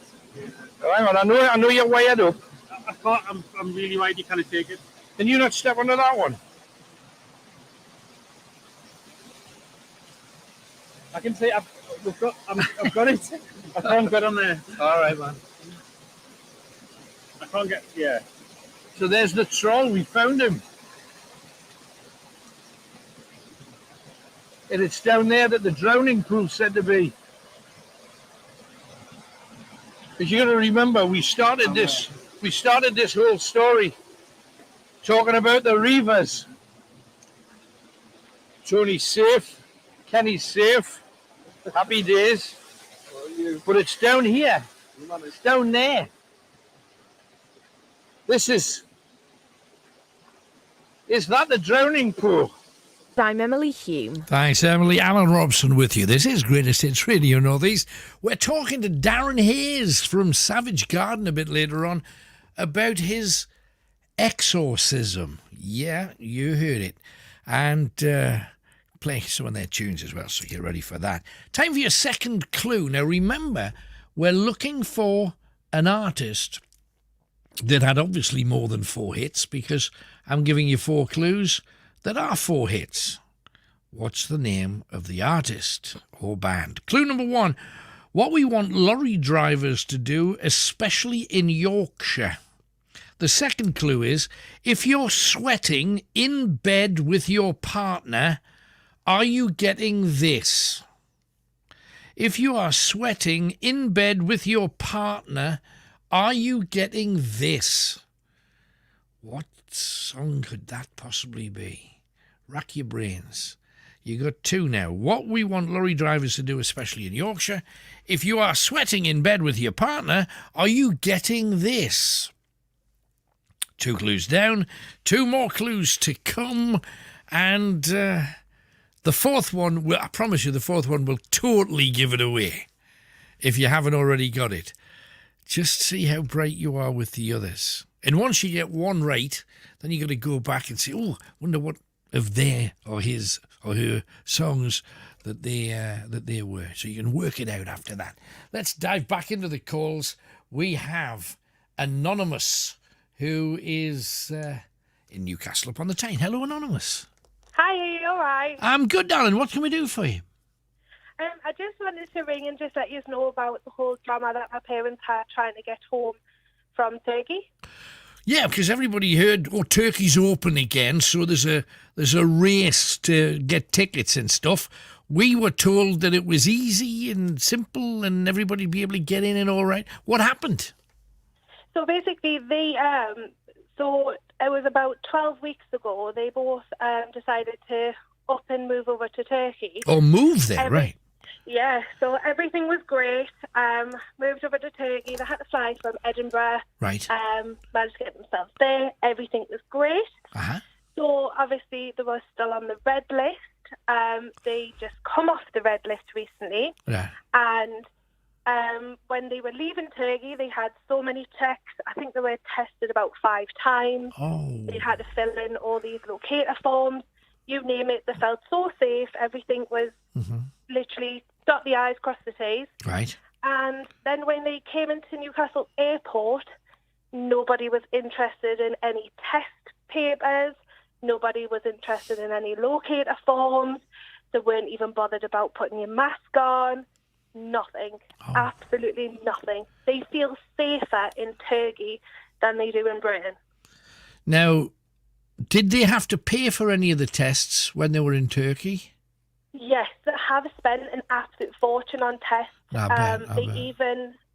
Oh, hang on, I know you're wired up. I'm really wide, you can't take it. Can you not step under that one? I can say I've got it. I can't get on there. All right, man. I can't get, yeah. So there's the troll. We found him. And it's down there that the drowning pool said to be. Because you got to remember, we started this whole story talking about the reavers. Tony's safe, Kenny's safe, happy days. But it's down here. It's down there. Is that the drowning pool? I'm Emily Hume. Thanks, Emily. Alan Robson with you. This is Greatest Hits Radio Northeast. We're talking to Darren Hayes from Savage Garden a bit later on about his exorcism. Yeah, you heard it. And playing some of their tunes as well, so you're ready for that. Time for your second clue. Now, remember, we're looking for an artist that had obviously more than 4 hits, because I'm giving you 4 clues that are 4 hits. What's the name of the artist or band? Clue number 1. What we want lorry drivers to do, especially in Yorkshire. The second clue is, if you're sweating in bed with your partner, are you getting this? If you are sweating in bed with your partner, are you getting this? What song could that possibly be? Rack your brains. You got 2 now. What we want lorry drivers to do, especially in Yorkshire. If you are sweating in bed with your partner, are you getting this? 2 clues down. 2 more clues to come. And the 4th one, well, I promise you the 4th one will totally give it away if you haven't already got it. Just see how bright you are with the others. And once you get 1 right, then you got to go back and say, oh, wonder what of their or his or her songs that they were. So you can work it out after that. Let's dive back into the calls. We have Anonymous, who is in Newcastle upon the Tyne. Hello, Anonymous. Hi, are you all right? I'm good, darling. What can we do for you? I just wanted to ring and just let you know about the whole drama that my parents had trying to get home from Turkey. Yeah, because everybody heard, Turkey's open again, so there's a race to get tickets and stuff. We were told that it was easy and simple and everybody'd be able to get in and all right. What happened? So basically, so it was about 12 weeks ago, they both decided to up and move over to Turkey. Oh, move there, right. Yeah, so everything was great. Moved over to Turkey. They had to fly from Edinburgh. Right. Managed to get themselves there. Everything was great. Uh-huh. So obviously they were still on the red list. They just come off the red list recently. Yeah. And when they were leaving Turkey, they had so many checks. I think they were tested about 5 times. Oh. They had to fill in all these locator forms. You name it, they felt so safe. Everything was literally dot the I's, cross the T's. Right. And then when they came into Newcastle Airport, nobody was interested in any test papers. Nobody was interested in any locator forms. They weren't even bothered about putting your mask on. Nothing. Absolutely nothing. They feel safer in Turkey than they do in Britain. Now, did they have to pay for any of the tests when they were in Turkey? Yes, they have spent an absolute fortune on tests. I bet.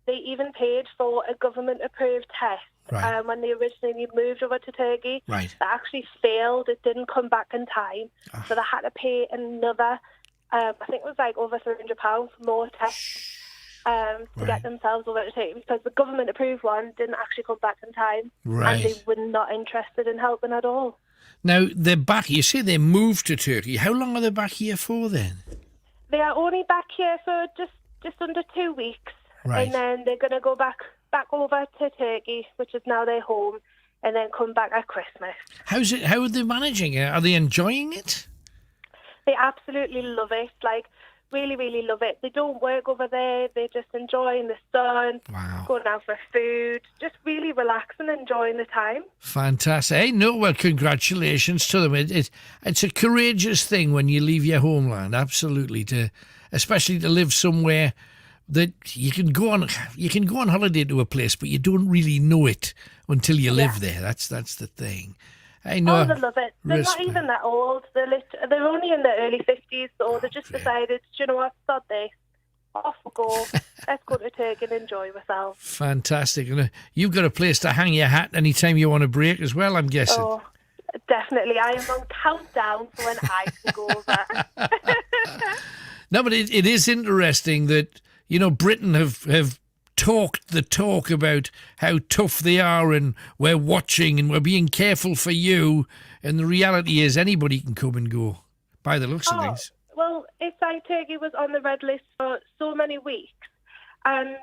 They even paid for a government-approved test. Right. When they originally moved over to Turkey. Right. That actually failed. It didn't come back in time. So they had to pay another, I think it was like over £300 for more tests to get themselves over to Turkey, because the government-approved one didn't actually come back in time. Right. And they were not interested in helping at all. Now, they're back. You say they moved to Turkey. How long are they back here for then? They are only back here for just under 2 weeks. Right. And then they're going to go back over to Turkey, which is now their home, and then come back at Christmas. How's it? How are they managing it? Are they enjoying it? They absolutely love it. Like, really, really love it. They don't work over there. They're just enjoying the sun, going out for food, just really relaxing, enjoying the time. Fantastic. Hey, no, well, congratulations to them. It's a courageous thing when you leave your homeland, absolutely, especially to live somewhere that you can go on holiday to a place, but you don't really know it until you live there. That's the thing. I know. Oh, they love it. They're not even that old. They're only in their early 50s, so they just decided, you know what, sod this. Off we go. Let's go to Turkey and enjoy ourselves. Fantastic. And you've got a place to hang your hat anytime you want a break as well, I'm guessing. Oh, definitely. I am on countdown for when I can go over. No, but it is interesting that, you know, Britain have talked the talk about how tough they are and we're watching and we're being careful for you. And the reality is anybody can come and go by the looks of things. Well, it's like Turkey was on the red list for so many weeks. And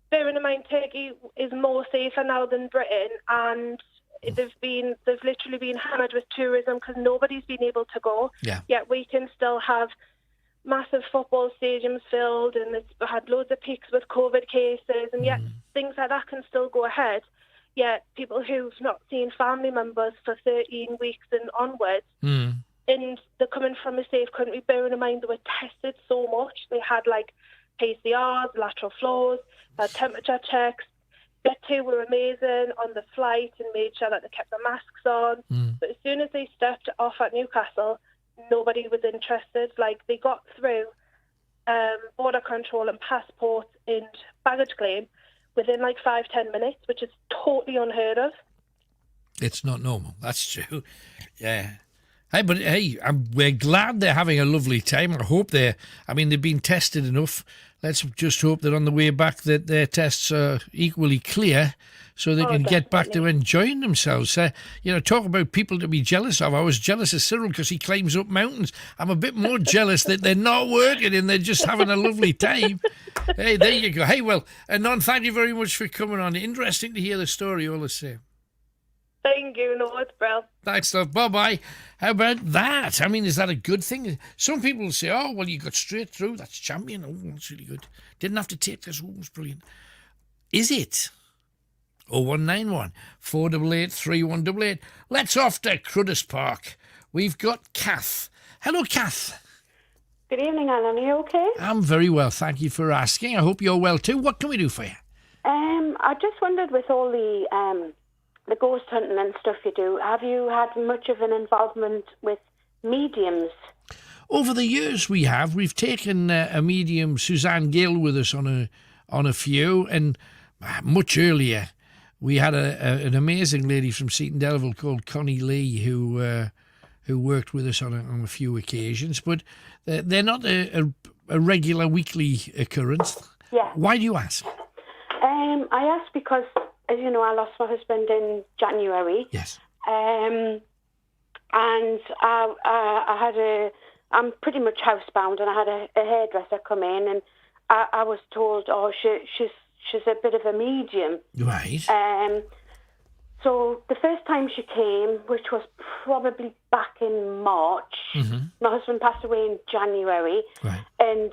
bearing in mind, Turkey is more safer now than Britain. And they've literally been hammered with tourism because nobody's been able to go. Yeah. Yet we can still have massive football stadiums filled, and it's had loads of peaks with COVID cases, and yet things like that can still go ahead. Yet people who've not seen family members for 13 weeks and onwards, and they're coming from a safe country, bearing in mind they were tested so much. They had like PCRs, lateral flows, had temperature checks. The two were amazing on the flight and made sure that they kept their masks on. But as soon as they stepped off at Newcastle, nobody was interested. Like, they got through border control and passports and baggage claim within like 5-10 minutes, which is totally unheard of. It's not normal. That's true. Yeah. Hey, but we're glad they're having a lovely time. I hope they've been tested enough. Let's just hope that on the way back that their tests are equally clear so they can get back to enjoying themselves. Talk about people to be jealous of. I was jealous of Cyril because he climbs up mountains. I'm a bit more jealous that they're not working and they're just having a lovely time. Hey, there you go. Hey, well, Anon, thank you very much for coming on. Interesting to hear the story all the same. Thank you. No, it's brilliant. Thanks, love. Bye-bye. How about that? I mean, is that a good thing? Some people say, oh, well, you got straight through. That's champion. Oh, that's really good. Didn't have to take this. Oh, it was brilliant. Is it? 0191 488 3188. Let's off to Cruddas Park we've got Kath. Hello, Kath. Good evening, Alan. Are you okay? I'm very well, thank you for asking. I hope you're well too. What can we do for you? I just wondered, with all the ghost hunting and stuff you do, have you had much of an involvement with mediums? Over the years we have. We've taken a medium, Suzanne Gill, with us on a few, and much earlier we had an amazing lady from Seaton Delville called Connie Lee who worked with us on a few occasions, but they're not a regular weekly occurrence. Yeah. Why do you ask? I asked because, as you know, I lost my husband in January. Yes. And I'm pretty much housebound, and I had a hairdresser come in, and I was told, she's a bit of a medium. Right. So the first time she came, which was probably back in March, my husband passed away in January, right. and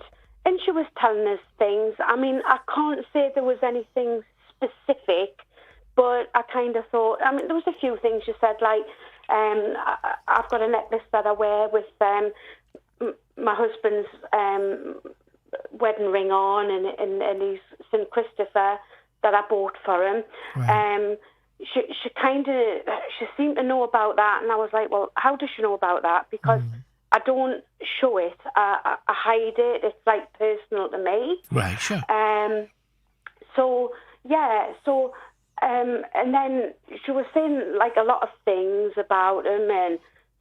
she was telling us things. I mean, I can't say there was anything specific, but I kind of thought, I mean, there was a few things she said, like, I've got a necklace that I wear with my husband's wedding ring on, and he's St. Christopher that I bought for him. Right. She seemed to know about that, and I was like, well, how does she know about that? Because I don't show it. I hide it. It's like personal to me. Right, sure. And then she was saying like a lot of things about him, and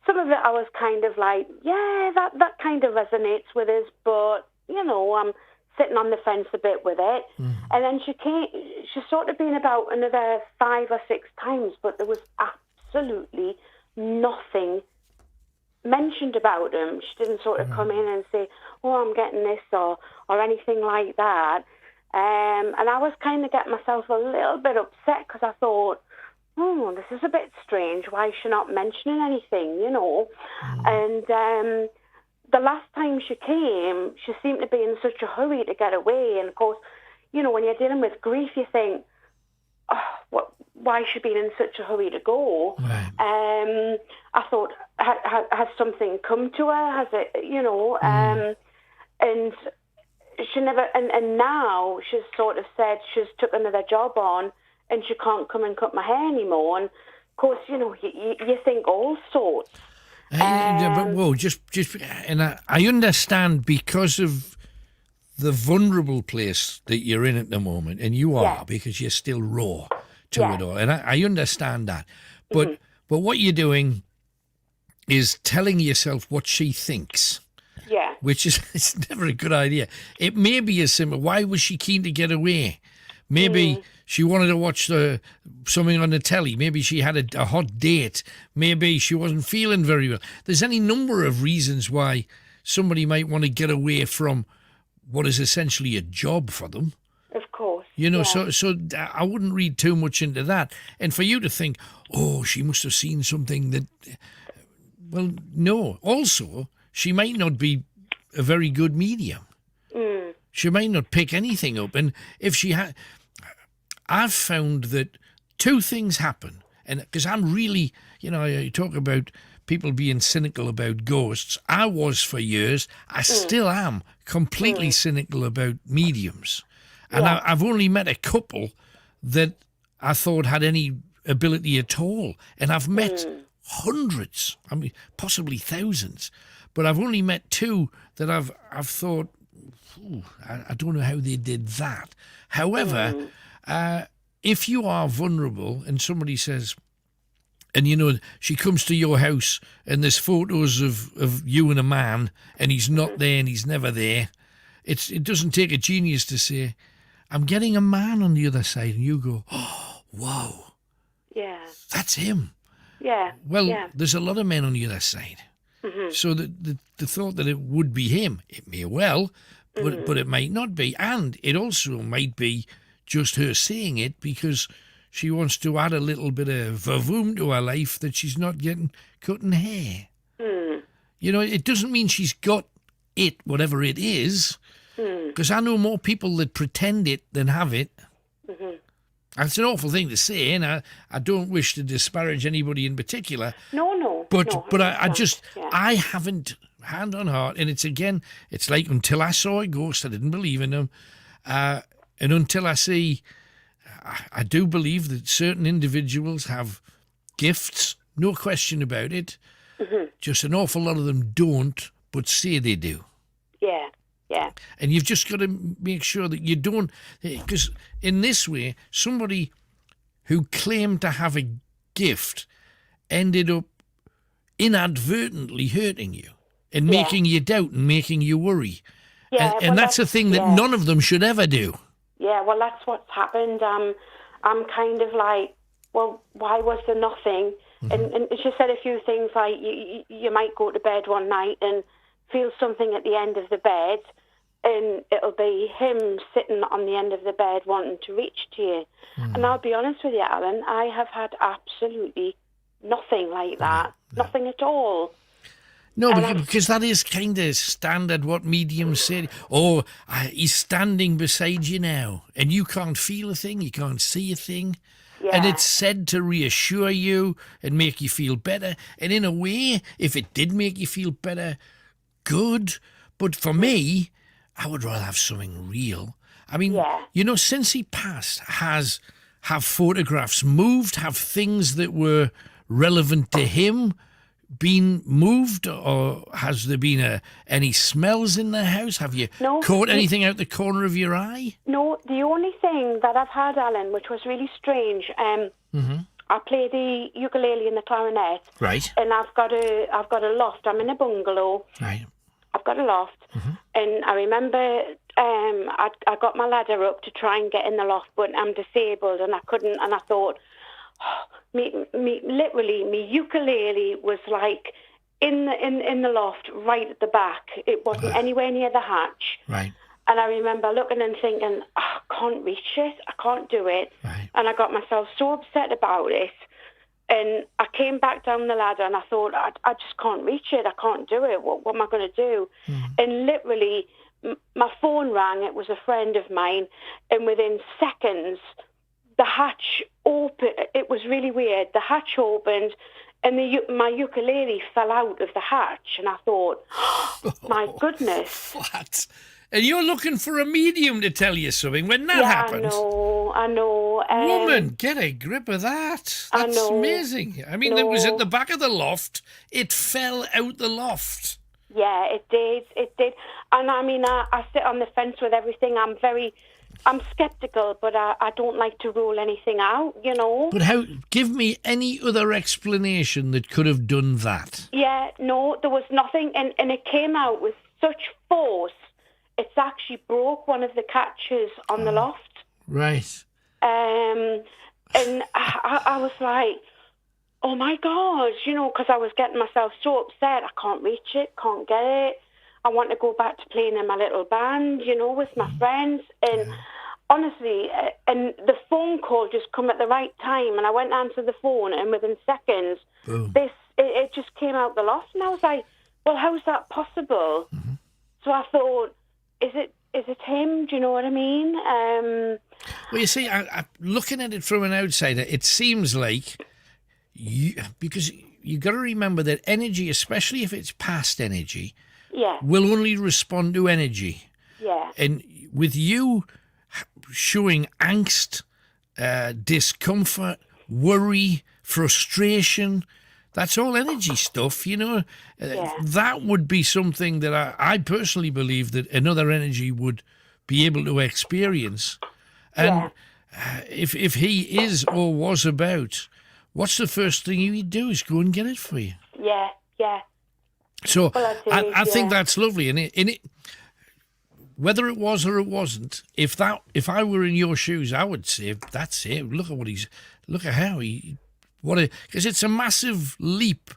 some of it I was kind of like, yeah, that kind of resonates with us, but, you know, I'm sitting on the fence a bit with it. And then she's sort of been about another 5 or 6 times, but there was absolutely nothing mentioned about him. She didn't sort of come in and say, oh, I'm getting this, or anything like that. And I was kind of getting myself a little bit upset, because I thought, oh, this is a bit strange. Why is she not mentioning anything, you know? And the last time she came, she seemed to be in such a hurry to get away. And, of course, you know, when you're dealing with grief, you think, oh, why is she being in such a hurry to go? Right. I thought, has something come to her? Has it, you know? And she never, and now she's sort of said she's took another job on, and she can't come and cut my hair anymore. And, of course, you know, you think all sorts. But whoa, and I understand, because of the vulnerable place that you're in at the moment, and you are, because you're still raw to it all, and I understand that. But but what you're doing is telling yourself what she thinks. Yeah. Which is, it's never a good idea. It may be as simple. Why was she keen to get away? Maybe she wanted to watch something on the telly. Maybe she had a hot date. Maybe she wasn't feeling very well. There's any number of reasons why somebody might want to get away from what is essentially a job for them. Of course. You know, so I wouldn't read too much into that. And for you to think, oh, she must have seen something that... Well, no. Also, she might not be a very good medium. She might not pick anything up. And if she had... I've found that 2 things happen. And because I'm really, you know, you talk about people being cynical about ghosts. I was for years. I still am completely cynical about mediums. And I've only met a couple that I thought had any ability at all. And I've met hundreds, I mean, possibly thousands. But I've only met 2 that I've thought, I don't know how they did that. However, if you are vulnerable and somebody says, and you know, she comes to your house and there's photos of you and a man, and he's not there and he's never there, it doesn't take a genius to say, I'm getting a man on the other side, and you go, oh, whoa. Yeah. That's him. Yeah. Well, there's a lot of men on the other side. So the thought that it would be him, it may well, but it might not be. And it also might be just her saying it because she wants to add a little bit of vavoom to her life that she's not getting cutting hair. You know, it doesn't mean she's got it, whatever it is, because I know more people that pretend it than have it. That's an awful thing to say, and I don't wish to disparage anybody in particular. No. But I haven't, hand on heart, and it's like until I saw a ghost, I didn't believe in them. And until I see, I do believe that certain individuals have gifts, no question about it. Mm-hmm. Just an awful lot of them don't, but say they do. Yeah, yeah. And you've just got to make sure that you don't, because in this way, somebody who claimed to have a gift ended up inadvertently hurting you and making you doubt and making you worry. Yeah, and that's a thing that none of them should ever do. Yeah, well, that's what's happened. I'm kind of like, well, why was there nothing? Mm-hmm. And she said a few things like, you might go to bed one night and feel something at the end of the bed, and it'll be him sitting on the end of the bed wanting to reach to you. Mm. And I'll be honest with you, Alan, I have had absolutely nothing like that. Nothing at all. No, because that is kind of standard what mediums say. Oh, he's standing beside you now, and you can't feel a thing, you can't see a thing. Yeah. And it's said to reassure you and make you feel better. And in a way, if it did make you feel better, good. But for me, I would rather have something real. I mean, since he passed, have photographs moved? Have things that were relevant to him been moved, or has there been any smells in the house? Have you caught anything out the corner of your eye? No, the only thing that I've had, Alan, which was really strange, I play the ukulele and the clarinet. Right. And I've got a loft. I'm in a bungalow. Right. I've got a loft. And I remember I got my ladder up to try and get in the loft, but I'm disabled and I couldn't. And I thought, literally, my ukulele was like in the loft, right at the back. It wasn't anywhere near the hatch. Right. And I remember looking and thinking, I can't reach it. I can't do it. Right. And I got myself so upset about it. And I came back down the ladder and I thought, I just can't reach it. I can't do it. What am I going to do? And literally, my phone rang. It was a friend of mine. And within seconds, the hatch opened. It was really weird. The hatch opened and my ukulele fell out of the hatch. And I thought, my goodness. What? And you're looking for a medium to tell you something when that happens. I know. Woman, get a grip of that. That's amazing. I mean, it was at the back of the loft. It fell out the loft. Yeah, it did. It did. And I mean, I sit on the fence with everything. I'm sceptical, but I don't like to rule anything out, But give me any other explanation that could have done that. Yeah, no, there was nothing. And it came out with such force. It's actually broke one of the catches on the loft. Right. And I was like, oh my God, because I was getting myself so upset. I can't reach it, can't get it. I want to go back to playing in my little band, with my friends. And honestly, and the phone call just come at the right time. And I went to answer the phone, and within seconds, it just came out the loft. And I was like, well, how's that possible? So I thought, is it him? Do you know what I mean? Well, you see, I looking at it from an outsider, it seems like because you got to remember that energy, especially if it's past energy, will only respond to energy. Yeah. And with you showing angst, discomfort, worry, frustration, that's all energy stuff, That would be something that I personally believe that another energy would be able to experience. And if he is or was about, what's the first thing he'd do is go and get it for you. Yeah. So I think that's lovely. And it, whether it was or it wasn't, if I were in your shoes, I would say, that's it. Look at how because it's a massive leap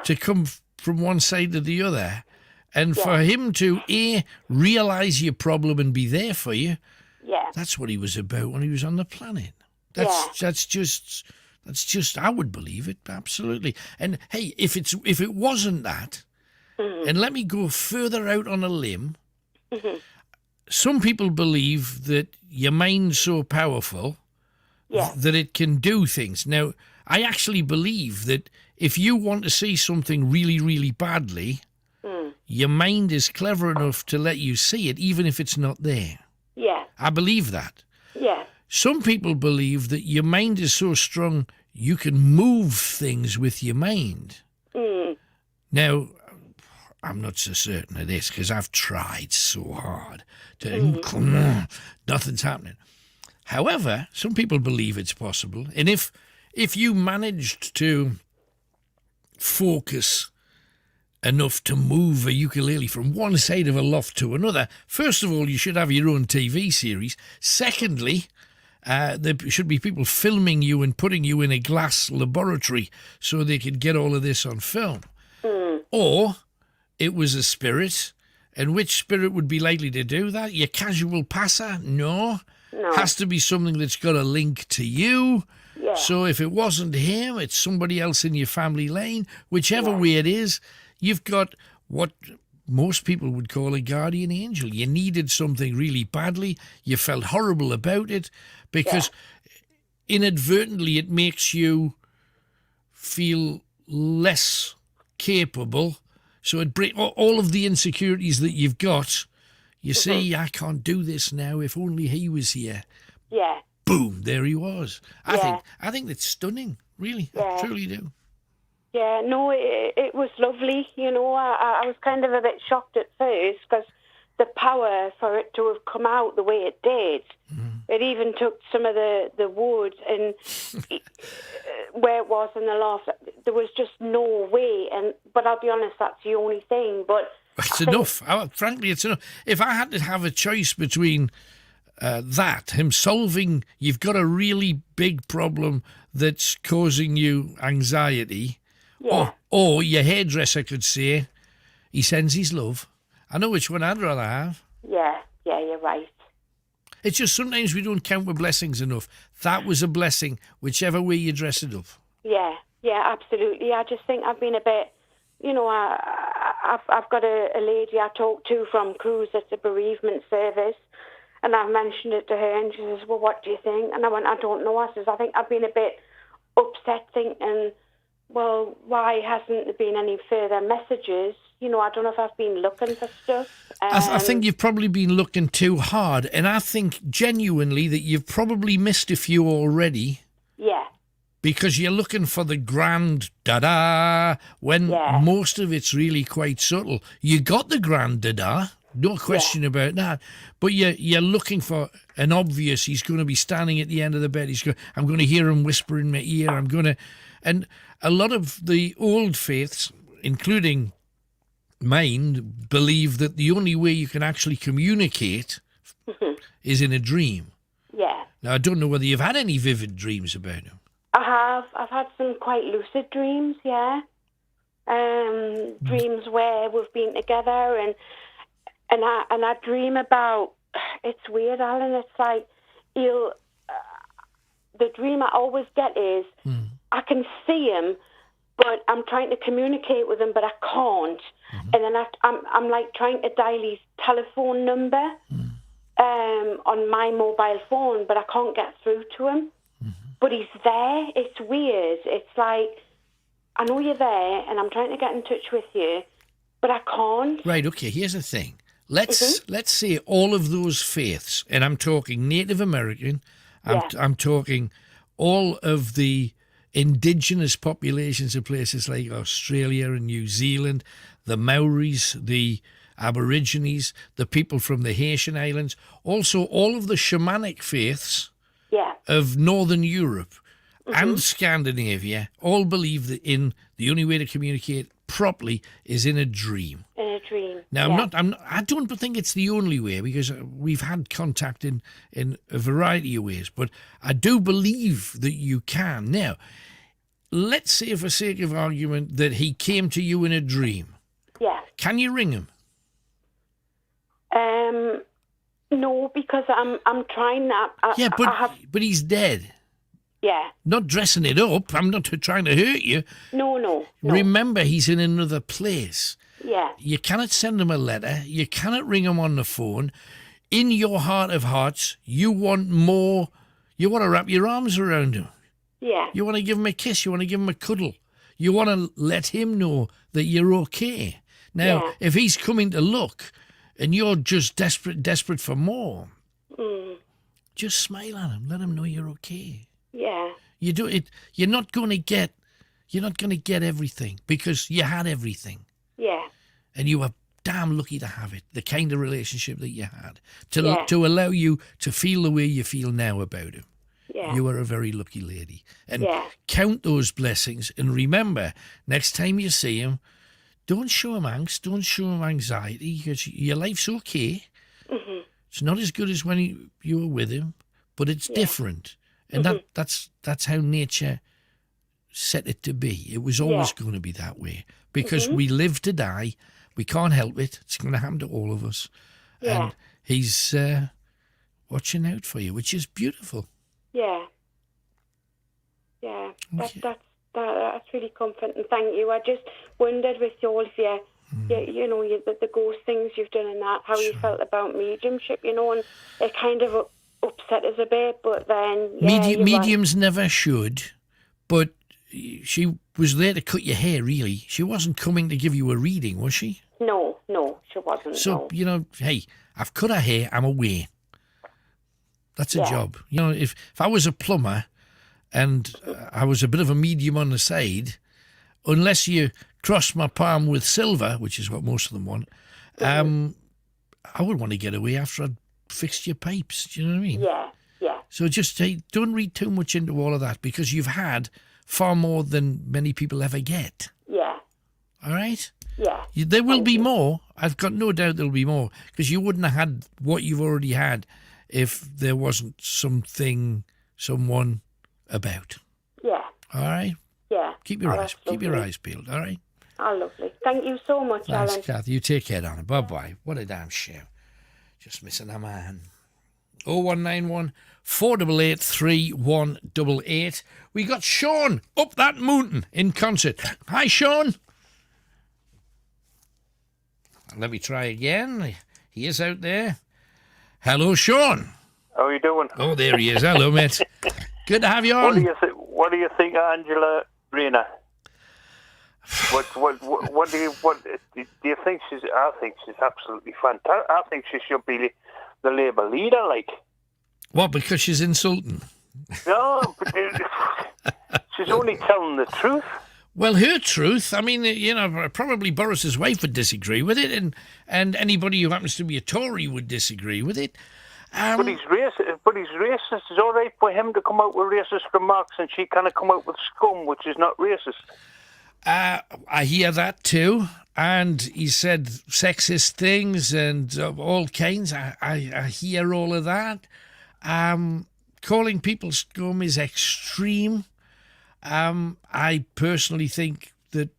to come from one side to the other, and for him to realise your problem and be there for you. Yeah, that's what he was about when he was on the planet. That's just I would believe it absolutely. And hey, if it wasn't that, and let me go further out on a limb. Some people believe that your mind's so powerful that it can do things. Now, I actually believe that if you want to see something really, really badly, your mind is clever enough to let you see it, even if it's not there. Yeah. I believe that. Yeah. Some people believe that your mind is so strong you can move things with your mind. Now, I'm not so certain of this because I've tried so hard to come on, nothing's happening. However, some people believe it's possible, and if you managed to focus enough to move a ukulele from one side of a loft to another, first of all, you should have your own TV series. Secondly, there should be people filming you and putting you in a glass laboratory so they could get all of this on film. Or it was a spirit, and which spirit would be likely to do that? Your casual passer? No. Has to be something that's got a link to you. Yeah. So if it wasn't him, it's somebody else in your family line. Whichever way it is, you've got what most people would call a guardian angel. You needed something really badly. You felt horrible about it because inadvertently it makes you feel less capable. So it breaks all of the insecurities that you've got. You see, I can't do this now. If only he was here. Yeah. Boom, there he was. I think that's stunning, really. I truly do. Yeah, no, it was lovely. You know, I was kind of a bit shocked at first because the power for it to have come out the way it did, it even took some of the wood and where it was in the loft, there was just no way. But I'll be honest, that's the only thing. But it's enough. Frankly, it's enough. If I had to have a choice between him solving, you've got a really big problem that's causing you anxiety, or your hairdresser could say, he sends his love. I know which one I'd rather have. Yeah, you're right. It's just sometimes we don't count the blessings enough. That was a blessing, whichever way you dress it up. Yeah, absolutely. I just think I've been a bit, you know, I've got a lady I talk to from Cruise at the bereavement service, and I've mentioned it to her, and she says, well, what do you think? And I went, I don't know. I says, I think I've been a bit upset thinking, well, why hasn't there been any further messages? You know, I don't know if I've been looking for stuff. I think you've probably been looking too hard, and I think genuinely that you've probably missed a few already. Yeah. Because you're looking for the grand da-da when most of it's really quite subtle. You got the grand da-da, no question about that, but you're looking for an obvious, he's going to be standing at the end of the bed, I'm going to hear him whisper in my ear, and a lot of the old faiths, including mine, believe that the only way you can actually communicate is in a dream. Yeah. Now, I don't know whether you've had any vivid dreams about him. I have. I've had some quite lucid dreams, dreams where we've been together and I dream about, it's weird, Alan, it's like, the dream I always get is, I can see him, but I'm trying to communicate with him, but I can't. And then I'm like trying to dial his telephone number on my mobile phone, but I can't get through to him. But he's there. It's weird. It's like, I know you're there, and I'm trying to get in touch with you, but I can't. Right, okay, here's the thing. Let's say all of those faiths, and I'm talking Native American, I'm talking all of the indigenous populations of places like Australia and New Zealand, the Maoris, the Aborigines, the people from the Haitian Islands, also all of the shamanic faiths of Northern Europe and Scandinavia all believe that the only way to communicate properly is in a dream. In a dream. Now, I don't think it's the only way, because we've had contact in a variety of ways, but I do believe that you can. Now, let's say, for sake of argument, that he came to you in a dream. Yeah. Can you ring him? No, because I'm trying that. But he's dead. Yeah. Not dressing it up. I'm not trying to hurt you. No. Remember, he's in another place. Yeah. You cannot send him a letter. You cannot ring him on the phone. In your heart of hearts, you want more. You want to wrap your arms around him. Yeah. You want to give him a kiss. You want to give him a cuddle. You want to let him know that you're okay. Now, Yeah. if he's coming to look and you're just desperate for more, just smile at him. Let him know you're okay. Yeah. You do it. You're not going to get everything because you had everything, Yeah. and you were damn lucky to have it. The kind of relationship that you had Yeah. to allow you to feel the way you feel now about him. Yeah. You were a very lucky lady, and Yeah. count those blessings. And remember, next time you see him, don't show him angst. Don't show him anxiety because your life's okay. Mhm. It's not as good as when you were with him, but it's Yeah. different. And that's how nature set it to be. It was always Yeah. going to be that way because Mhm. we live to die. We can't help it. It's going to happen to all of us. Yeah. And he's watching out for you, which is beautiful. Yeah. Yeah. That's really comforting. Thank you. I just wondered with all of your, the ghost things you've done and that, how you felt about mediumship, and it kind of upset us a bit, but then you're right. Mediums never should, but she was there to cut your hair, really. She wasn't coming to give you a reading, was she? No, she wasn't. So, no. Hey, I've cut her hair, I'm away. That's a Yeah. job. If I was a plumber and I was a bit of a medium on the side, unless you cross my palm with silver, which is what most of them want, I would want to get away after I'd fixed your pipes. Do you know what I mean? Yeah. So just don't read too much into all of that because you've had far more than many people ever get. Yeah. All right? Yeah. There will be more. I've got no doubt there'll be more because you wouldn't have had what you've already had if there wasn't someone about. Yeah. All right? Yeah. Keep your Oh, eyes that's peeled, all right? Oh, lovely. Thank you so much, Thanks, Alan. Kath. You take care, Donna. Bye-bye. What a damn show. Just missing a man. 0191 488 3188. We got Sean up that mountain in concert. Hi, Sean. Let me try again. He is out there. Hello, Sean. How are you doing? Oh, there he is. Hello, mate. Good to have you on. What do you think of Angela Rayner? What do you think she's? I think she's absolutely fantastic. I think she should be the Labour leader. Like, What, because she's insulting? no, but she's only telling the truth. Well, her truth, I mean, probably Boris's wife would disagree with it, and anybody who happens to be a Tory would disagree with it. But he's racist. It's all right for him to come out with racist remarks, and she kind of come out with scum, which is not racist. I hear that too, and he said sexist things and all kinds. I hear all of that. Calling people scum is extreme. I personally think that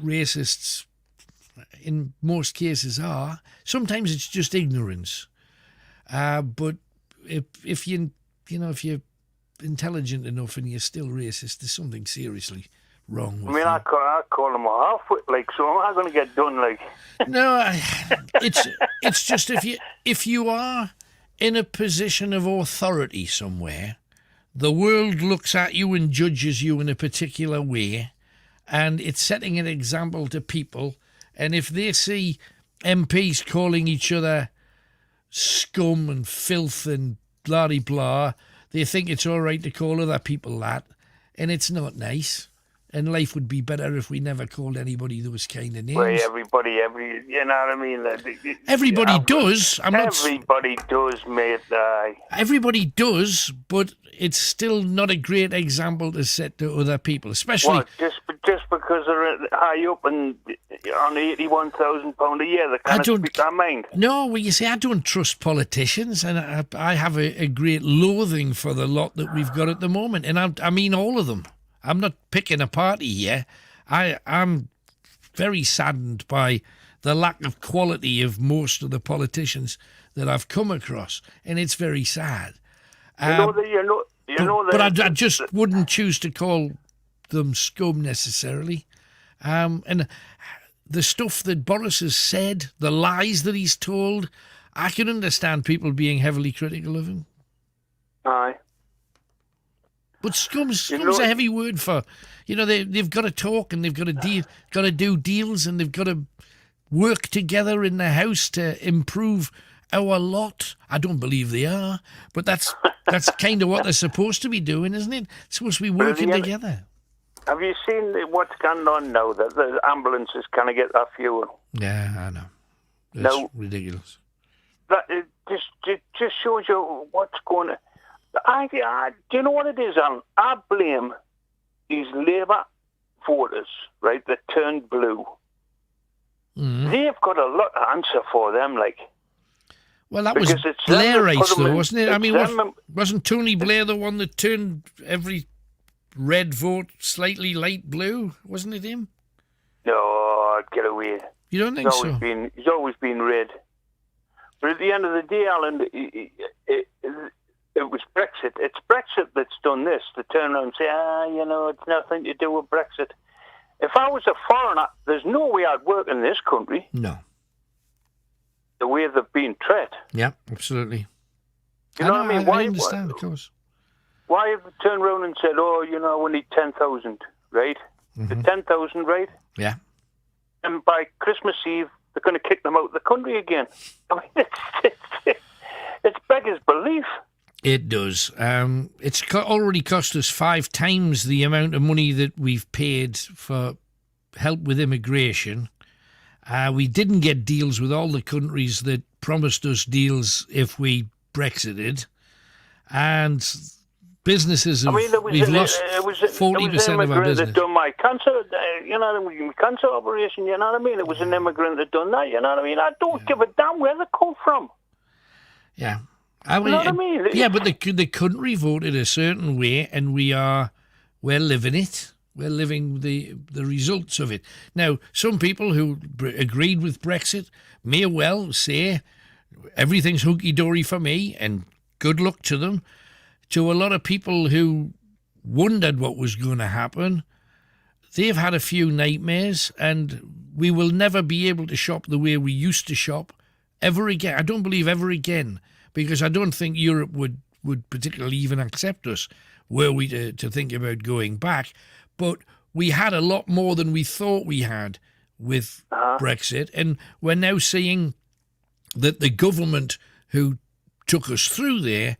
racists, in most cases, are. Sometimes it's just ignorance. But if you're intelligent enough and you're still racist, there's something seriously wrong with you. I call him a half-wit, like, so I'm not going to get done, like. No, it's just if you are in a position of authority somewhere, the world looks at you and judges you in a particular way, and it's setting an example to people. And if they see MPs calling each other scum and filth and blah-de-blah, they think it's all right to call other people that, and it's not nice. And life would be better if we never called anybody those kind of names. Well, everybody, you know what I mean? Everybody does. Everybody does, mate. Everybody does, but it's still not a great example to set to other people, especially. What, just because they're high up and on £81,000 a year, they can't speak their mind. No, well, you see, I don't trust politicians, and I have a great loathing for the lot that we've got at the moment, and I mean all of them. I'm not picking a party here. I'm very saddened by the lack of quality of most of the politicians that I've come across, and it's very sad. But I just wouldn't choose to call them scum necessarily. And the stuff that Boris has said, the lies that he's told, I can understand people being heavily critical of him. Aye. But scum's a heavy word for, they've got to talk and they've got to do deals and they've got to work together in the house to improve our lot. I don't believe they are, but that's kind of what they're supposed to be doing, isn't it? It's supposed to be working together. Have you seen what's going on now? That the ambulances can't get that fuel. Yeah, I know. It's ridiculous. That it just shows you what's going on. Do you know what it is, Alan? I blame these Labour voters, right, that turned blue. Mm. They've got a lot to answer for them, like. Well, that was Blairites, though, wasn't it? I mean, wasn't Tony Blair the one that turned every red vote slightly light blue? Wasn't it him? No, get away. You don't think so? He's always been red. But at the end of the day, Alan, it was Brexit. It's Brexit that's done this, to turn around and say, it's nothing to do with Brexit. If I was a foreigner, there's no way I'd work in this country. No. The way they've been treated. Yeah, absolutely. You know what I mean? I understand, of course. Why have they turned around and said, we need 10,000, right? Mm-hmm. The 10,000, right? Yeah. And by Christmas Eve, they're going to kick them out of the country again. I mean, it's beggars belief. It does. It's already cost us 5 times the amount of money that we've paid for help with immigration. We didn't get deals with all the countries that promised us deals if we Brexited. And businesses have, we've lost 40% of our business. That done my cancer, cancer operation, you know what I mean? It was an immigrant that done that, you know what I mean? I don't give a damn where they come from. Yeah. You know what I mean? Yeah, but the country voted a certain way, and we're living it. We're living the results of it. Now, some people who agreed with Brexit may well say everything's hunky-dory for me, and good luck to them. To a lot of people who wondered what was going to happen, they've had a few nightmares, and we will never be able to shop the way we used to shop ever again. I don't believe ever again, because I don't think Europe would particularly even accept us were we to think about going back. But we had a lot more than we thought we had with Brexit, and we're now seeing that the government who took us through there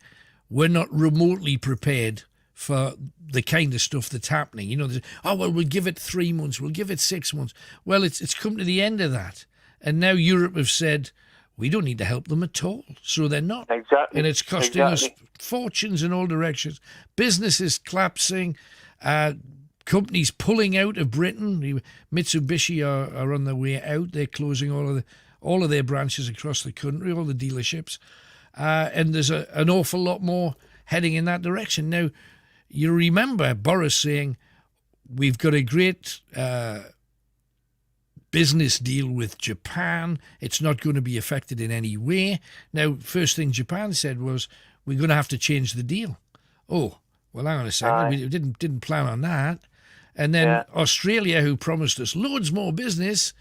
were not remotely prepared for the kind of stuff that's happening. We'll give it 3 months, we'll give it 6 months. Well, it's come to the end of that. And now Europe have said, we don't need to help them at all. So they're not. Exactly. And it's costing us fortunes in all directions. Businesses collapsing, companies pulling out of Britain. Mitsubishi are on their way out. They're closing all of their branches across the country, all the dealerships. And there's an awful lot more heading in that direction. Now, you remember Boris saying, we've got a great business deal with Japan. It's not going to be affected in any way. Now, first thing Japan said was, we're going to have to change the deal. Oh, well, hang on a second. We didn't plan on that. And then Australia, who promised us loads more business,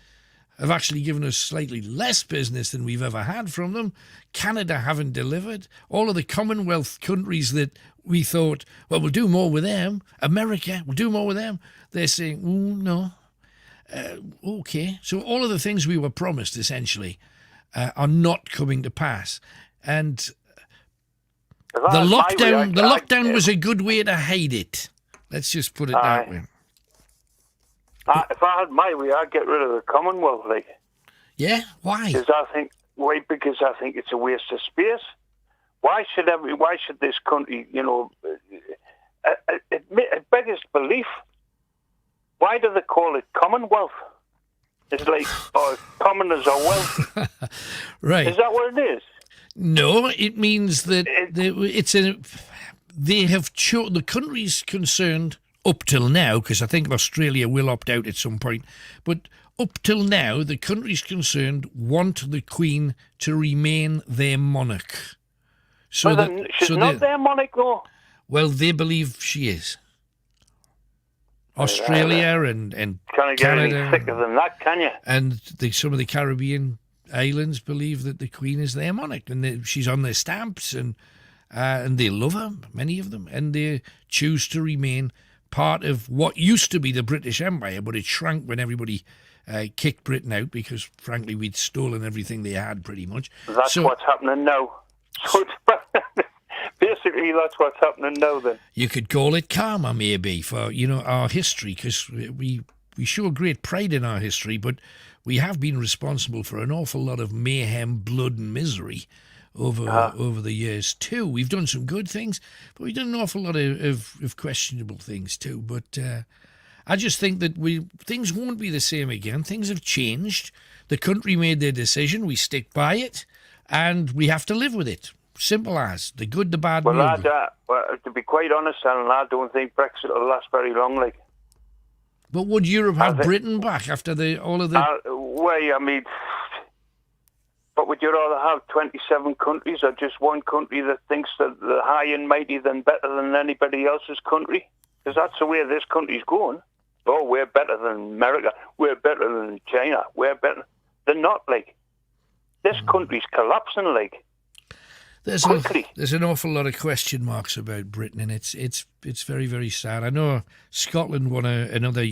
have actually given us slightly less business than we've ever had from them. Canada haven't delivered. All of the Commonwealth countries that we thought, well, we'll do more with them. America, we'll do more with them. They're saying, no. Okay. So all of the things we were promised, essentially, are not coming to pass. And the lockdown was a good way to hide it. Let's just put it that way. If I had my way, I'd get rid of the Commonwealth, like. Yeah? Why? Because I think it's a waste of space. Why should this country, it beggars belief. Why do they call it Commonwealth? It's like, commoners are wealthy. Right. Is that what it is? No, it means that they have the countries concerned up till now, because I think Australia will opt out at some point, but up till now, the countries concerned want the Queen to remain their monarch. She's not their monarch, though. Well, they believe she is. Australia and Can't get any thicker than that, can you? And some of the Caribbean islands believe that the Queen is their monarch, and she's on their stamps, and and they love her, many of them, and they choose to remain part of what used to be the British Empire, but it shrank when everybody kicked Britain out because, frankly, we'd stolen everything they had pretty much. That's what's happening now. So basically, that's what's happening now, then. You could call it karma, maybe, for, our history, because we show great pride in our history, but we have been responsible for an awful lot of mayhem, blood and misery over the years too. We've done some good things, but we've done an awful lot of questionable things too. But I just think that things won't be the same again. Things have changed. The country made their decision. We stick by it, and we have to live with it. Simple as. The good, the bad, well, and the ugly. well, to be quite honest, Alan, I don't think Brexit will last very long. Like, but would Europe have Britain back after all of the? Well, I mean, but would you rather have 27 countries or just one country that thinks that they're high and mighty than better than anybody else's country? Because that's the way this country's going. Oh, we're better than America. We're better than China. We're better. They're not, like. This country's collapsing, like. There's an awful lot of question marks about Britain, and it's very, very sad. I know Scotland won another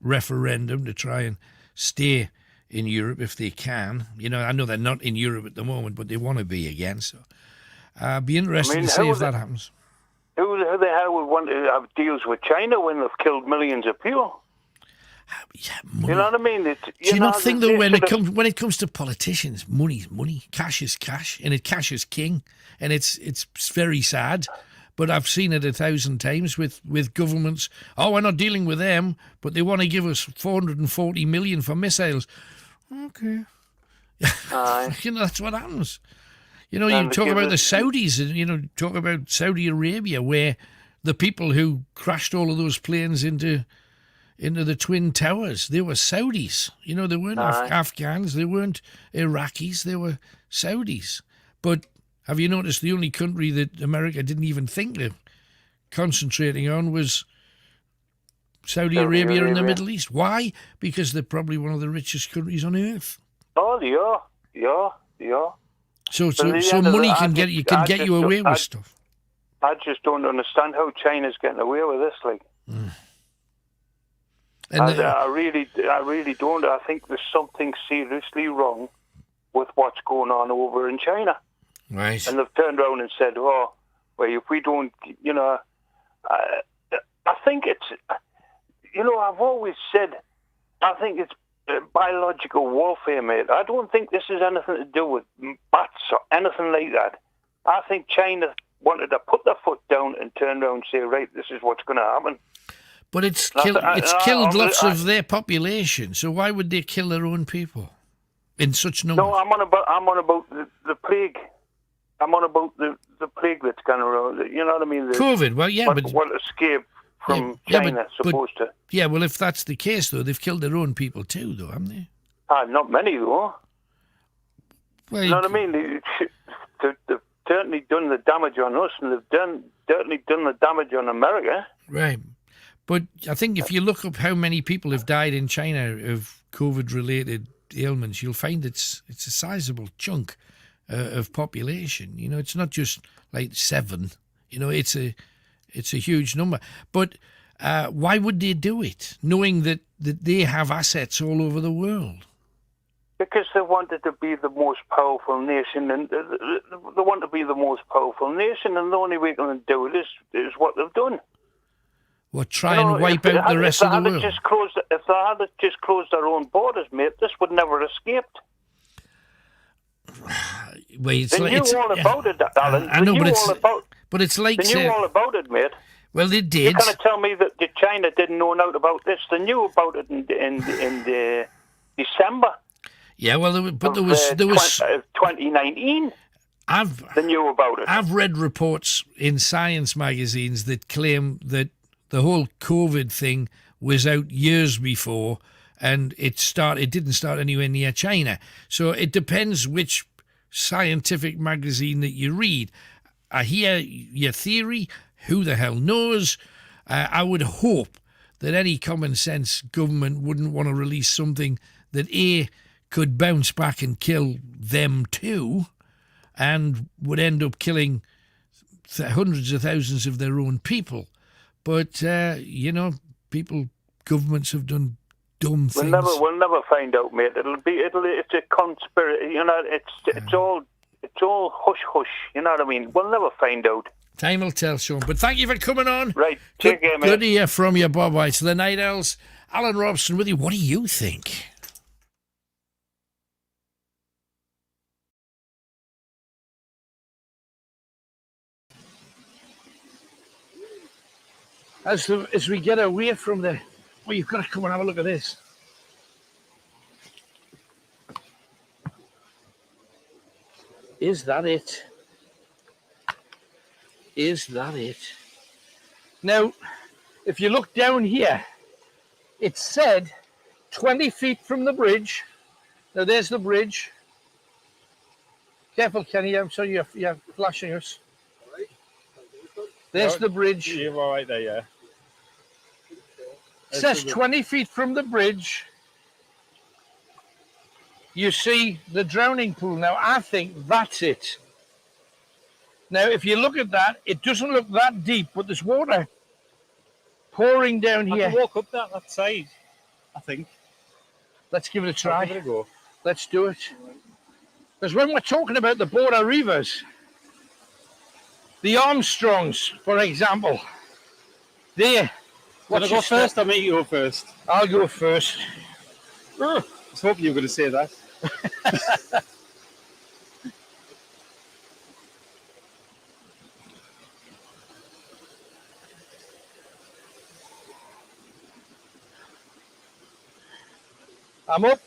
referendum to try and stay in Europe if they can. I know they're not in Europe at the moment, but they want to be again. So, be interesting to see if that happens. Who the hell would want to have deals with China when they've killed millions of people? You know what I mean? Do you not think that when it comes to politicians, money's money, cash is cash, and cash is king, and it's very sad. But I've seen it 1,000 times with governments. Oh, we're not dealing with them, but they want to give us 440 million for missiles. Okay, that's what happens. You talk about the Saudis, and talk about Saudi Arabia, where the people who crashed all of those planes into the Twin Towers, they were Saudis. They weren't Afghans, they weren't Iraqis, they were Saudis. But have you noticed the only country that America didn't even think of concentrating on was Saudi Arabia in the Middle East? Why? Because they're probably one of the richest countries on earth. Oh, they are. So money can get you away with stuff. I just don't understand how China's getting away with this, like. And I really don't. I think there's something seriously wrong with what's going on over in China. Right. And they've turned around and said, "Oh, well, if we don't, I think it's, I've always said, I think it's biological warfare, mate. I don't think this has anything to do with bats or anything like that. I think China wanted to put their foot down and turn around and say, right, this is what's going to happen." But it's killed lots of their population. So why would they kill their own people in such numbers? No, I'm on about the plague. I'm on about the plague that's gone around. You know what I mean? COVID. Well, yeah, but what escaped from China supposed to. Yeah, well, if that's the case, though, they've killed their own people too, though, haven't they? Not many, though. Well, you know what I mean? They've certainly done the damage on us, and they've certainly done the damage on America. Right. But I think if you look up how many people have died in China of COVID-related ailments, you'll find it's a sizable chunk of population. It's not just like 7. It's a huge number. But why would they do it, knowing that they have assets all over the world? Because they wanted to be the most powerful nation, and they want to be the most powerful nation, and the only way they can do it is what they've done. What, try and wipe out the rest of the world? If they had just closed their own borders, mate, this would never have escaped. Well, they knew all about it, Alan. I know, but it's like... They knew all about it, mate. Well, they did. You're going to tell me that China didn't know nothing about this. They knew about it in December. Yeah, well, there was 2019. They knew about it. I've read reports in science magazines that claim that the whole COVID thing was out years before, and it didn't start anywhere near China. So it depends which scientific magazine that you read. I hear your theory. Who the hell knows? I would hope that any common sense government wouldn't want to release something that could bounce back and kill them too. and would end up killing hundreds of thousands of their own people. But, governments have done dumb things. We'll never find out, mate. It's a conspiracy. It's all hush hush. You know what I mean? We'll never find out. Time will tell, Sean. But thank you for coming on. Right, take care, mate. Good to hear from you, Bob White. So the Night Owls, Alan Robson with you. What do you think? As we get away from the... Well, you've got to come and have a look at this. Is that it? Is that it? Now, if you look down here, it said 20 feet from the bridge. Now, there's the bridge. Careful, Kenny. I'm sorry you're flashing us. There's the bridge. You're all right there, yeah. It says 20 feet from the bridge. You see the drowning pool. Now, I think that's it. Now, if you look at that, it doesn't look that deep, but there's water pouring down here. I can walk up that side, I think. Let's give it a try. I'll give it a go. Let's do it. Because when we're talking about the Border Reivers, the Armstrongs, for example, they... Want to go first or me go first? I'll go first. I was hoping you were going to say that. I'm up.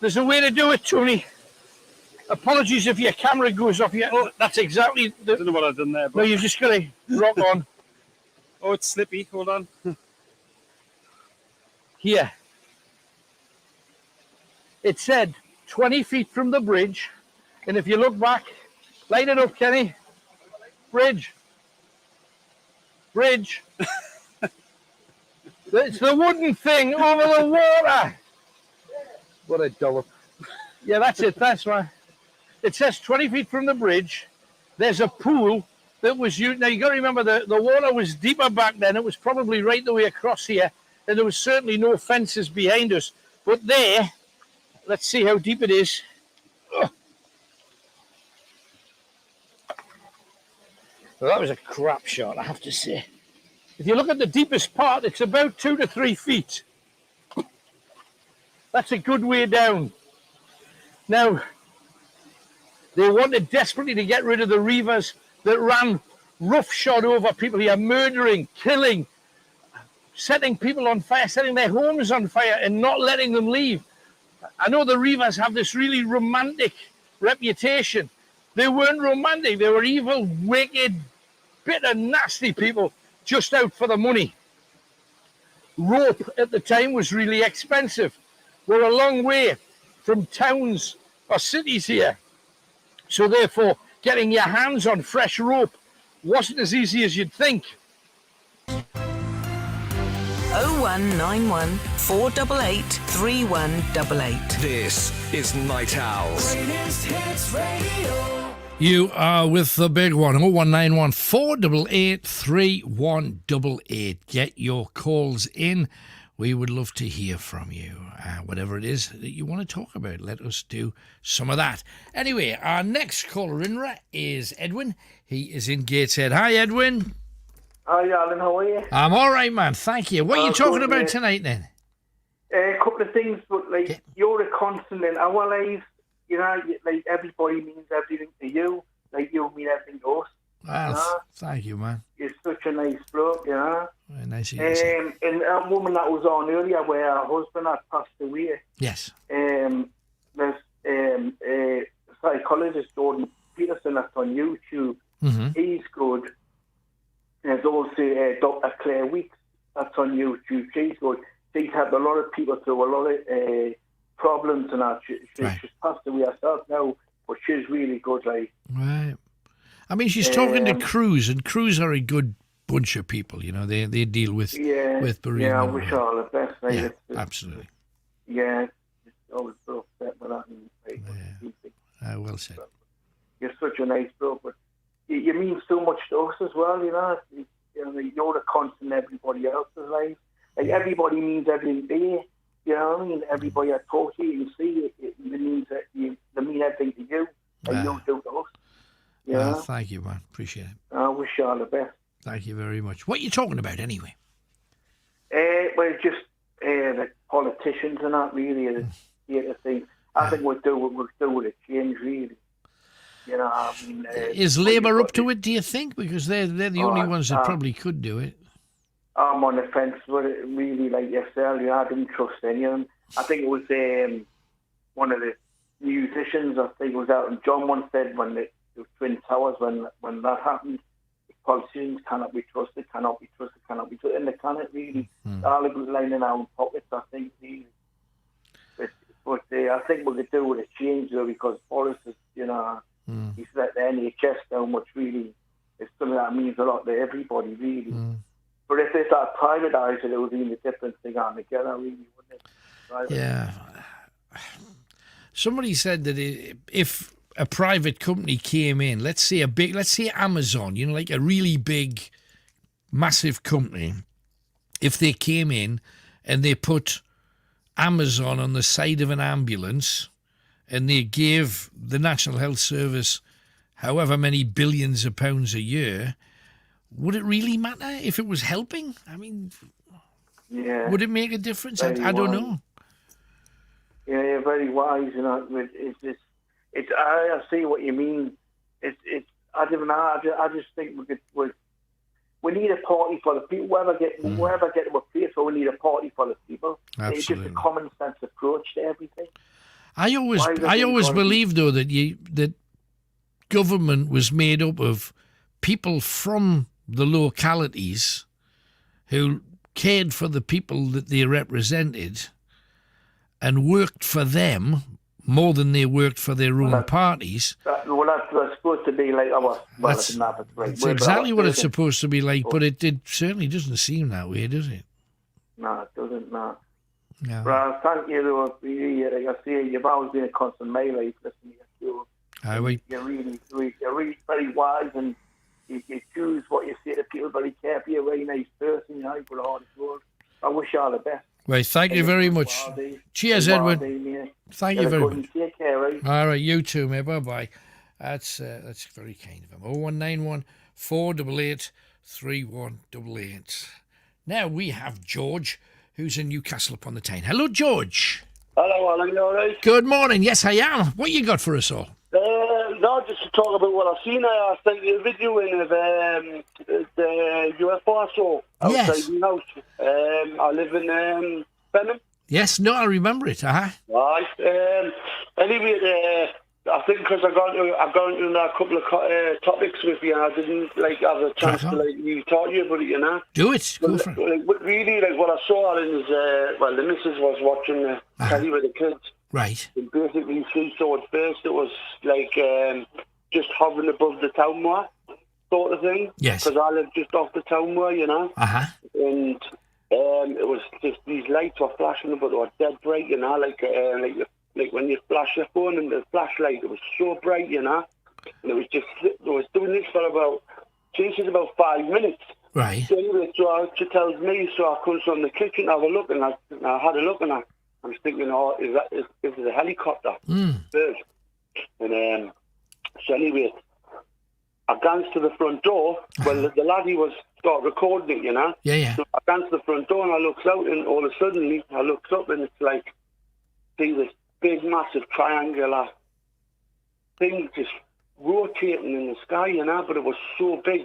There's a way to do it, Tony. Apologies if your camera goes off. Oh, that's exactly... I don't know what I've done there. But... No, you've just got to rock on. Oh, it's slippy. Hold on. Here. It said 20 feet from the bridge. And if you look back, light it up, Kenny. Bridge. Bridge. It's the wooden thing over the water. What a dollop. Yeah, that's it. That's right. It says 20 feet from the bridge. There's a pool that was used. Now, you got to remember the water was deeper back then. It was probably right the way across here. And there was certainly no fences behind us. But there, let's see how deep it is. Ugh. Well, that was a crap shot, I have to say. If you look at the deepest part, it's about 2 to 3 feet. That's a good way down. Now, they wanted desperately to get rid of the Reivers that ran roughshod over people here, murdering, killing, setting people on fire, setting their homes on fire and not letting them leave. I know the Reivers have this really romantic reputation. They weren't romantic. They were evil, wicked, bitter, nasty people just out for the money. Rope at the time was really expensive. We're a long way from towns or cities here. So therefore, getting your hands on fresh rope wasn't as easy as you'd think. 0191 488 3188. This is Night Owls. Greatest hits radio. You are with the big one. 0191 488 3188. Get your calls in. We would love to hear from you. Whatever it is that you want to talk about, let us do some of that. Anyway, our next caller in is Edwin. He is in Gateshead. Hi, Edwin. Hi, Alan. How are you? I'm all right, man. Thank you. What are you talking about mate. tonight, then? A couple of things, but you're a constant in our lives. You know, like everybody means everything to you. Like you mean everything to us. Well, thank you, man. You're such a nice bloke, you know. Very nice of you. And a woman that was on earlier, where her husband had passed away. Yes. There's a psychologist, Jordan Peterson, that's on YouTube. Mm-hmm. He's good. There's also Dr. Claire Weeks, that's on YouTube. She's good. She's helped a lot of people through a lot of problems and that. She's passed away herself now, but she's really good. Right. I mean, she's talking to Cruz, and Cruz are a good bunch of people. You know, they deal with bereavement. Yeah, I wish her all the best. Yeah, absolutely. Yeah, it's always so upset with that. And, well said. You such a nice bloke, but you mean so much to us as well, you know. You're the constant in everybody else's life. Like, everybody means everything to you. You know what I mean? Everybody I talk to you and see, it means that they mean everything to you, and you do to us. You know? Thank you, man. Appreciate it. I wish you all the best. Thank you very much. What are you talking about, anyway? Well, just the politicians and that, really, the thing. I think we'll do with a change, really. You know, I mean... Is Labour up to it, do you think? Because they're the only ones that probably could do it. I'm on the fence with it, really, like yourself. I didn't trust any of them. I think it was one of the musicians, I think it was Elton John once said when the Twin Towers, when that happened, politicians cannot be trusted, cannot be trusted. And they cannot really. All a good line in our own pockets, I think, really. But I think we could do with a change, though, because Boris is, you know, he's let the NHS down, which really is something that means a lot to everybody, really. But if they start privatising it would be a different thing altogether, really, wouldn't it? Yeah. Somebody said that if a private company came in, let's say Amazon, you know, like a really big, massive company, if they came in and they put Amazon on the side of an ambulance and they gave the National Health Service however many billions of pounds a year, would it really matter if it was helping? I mean, would it make a difference? I don't know. Yeah, you're very wise, you know. I see what you mean. I don't know. I just think we need a party for the people. Whoever get them a place, we need a party for the people. Absolutely. It's just a common sense approach to everything. I always believed, though, that government was made up of people from the localities who cared for the people that they represented and worked for them more than they worked for their own parties. That's supposed to be like That's exactly what it's supposed to be like, but it certainly doesn't seem that way, does it? No, it doesn't, no. No. Well, thank you, though. Like I say, you've always been a constant melee listening to you. You're really very wise, and you choose what you say to people very carefully. You're a very nice person, you know, you put all the work. I wish you all the best. Right, thank you very much. Cheers, Edward. Thank you very much. Take care, right? All right, you too, mate. Bye-bye. That's very kind of him. 0191 488 3188. Now we have George, who's in Newcastle upon the Tyne. Hello, George. Hello, Alan. You all right? Good morning. Yes, I am. What you got for us all? No, just to talk about what I've seen. I sent you a video in of the UFO I saw outside my house. I live in Benham. Yes, no, I remember it. Right. Anyway, I think because I've gone into a couple of topics with you, and I didn't have a chance to really talk to you about it, you know. Do it. Go for it. Really, what I saw is the missus was watching the telly with the kids. Right. And basically, she saw it first. It was just hovering above the town moor, sort of thing. Yes. Because I live just off the town moor, you know. And it was just these lights were flashing, but they were dead bright, you know, like when you flash your phone and the flashlight, it was so bright, you know. And it was doing this for about 5 minutes. Right. So anyway, she tells me, so I come from the kitchen to have a look, and I had a look, and I was thinking, is this a helicopter? Bird. And so anyway, I glanced to the front door. Well, the laddie was start recording it, you know. Yeah. So I glanced to the front door, and I looked out, and all of a sudden I looked up, and it's like, see this big, massive triangular thing just rotating in the sky, you know. But it was so big,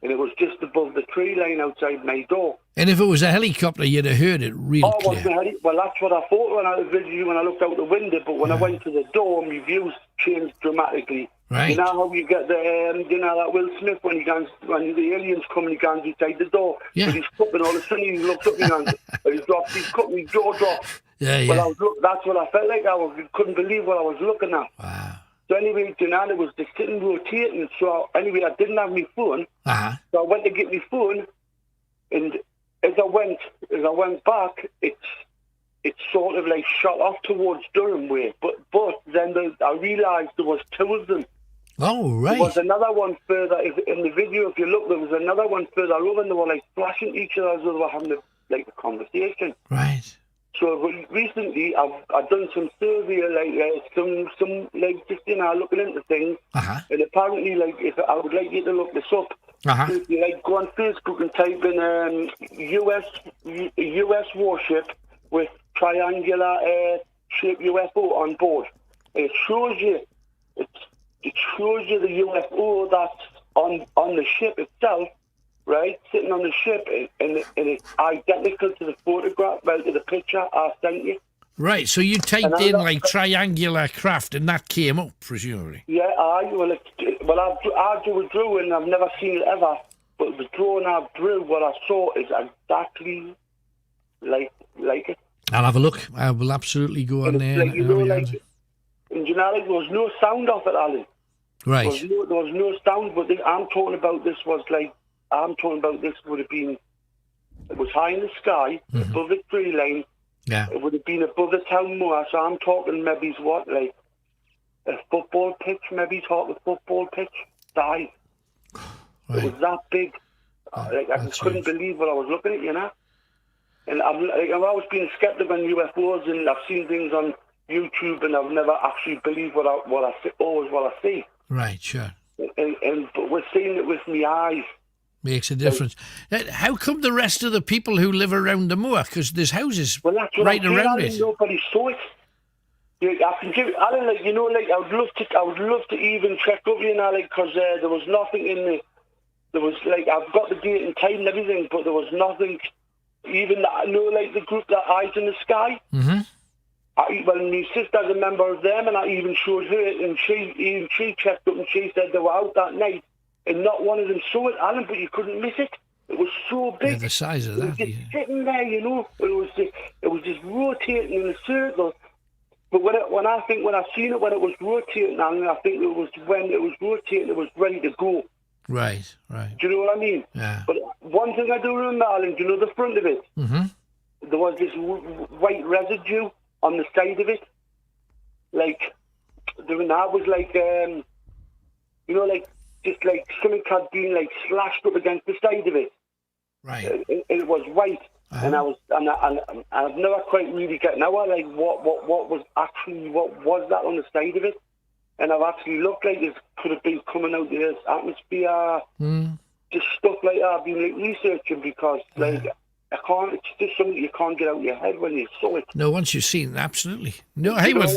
and it was just above the tree line outside my door. And if it was a helicopter, you'd have heard it real clear. Well, that's what I thought when I looked out the window. But when I went to the door, my views changed dramatically. Right. You know how you get the, that Will Smith when the aliens come and he goes inside the door. Yeah. With his cup, and all of a sudden he looked up and he dropped his cup and his jaw dropped. Yeah. Well, that's what I felt like. I couldn't believe what I was looking at. Wow. So anyway, it was just sitting rotating. So anyway, I didn't have my phone. So I went to get my phone, and as I went back, it sort of like shot off towards Durham way. But then I realised there was two of them. Oh, right. There was another one further in the video. If you look, there was another one further over, and they were like flashing each other as though they were having a conversation. Right. So recently, I've done some survey, some looking into things, and apparently, if I would like you to look this up, if you go on Facebook and type in US warship with triangular shaped UFO on board, it shows you the UFO that's on the ship itself. Right, sitting on the ship, and it's identical to the photograph, to the picture I sent you. Right, so you typed in triangular craft, and that came up, presumably. Yeah, I drew, and I've never seen it ever. But the drawing I drew, what I saw is exactly like it. I'll have a look. I will absolutely go on there. And there was no sound off it, Alan. Right. There was no sound, but I'm talking about this would have been, it was high in the sky, above the tree line. Yeah. It would have been above the town moor, so I'm talking maybe a football pitch, size. Right. It was that big. I just couldn't believe what I was looking at, you know. And I've always been skeptic on UFOs, and I've seen things on YouTube, and I've never actually believed what I see. Right, sure. But we're seeing it with my eyes. Makes a difference. How come the rest of the people who live around the moor, because there's houses right around it? Nobody saw it. I can give Alan, I would love to even check up, because there was nothing in the. There was I've got the date and time and everything, but there was nothing. Even the group that Eyes in the Sky. Mm-hmm. My sister's a member of them, and I even showed her, and she checked up, and she said they were out that night, and not one of them saw it, Alan, but you couldn't miss it. It was so big. Yeah, the size of that. It was just sitting there, It was just rotating in a circle. But when I seen it when it was rotating, Alan, I think it was when it was rotating, it was ready to go. Right. Do you know what I mean? Yeah. But one thing I do remember, Alan, do you know the front of it? Mm-hmm. There was this white residue on the side of it, that was something had been slashed up against the side of it. Right. It was white, and I've never quite really got what was that on the side of it, and I've actually looked like it could have been coming out of the Earth's atmosphere, just stuff like that. I've been researching because it's just something you can't get out of your head when you saw it. No, once you've seen it, absolutely. No, hey, but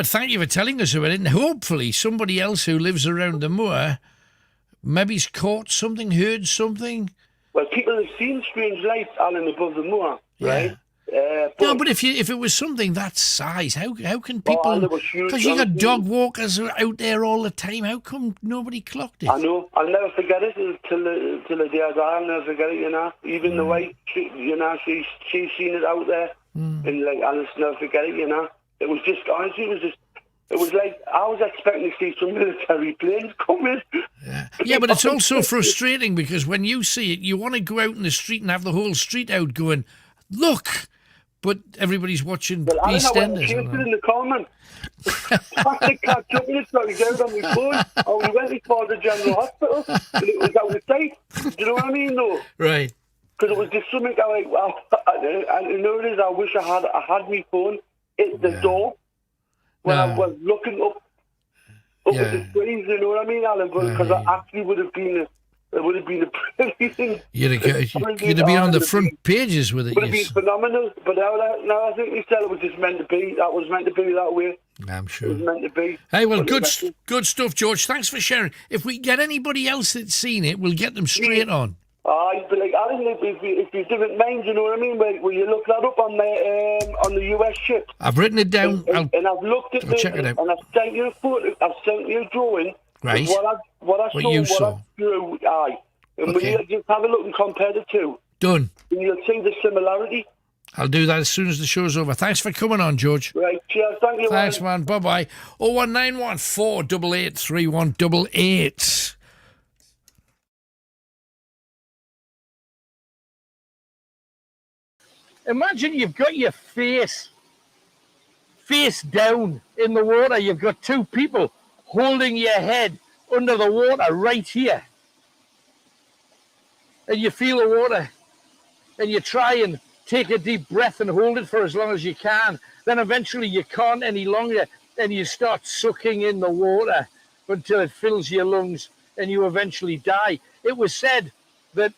thank you for telling us about it. And hopefully somebody else who lives around the moor maybe's caught something, heard something. Well, people have seen strange lights, Alan, above the moor, right? But if it was something that size, how can people? Because you got dog walkers out there all the time. How come nobody clocked it? I know. I'll never forget it till the day I die. I'll never forget it. Even the way she's seen it out there, and I'll just never forget it. It was just honestly, it was like I was expecting to see some military planes coming. Yeah, but it's also frustrating because when you see it, you want to go out in the street and have the whole street out going, look. But everybody's watching EastEnders. I went in the comment. I catch up and it's got to get out on my phone. We went to the General Hospital and it was out of sight. Do you know what I mean, though? Right. Because it was just something I wish I had my phone at the door when I was looking up at the trees, you know what I mean, Alan? Because I actually would have been it would have been a brilliant. You'd have been on the front pages with it. It would have been phenomenal. But now I think you said it was just meant to be. That was meant to be that way. I'm sure. It was meant to be. Hey, well, good stuff, George. Thanks for sharing. If we get anybody else that's seen it, we'll get them straight on. But I think if you didn't mind, you know what I mean? Will you look that up on the US ship? I've written it down. And I've looked at it. Check it out. And I've sent you a photo. I've sent you a drawing. Right. What I drew, and will you just have a look and compare the two? Done. And you'll see the similarity. I'll do that as soon as the show's over. Thanks for coming on, George. Right, cheers. Thank you. Thanks, man. Bye-bye. 01914 888 3188. Imagine you've got your face down in the water. You've got two people holding your head under the water right here. And you feel the water and you try and take a deep breath and hold it for as long as you can. Then eventually you can't any longer and you start sucking in the water until it fills your lungs and you eventually die. It was said that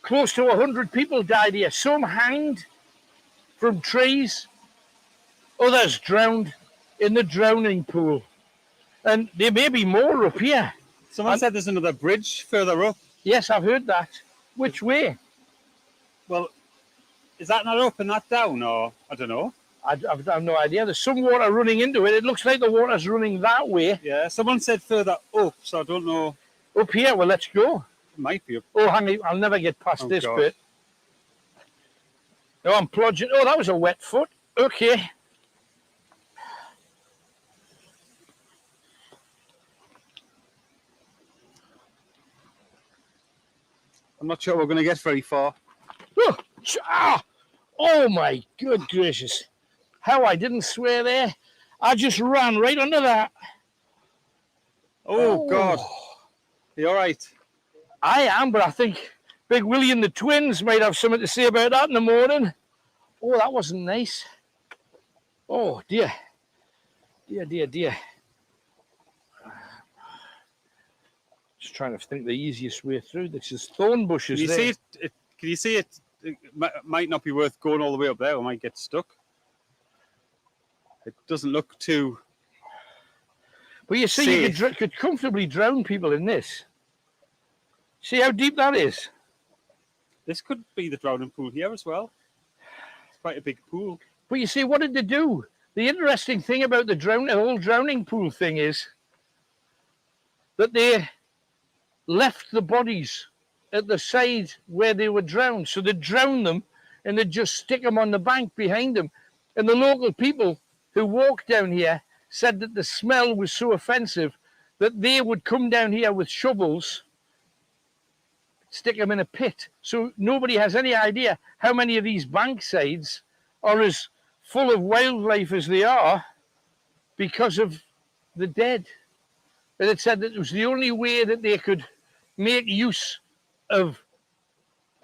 close to 100 people died here. Some hanged from trees, others drowned in the drowning pool. And there may be more up here. Someone said there's another bridge further up. Yes, I've heard that. Which way? Well, is that not up and not down, or I don't know? I've no idea. There's some water running into it. It looks like the water's running that way. Yeah, someone said further up, so I don't know. Up here? Well, let's go. It might be up. Oh, hang on. I'll never get past this God. bit. No, I'm plunging. Oh, that was a wet foot. Okay. I'm not sure we're going to get very far. Oh, my good gracious. How I didn't swear there. I just ran right under that. Oh, God. You all right? I am, but I think Big Willie and the twins might have something to say about that in the morning. Oh, that wasn't nice. Oh, dear. Dear. Just trying to think the easiest way through. This is thorn bushes. Can you there. see it? Can you see it? It might not be worth going all the way up there. We might get stuck. It doesn't look too. But you see, safe. you could comfortably drown people in this. See how deep that is? This could be the drowning pool here as well. It's quite a big pool. But you see, what did they do? The interesting thing about the whole drowning pool thing is that they left the bodies at the side where they were drowned. So they'd drown them and they'd just stick them on the bank behind them. And the local people who walked down here said that the smell was so offensive that they would come down here with shovels, stick them in a pit. So nobody has any idea how many of these bank sides are as full of wildlife as they are because of the dead. And it said that it was the only way that they could make use of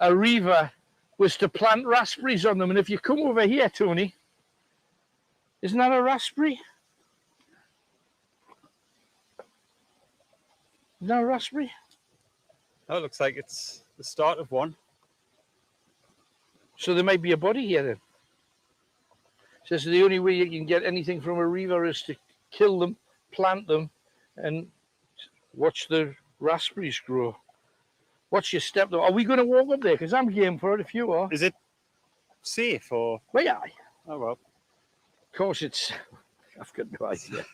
a river was to plant raspberries on them. And if you come over here, Tony, isn't that a raspberry? Isn't that a raspberry? Oh, it looks like it's the start of one. So there might be a body here then. Says the only way you can get anything from a river is to kill them, plant them, and watch the raspberries grow. Watch your step though. Are we going to walk up there? Because I'm game for it if you are. Is it safe or? Well, yeah. Oh well. Of course it's. I've got no idea.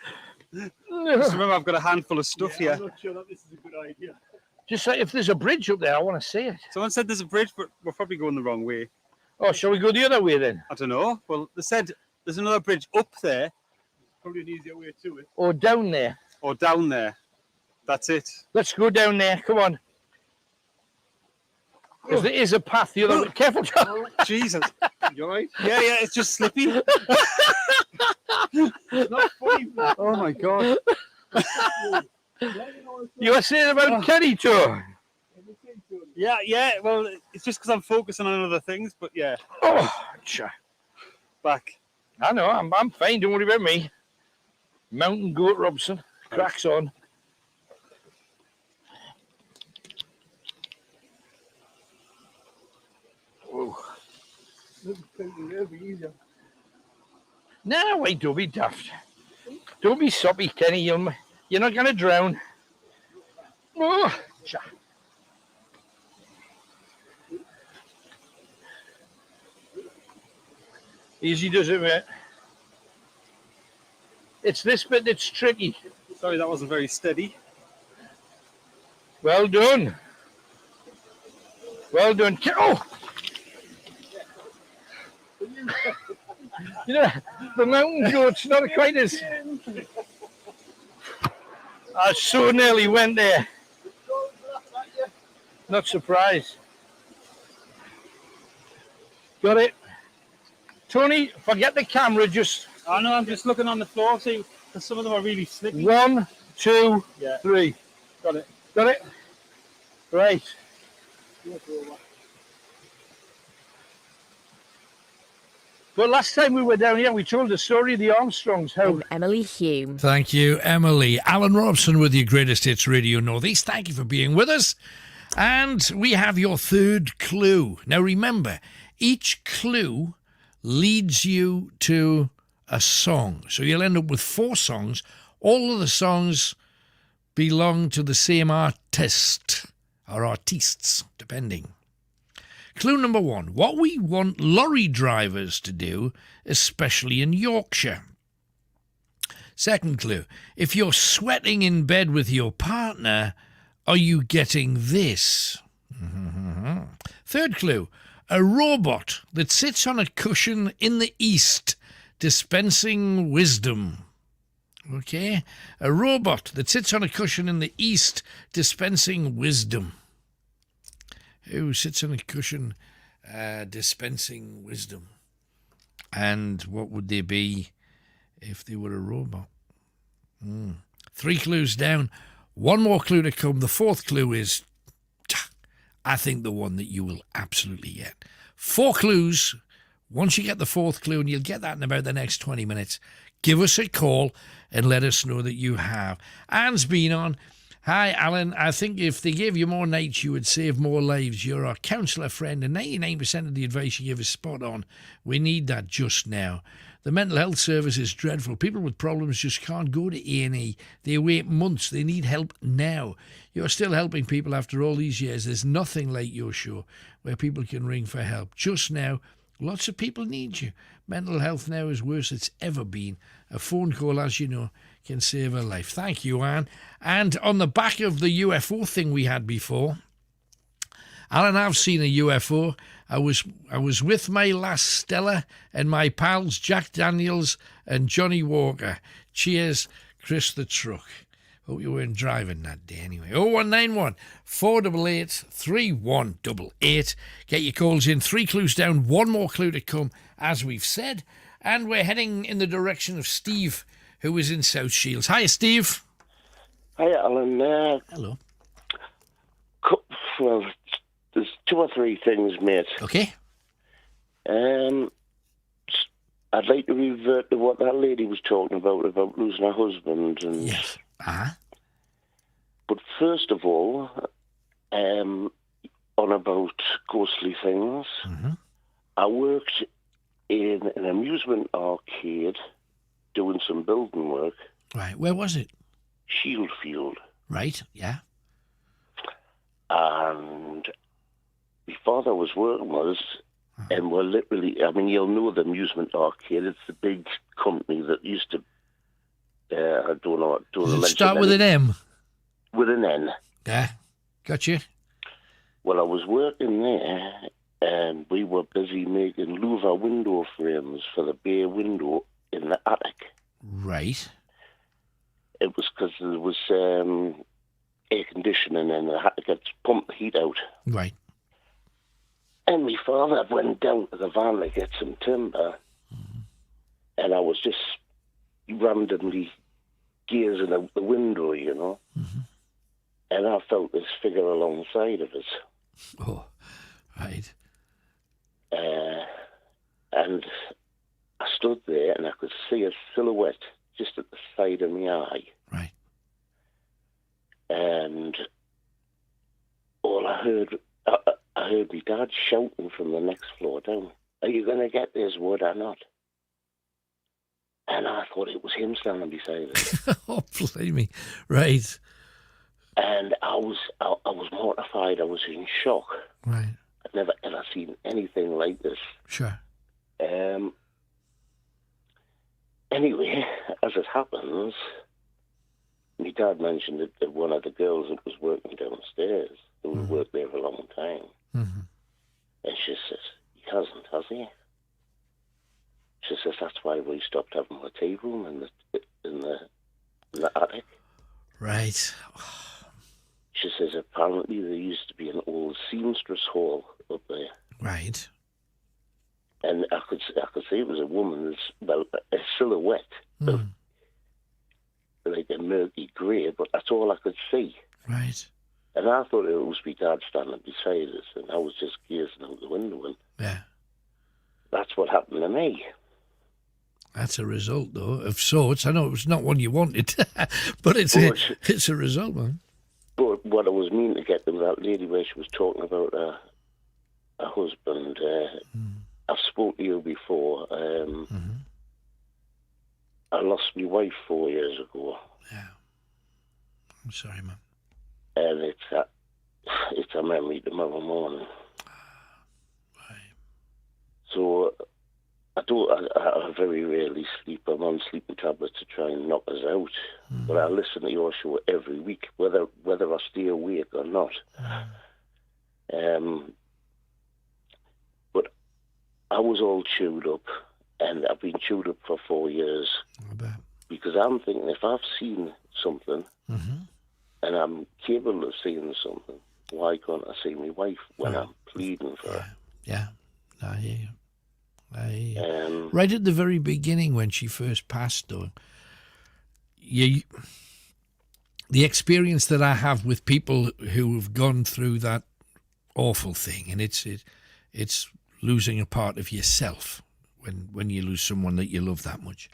Just remember, I've got a handful of stuff here. I'm not sure that this is a good idea. Just say if there's a bridge up there, I want to see it. Someone said there's a bridge, but we're probably going the wrong way. Oh, shall we go the other way then? I don't know. Well, they said there's another bridge up there. Probably an easier way to it. Or down there? Or down there. That's it. Let's go down there. Come on. Because there is a path the other way. Careful, John. Oh, Jesus. You all right? Yeah, it's just slippy. It's not funny. Oh, my God. You were saying about Kenny too. Yeah. Well, it's just because I'm focusing on other things, but yeah. Oh, sure. Back. I know. I'm fine. Don't worry about me. Mountain Goat Robson. Cracks on. Whoa. It'll be easier. No, wait, don't be daft. Don't be soppy, Kenny. You're not going to drown. Oh, cha. Easy does it, mate. It's this bit that's tricky. Sorry, that wasn't very steady. Well done. Well done. Oh! You know, the mountain goat's not quite as... I so nearly went there. Not surprised. Got it. Tony, forget the camera, just... I know, I'm just looking on the floor, see, because some of them are really slippy. 1, 2, 3. Got it. Got it? Right. Well, last time we were down here, we told the story of the Armstrongs. How Emily Hume. Thank you, Emily. Alan Robson with your Greatest Hits Radio Northeast. Thank you for being with us. And we have your third clue. Now, remember, each clue leads you to a song. So you'll end up with 4 songs. All of the songs belong to the same artist or artistes, depending. Clue number 1. What we want lorry drivers to do, especially in Yorkshire. Second clue. If you're sweating in bed with your partner, are you getting this? Third clue. A robot that sits on a cushion in the east, dispensing wisdom. Okay? A robot that sits on a cushion in the east, dispensing wisdom. Who sits on a cushion dispensing wisdom? And what would they be if they were a robot? 3 clues down. 1 more clue to come. The 4th clue is, I think, the one that you will absolutely get. 4 clues. Once you get the 4th clue, and you'll get that in about the next 20 minutes, give us a call and let us know that you have. Anne's been on. Hi, Alan. I think if they gave you more nights, you would save more lives. You're our counsellor friend, and 99% of the advice you give is spot on. We need that just now. The mental health service is dreadful. People with problems just can't go to A&E. They wait months. They need help now. You're still helping people after all these years. There's nothing like your show where people can ring for help. Just now, lots of people need you. Mental health now is worse than it's ever been. A phone call, as you know, can save a life. Thank you, Anne. And on the back of the UFO thing we had before, Alan, I've seen a UFO. I was with my lass Stella and my pals Jack Daniels and Johnny Walker. Cheers, Chris the Truck. Hope you weren't driving that day anyway. 0191 488 3188. Get your calls in. 3 clues down, 1 more clue to come, as we've said. And we're heading in the direction of Steve, who is in South Shields. Hi, Steve. Hi, Alan. Hello. Well, there's 2 or 3 things, mate. Okay. I'd like to revert to what that lady was talking about losing her husband. And yes. But first of all, on about ghostly things, I worked in an amusement arcade doing some building work. Right. Where was it? Shieldfield. Right. Yeah. And my father was working with us, and we're literally, I mean, you'll know the amusement arcade. It's the big company that used to, I don't know. Does it start with an M? With an N. Yeah. Got you. Well, I was working there, and we were busy making louver window frames for the bay window in the attic. Right. It was because there was air conditioning, and I had to pump the heat out. Right. And my father went down to the van to get some timber, and I was just randomly gazing out the window, you know, and I felt this figure alongside of us. Oh, right. And I stood there, and I could see a silhouette just at the side of my eye. Right. And all I heard my dad shouting from the next floor down, "Are you going to get this wood or not?" And I thought it was him standing beside us. Oh, blimey. Right. And I was mortified. I was in shock. Right. I'd never ever seen anything like this. Sure. Anyway, as it happens, my dad mentioned it to one of the girls that was working downstairs, who had worked there for a long time. And she says, "He hasn't, has he?" She says, "That's why we stopped having the tea room in the attic." Right. She says, "Apparently there used to be an old seamstress hall up there." Right. And I could see it was a woman's, well, a silhouette of like a murky grey, but that's all I could see. Right. And I thought it was my dad standing beside us, and I was just gazing out the window, and that's what happened to me. That's a result, though, of sorts. I know it's not one you wanted, but it's a result, man. But what I was meaning to get to that lady where she was talking about her husband, I've spoken to you before. I lost my wife 4 years ago. Yeah. I'm sorry, man. And it's a memory tomorrow morning. Right. So I very rarely sleep. I'm on sleeping tablets to try and knock us out. But I listen to your show every week, whether I stay awake or not. But I was all chewed up, and I've been chewed up for 4 years. I bet. Because I'm thinking, if I've seen something, and I'm capable of seeing something, why can't I see my wife when I'm pleading for her? Yeah, I hear you. Right at the very beginning, when she first passed, though, the experience that I have with people who have gone through that awful thing, and it's losing a part of yourself when you lose someone that you love that much.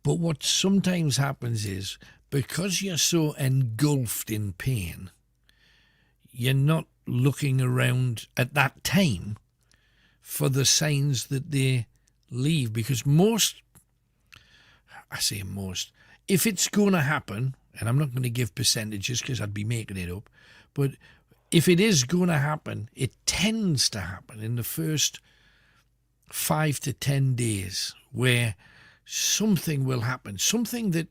But what sometimes happens is, because you're so engulfed in pain, you're not looking around at that time for the signs that they leave. Because if it's going to happen, and I'm not going to give percentages because I'd be making it up, but if it is going to happen, it tends to happen in the first 5 to 10 days, where something will happen. Something that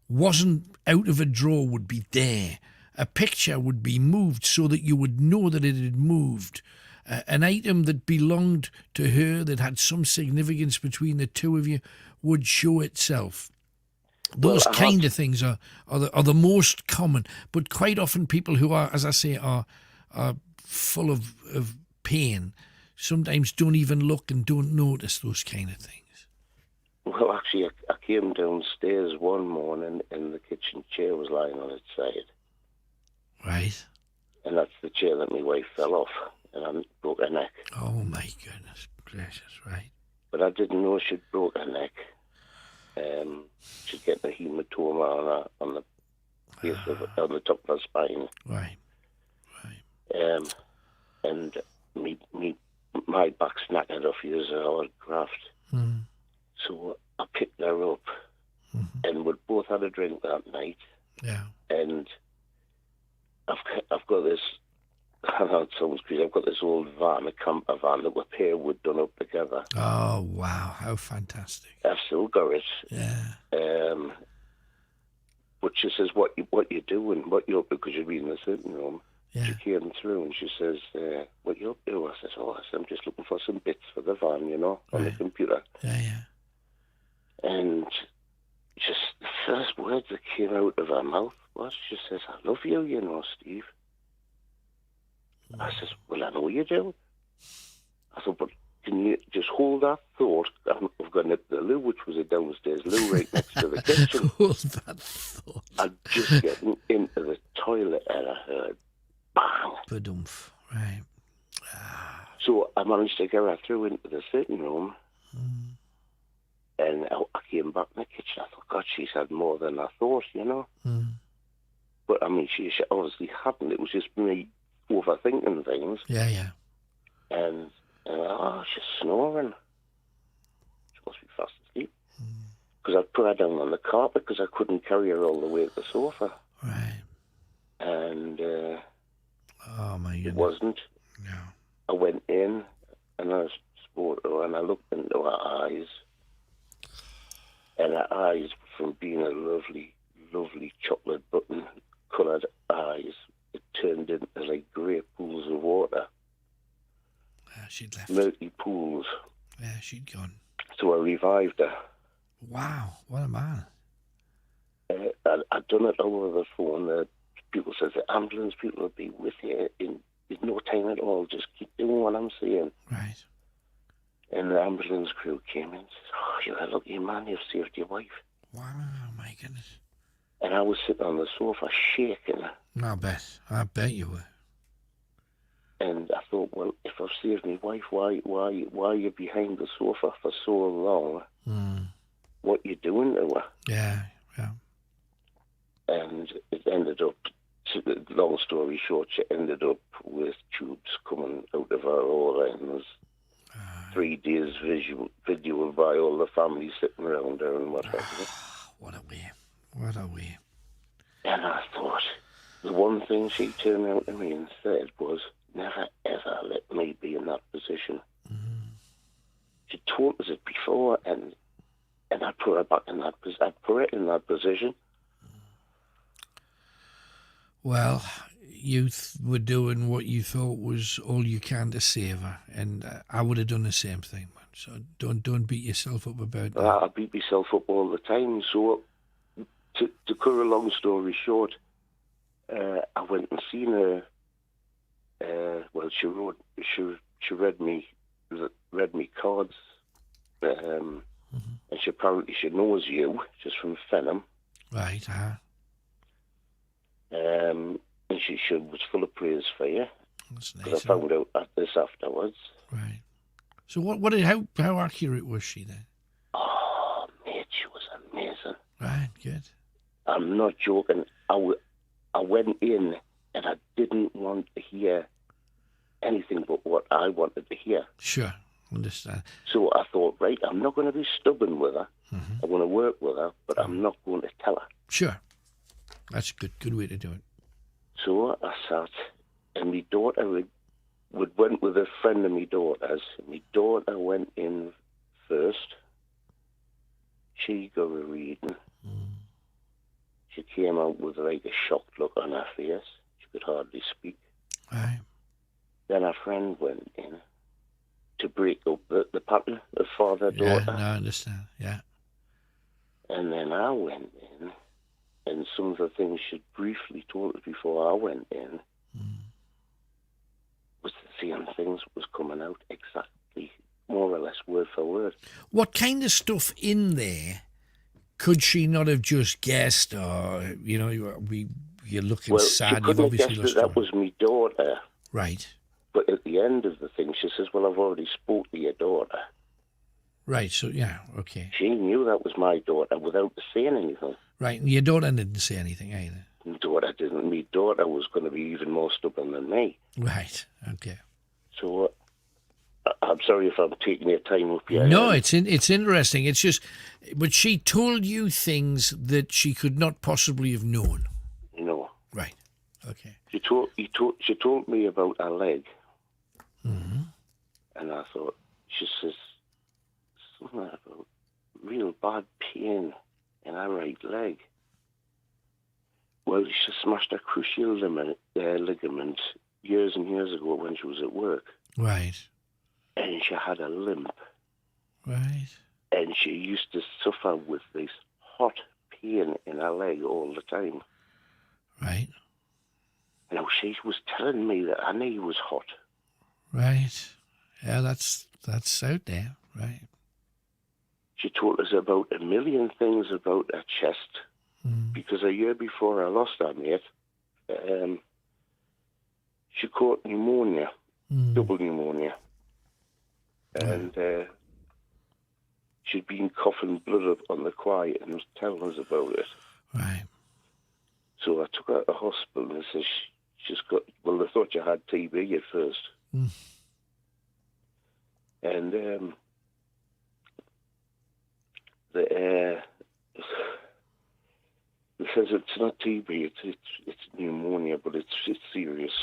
wasn't out of a drawer would be there. A picture would be moved so that you would know that it had moved. An item that belonged to her, that had some significance between the two of you, would show itself. Those kind of things are the most common. But quite often people who are, as I say, are full of pain sometimes don't even look and don't notice those kind of things. Well, actually, I came downstairs one morning and the kitchen chair was lying on its side. Right. And that's the chair that my wife fell off, and I broke her neck. Oh, my goodness gracious, right. But I didn't know she'd broke her neck. She'd get a hematoma on the base on the top of her spine. Right. And my back's knackered off years of hard graft. So I picked her up, and we both had a drink that night. Yeah. And I've got this. I know it sounds crazy. I've got this old van, a camper van that with hairwood done up together. Oh wow! How fantastic! I've still got it. Yeah. But she says, "What you doing? What you up to?" Because you've been in the sitting room. Yeah. She came through and she says, "What you up to?" I said, I'm just looking for some bits for the van, on the computer." Yeah. And just the first words that came out of her mouth was, she says, "I love you, Steve." I says, "Well, I know you do." I thought, "But can you just hold that thought?" I've got the loo, which was a downstairs loo right next to the kitchen. Hold that thought. I'm just getting into the toilet and I heard bang. Ba-dumph. Right. So I managed to get her through into the sitting room. And I came back in the kitchen. I thought, God, she's had more than I thought, But I mean, she obviously hadn't. It was just me overthinking things. Yeah. And she's snoring. She must be fast asleep. Because I put her down on the carpet because I couldn't carry her all the way to the sofa. Right. And oh my goodness. It wasn't. No. I went in and I spoke to her and I looked into her eyes. And her eyes, from being a lovely, lovely chocolate button coloured eyes, it turned into like grey pools of water. She'd left. Murky pools. Yeah, she'd gone. So I revived her. Wow, what a man. I'd done it over the phone. People said the ambulance people will be with you in no time at all. Just keep doing what I'm saying. Right. And the ambulance crew came in and said, "Oh, you're a lucky man, you've saved your wife." Wow, my goodness. And I was sitting on the sofa shaking. I bet you were. And I thought, well, if I've saved my wife, why are you behind the sofa for so long? What you doing to her? Yeah. And it ended up, long story short, she ended up with tubes coming out of her aura, and was 3 days video by all the family sitting around her and what have you. What a way. And I thought, the one thing she turned out to me and said was, never ever let me be in that position. She told us it before, and I put her back in that position. I put her in that position. Well, you were doing what you thought was all you can to save her, and I would have done the same thing, man. So don't beat yourself up about that. I beat myself up all the time. So to cut a long story short, I went and seen her. Well, she read me cards, and she knows you just from Fenham. Right. And she was full of praise for you. That's Because nice. I found out at this afterwards. Right. So how accurate was she then? Oh, mate, she was amazing. Right. Good. I'm not joking. I went in and I didn't want to hear anything but what I wanted to hear. Sure. Understand. So I thought, right, I'm not going to be stubborn with her. I'm going to work with her, but I'm not going to tell her. Sure. That's a good way to do it. So I sat, and my daughter went with a friend of my daughter's. My daughter went in first. She got a reading. She came out with like a shocked look on her face. She could hardly speak. Right. Then her friend went in to break up the pattern of father-daughter. Yeah, no, I understand. Yeah. And then I went in, and some of the things she'd briefly told us before I went in was the same things was coming out exactly, more or less word for word. What kind of stuff in there could she not have just guessed, or you're looking Well, sad? she You've couldn't obviously guess lost that was my daughter. Right. But at the end of the thing, she says, well, I've already spoke to your daughter. Right. So yeah. Okay. She knew that was my daughter without saying anything. Right. And your daughter didn't say anything either. My daughter didn't. My daughter was going to be even more stubborn than me. Right. Okay. So I'm sorry if I'm taking your time up here. No, it's interesting. It's just, but she told you things that she could not possibly have known. No. Right. Okay. She told me about her leg. Mm-hmm. And I thought, she says, something about real bad pain in her right leg. Well, she smashed her cruciate ligament years and years ago when she was at work. Right. And she had a limp. Right. And she used to suffer with this hot pain in her leg all the time. Right. Now, she was telling me that her knee was hot. Right. Yeah, that's out there. Right. She told us about a million things about her chest. Because a year before I lost her, mate, she caught pneumonia, double pneumonia. And she'd been coughing blood up on the quiet and was telling us about it. Right. So I took her to the hospital and said, she's got, well, they thought you had TB at first. And it says it's not TB, it's pneumonia, but it's serious.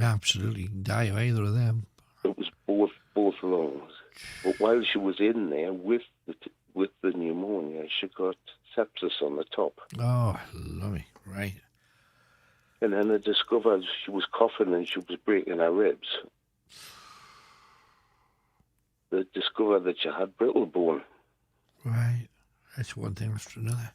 Absolutely. You can die of either of them. It was both lungs. But while she was in there with the pneumonia, she got sepsis on the top. Oh, lovely. Right. And then they discovered she was coughing and she was breaking her ribs. They discovered that she had brittle bone. Right. That's one thing after another.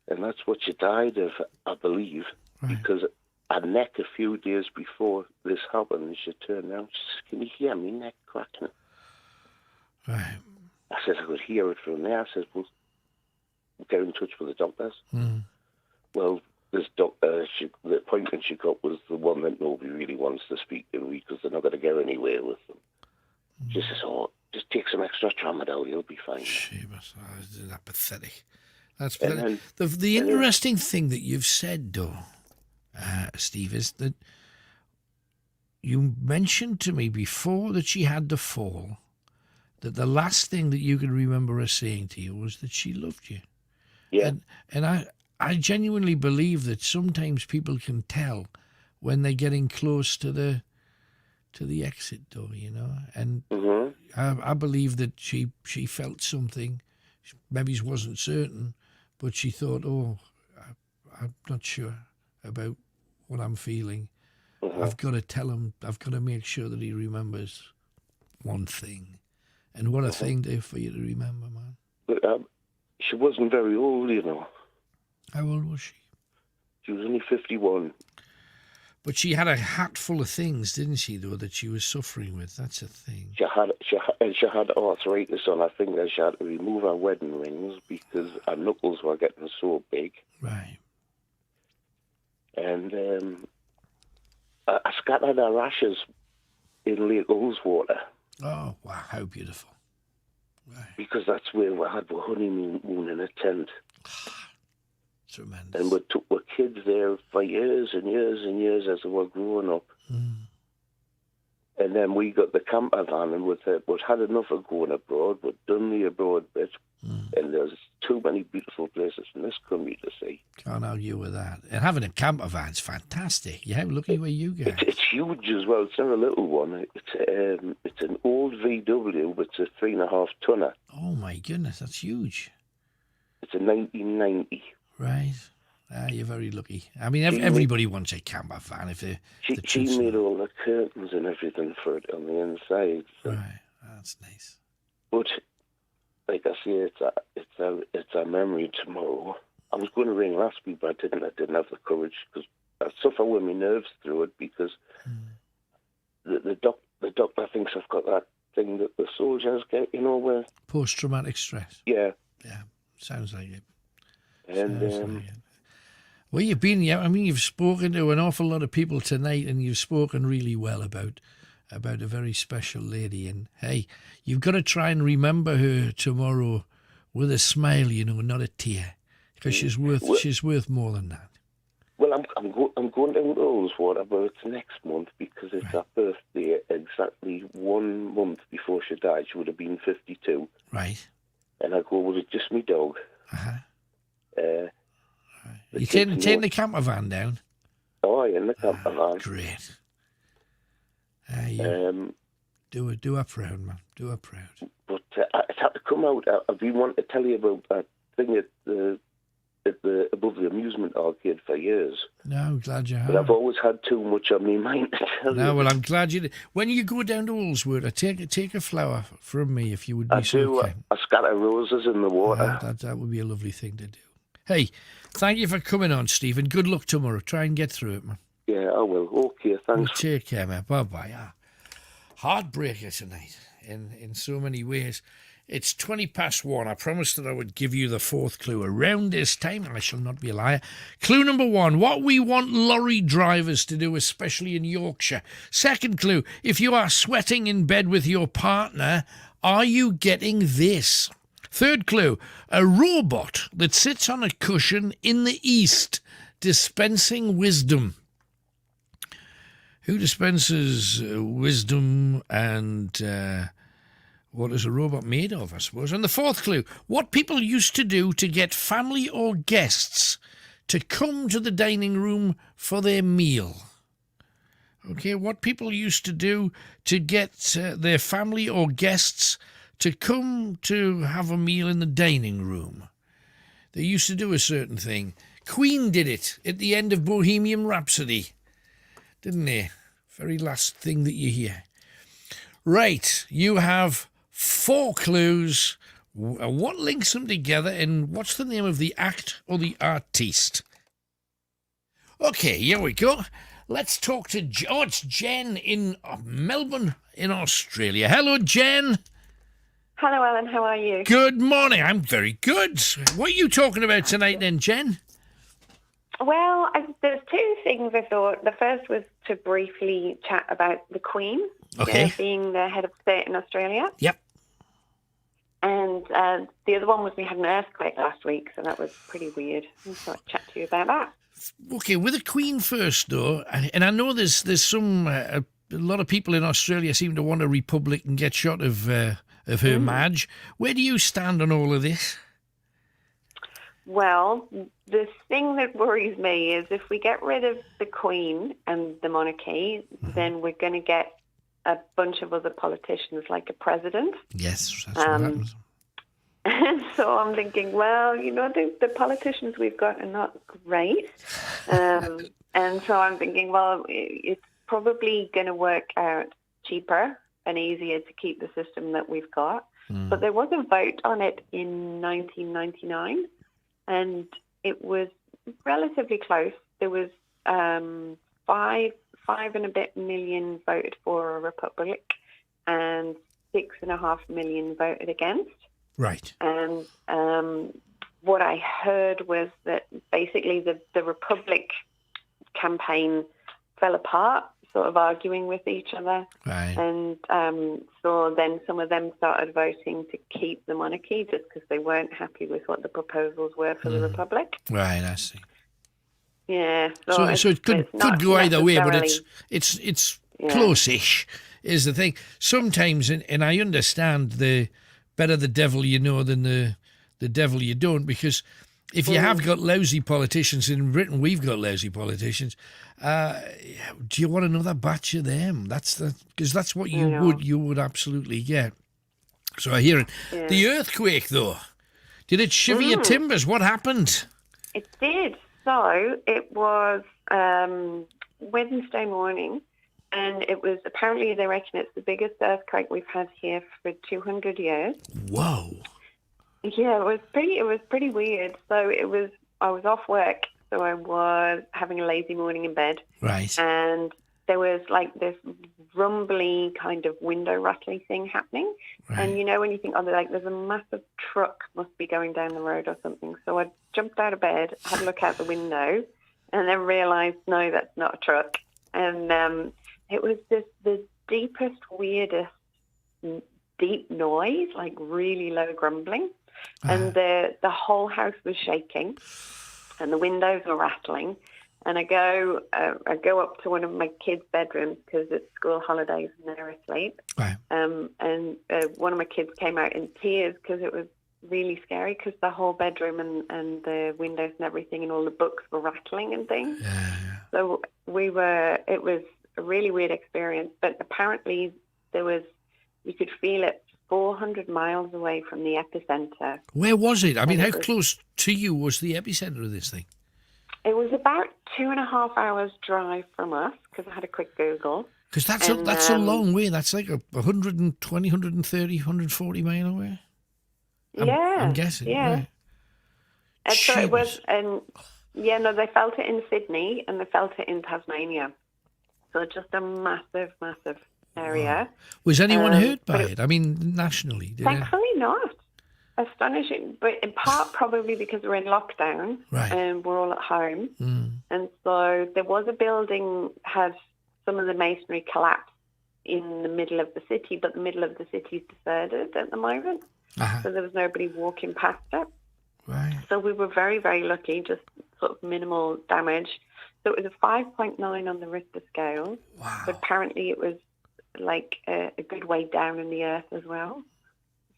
And that's what she died of, I believe, because her neck a few days before this happened, she turned around, she said, can you hear me neck cracking? Right. I said, I could hear it from there. I said, well, get in touch with the doctors. well, this doctor, the appointment she got was the one that nobody really wants to speak to because they're not going to get anywhere with them. She says, "Oh, just take some extra tramadol, you'll be fine." Isn't that pathetic? That's pathetic. The interesting thing that you've said, though, Steve, is that you mentioned to me before that she had the fall, that the last thing that you could remember her saying to you was that she loved you. Yeah. And I genuinely believe that sometimes people can tell when they're getting close to the exit door, you know. And I believe that she felt something. Maybe she wasn't certain, but she thought, "Oh, I'm not sure about what I'm feeling. I've got to tell him. I've got to make sure that he remembers one thing." And what a thing for you to remember, man. But she wasn't very old, you know. How old was she? She was only 51. But she had a hat full of things, didn't she, though, that she was suffering with? That's a thing. She had arthritis on her fingers. She had to remove her wedding rings because her knuckles were getting so big. Right. And I scattered her ashes in Lake Ullswater. Oh, wow, how beautiful. Because that's where we had our honeymoon in a tent. Tremendous. And we took our kids there for years and years and years as they were growing up. And then we got the camper van and we'd had enough of going abroad. We'd done the abroad bit. And there's too many beautiful places in this country to see. Can't argue with that. And having a camper van's fantastic. Yeah, look at where you go. It's huge as well. It's not a little one. It's an old VW, but it's a 3.5 tonner. Oh my goodness, that's huge. It's a 1990. Right. You're very lucky. I mean, everybody wants a camper van if they. She made all the curtains and everything for it on the inside. So. Right, that's nice. But like I say, it's a memory tomorrow. I was going to ring last week, but I didn't have the courage because I suffer with my nerves through it because the doctor thinks I've got that thing that the soldiers get, you know, where post-traumatic stress. Yeah. Yeah, sounds like it. And well, you've spoken to an awful lot of people tonight, and you've spoken really well about a very special lady. And hey, you've got to try and remember her tomorrow with a smile, you know, not a tear, because she's worth more than that. Well, I'm going down to Ullswater, but it's next month because it's her birthday. Exactly 1 month before she died, she would have been 52. Right. And I go, "Was it just me dog?" You taking the camper van down? Oh, yeah, in the camper van. Great. Do her proud, man. Do her proud. But it had to come out. I've been wanting to tell you about that thing at the above the amusement arcade for years. No, I'm glad you have. But I've always had too much on my mind to tell you. No, well, I'm glad you did. When you go down to Ullswater, take a flower from me if you would be so kind. I scatter roses in the water. That would be a lovely thing to do. Hey, thank you for coming on, Stephen. Good luck tomorrow. Try and get through it, man. Yeah, I will. Okay, thanks. Well, take care, man. Bye-bye. Heartbreaker tonight in so many ways. It's 1:20. I promised that I would give you the fourth clue around this time, and I shall not be a liar. Clue number 1, what we want lorry drivers to do, especially in Yorkshire. Second clue, if you are sweating in bed with your partner, are you getting this? Third clue, a robot that sits on a cushion in the east dispensing wisdom. Who dispenses wisdom, and what is a robot made of, I suppose? And the fourth clue, what people used to do to get family or guests to come to the dining room for their meal. Okay, what people used to do to get their family or guests to come to have a meal in the dining room. They used to do a certain thing. Queen did it at the end of Bohemian Rhapsody, didn't they? Very last thing that you hear. Right, you have 4 clues. What links them together, and what's the name of the act or the artiste? Okay, here we go. Let's talk to it's Jen in Melbourne in Australia. Hello, Jen. Hello, Alan. How are you? Good morning. I'm very good. What are you talking about tonight then, Jen? Well, there's two things I thought. The first was to briefly chat about the Queen being the head of state in Australia. Yep. And the other one was we had an earthquake last week, so that was pretty weird. I thought I'd chat to you about that. Okay, with the Queen first, though, and I know there's some a lot of people in Australia seem to want a republic and get shot of her Madge. Where do you stand on all of this? Well, the thing that worries me is if we get rid of the Queen and the monarchy, then we're going to get a bunch of other politicians like a president. Yes, that's what happens. And so I'm thinking, well, the politicians we've got are not great. And so I'm thinking, well, it's probably going to work out cheaper and easier to keep the system that we've got. But there was a vote on it in 1999, and it was relatively close. There was 5 and a bit million voted for a republic and 6.5 million voted against. Right. And what I heard was that basically the Republic campaign fell apart, sort of arguing with each other. Right. And so then some of them started voting to keep the monarchy just because they weren't happy with what the proposals were for the Republic. Right, I see. Yeah. So it could go either way, but it's Yeah. close-ish is the thing. Sometimes, and I understand the better the devil you know than the devil you don't, because if you have got lousy politicians in Britain, we've got lousy politicians. Do you want another batch of them? Because that's what you would absolutely get. So I hear it. Yeah. The earthquake, though, did it shiver your timbers? What happened? It did. So it was Wednesday morning, and it was apparently, they reckon it's the biggest earthquake we've had here for 200 years. Whoa. Yeah, it was pretty weird. So I was off work, so I was having a lazy morning in bed. Right. And there was like this rumbly kind of window rattling thing happening. Right. And when you think, there's a massive truck must be going down the road or something. So I jumped out of bed, had a look out the window, and then realised, no, that's not a truck. And it was just the deepest, weirdest, deep noise, like really low grumbling. And the whole house was shaking, and the windows were rattling. And I go up to one of my kids' bedrooms because it's school holidays and they're asleep. Right. And one of my kids came out in tears because it was really scary because the whole bedroom and the windows and everything and all the books were rattling and things. Yeah. So it was a really weird experience. But apparently you could feel it 400 miles away from the epicenter. Where was it? I mean, how close to you was the epicenter of this thing? It was about 2.5 hours drive from us because I had a quick Google. Because that's a long way. That's like 120, 130, 140 mile away. I'm guessing. Yeah. Right. And so it was, they felt it in Sydney and they felt it in Tasmania. So just a massive, massive area. Wow. Was anyone hurt by it? I mean, nationally? Thankfully not. Astonishing. But in part probably because we're in lockdown and we're all at home. And so there was a building had some of the masonry collapsed in the middle of the city, but the middle of the city is deserted at the moment. So there was nobody walking past it. Right. So we were very, very lucky, just sort of minimal damage. So it was a 5.9 on the Richter scale. Wow. But apparently it was like a good way down in the earth as well.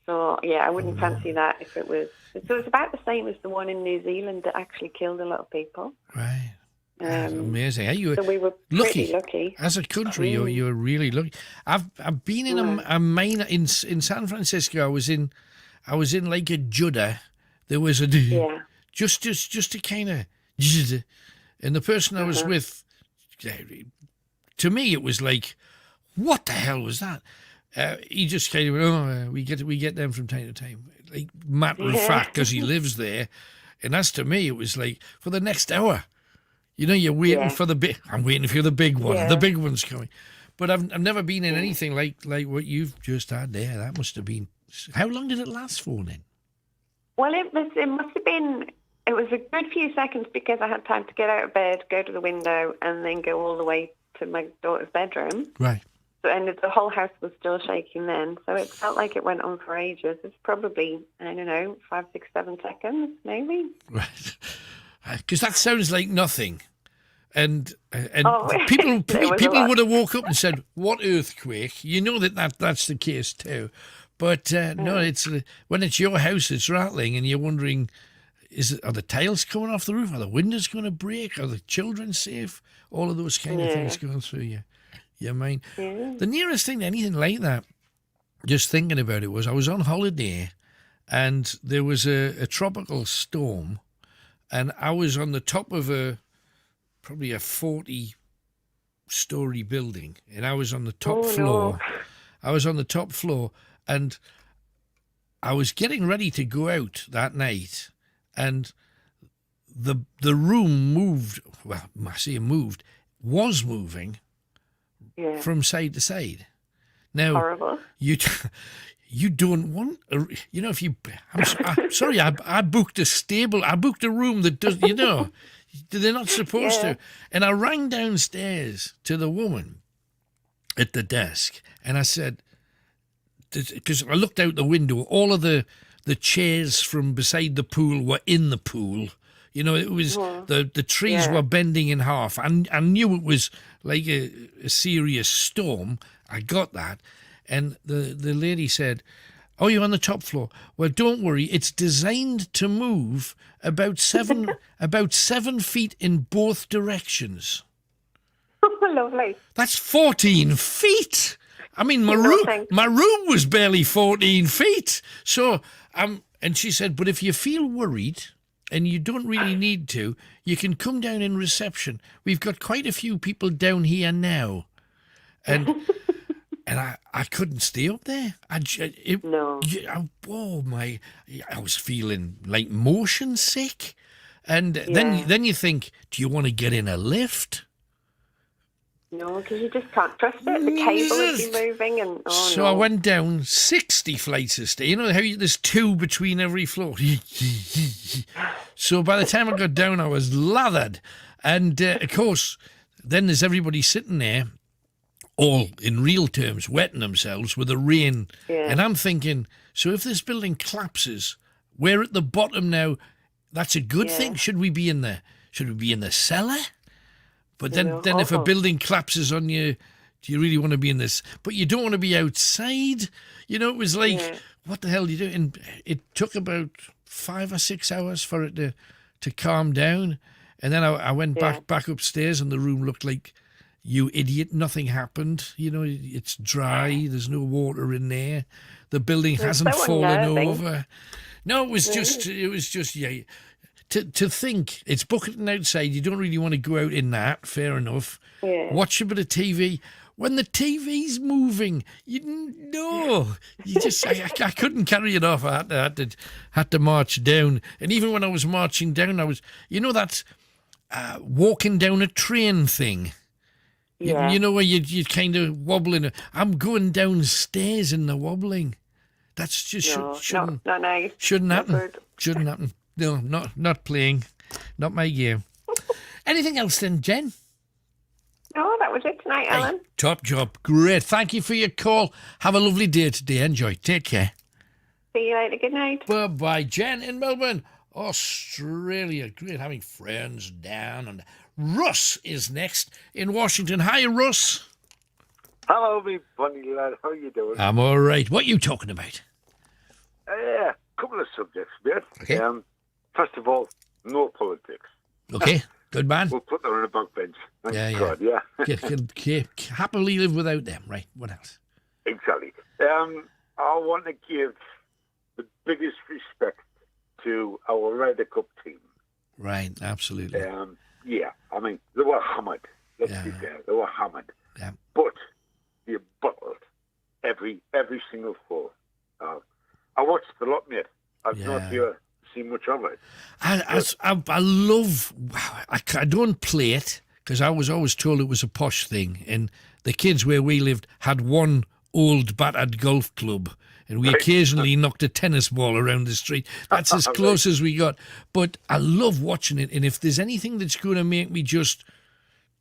So, I wouldn't fancy that if it was... So it's about the same as the one in New Zealand that actually killed a lot of people. Right. That's amazing. You so we were pretty lucky. As a country, you're really lucky. I've been in a minor... In San Francisco, I was in like a Judah. There was a... Just to kind of... And the person I was with... To me, it was like, what the hell was that? He just kind of went, we get them from time to time. Like, matter of fact, because he lives there. And as to me, it was like, for the next hour, you're waiting for the big... I'm waiting for the big one. Yeah. The big one's coming. But I've never been in anything like what you've just had there. That must have been... How long did it last for then? Well, it must have been It was a good few seconds because I had time to get out of bed, go to the window, and then go all the way to my daughter's bedroom. Right. So, and the whole house was still shaking then, so it felt like it went on for ages. It's probably, I don't know, 5, 6, 7 seconds, maybe. Right. Because that sounds like nothing. And Oh, people it was a people lot. would have woke up and said, "What earthquake?" You know that's the case too. But no, it's when it's your house, it's rattling, and you're wondering, are the tiles coming off the roof? Are the windows going to break? Are the children safe? All of those kind of things going through your mind. Yeah. The nearest thing to anything like that, just thinking about it, was I was on holiday, and there was a tropical storm, and I was on the top of probably a 40-story building, and I was on the top floor. I was on the top floor, and I was getting ready to go out that night, and the room moved. Well, I say moved, was moving from side to side. Now, horrible. You don't want, if you. I'm sorry, I booked a stable. I booked a room that does. They're not supposed to. And I rang downstairs to the woman at the desk, and I said, because I looked out the window, all of the chairs from beside the pool were in the pool. It was the trees were bending in half. I knew it was like a serious storm. I got that. And the lady said, "Oh, you're on the top floor. Well, don't worry. It's designed to move about 7 feet in both directions." Lovely. That's 14 feet. I mean, my room was barely 14 feet. So, and she said, "But if you feel worried and you don't really need to, you can come down in reception. We've got quite a few people down here now." And I couldn't stay up there. I was feeling like motion sick. And then you think, do you want to get in a lift? No, because you just can't trust it. The cable would be moving, and I went down 60 flights of stairs. You know how there's 2 between every floor? So by the time I got down, I was lathered. And, of course, then there's everybody sitting there, all in real terms, wetting themselves with the rain. Yeah. And I'm thinking, so if this building collapses, we're at the bottom now. That's a good thing. Should we be in the cellar? But then if a building collapses on you, do you really want to be in this? But you don't want to be outside. It was like, what the hell do you do? And it took about 5 or 6 hours for it to calm down. And then I went back upstairs, and the room looked like, you idiot, nothing happened. It's dry. There's no water in there. The building hasn't fallen over. No, it was just, To think it's bucketing outside, you don't really want to go out in that, fair enough. Yeah. Watch a bit of TV. When the TV's moving, you just, I couldn't carry it off. I had to march down. And even when I was marching down, I was, that walking down a train thing. Yeah. Where you kind of wobbling. I'm going downstairs in the wobbling. That's just shouldn't not nice. Shouldn't happen. Good. Shouldn't happen. No, not playing. Not my game. Anything else then, Jen? No, that was it tonight, Alan. Top job. Great. Thank you for your call. Have a lovely day today. Enjoy. Take care. See you later. Good night. Bye-bye. Jen in Melbourne, Australia. Great having friends down. And Russ is next in Washington. Hi, Russ. Hello, me funny lad. How you doing? I'm all right. What are you talking about? Yeah, couple of subjects, mate. Okay. First of all, no politics. Okay, good man. We'll put them on a back bench. Thank Yeah. God, yeah. Can happily live without them, right? What else? Exactly. I want to give the biggest respect to our Ryder Cup team. Right, absolutely. Yeah, I mean, they were hammered. Let's be fair. They were hammered. Yeah. But they bottled every single four. I watched a lot, mate. I've not seen much of it. I love. I don't play it because I was always told it was a posh thing, and the kids where we lived had one old battered golf club, and we Right. occasionally knocked a tennis ball around the street. That's as close as we got. But I love watching it, and if there's anything that's going to make me just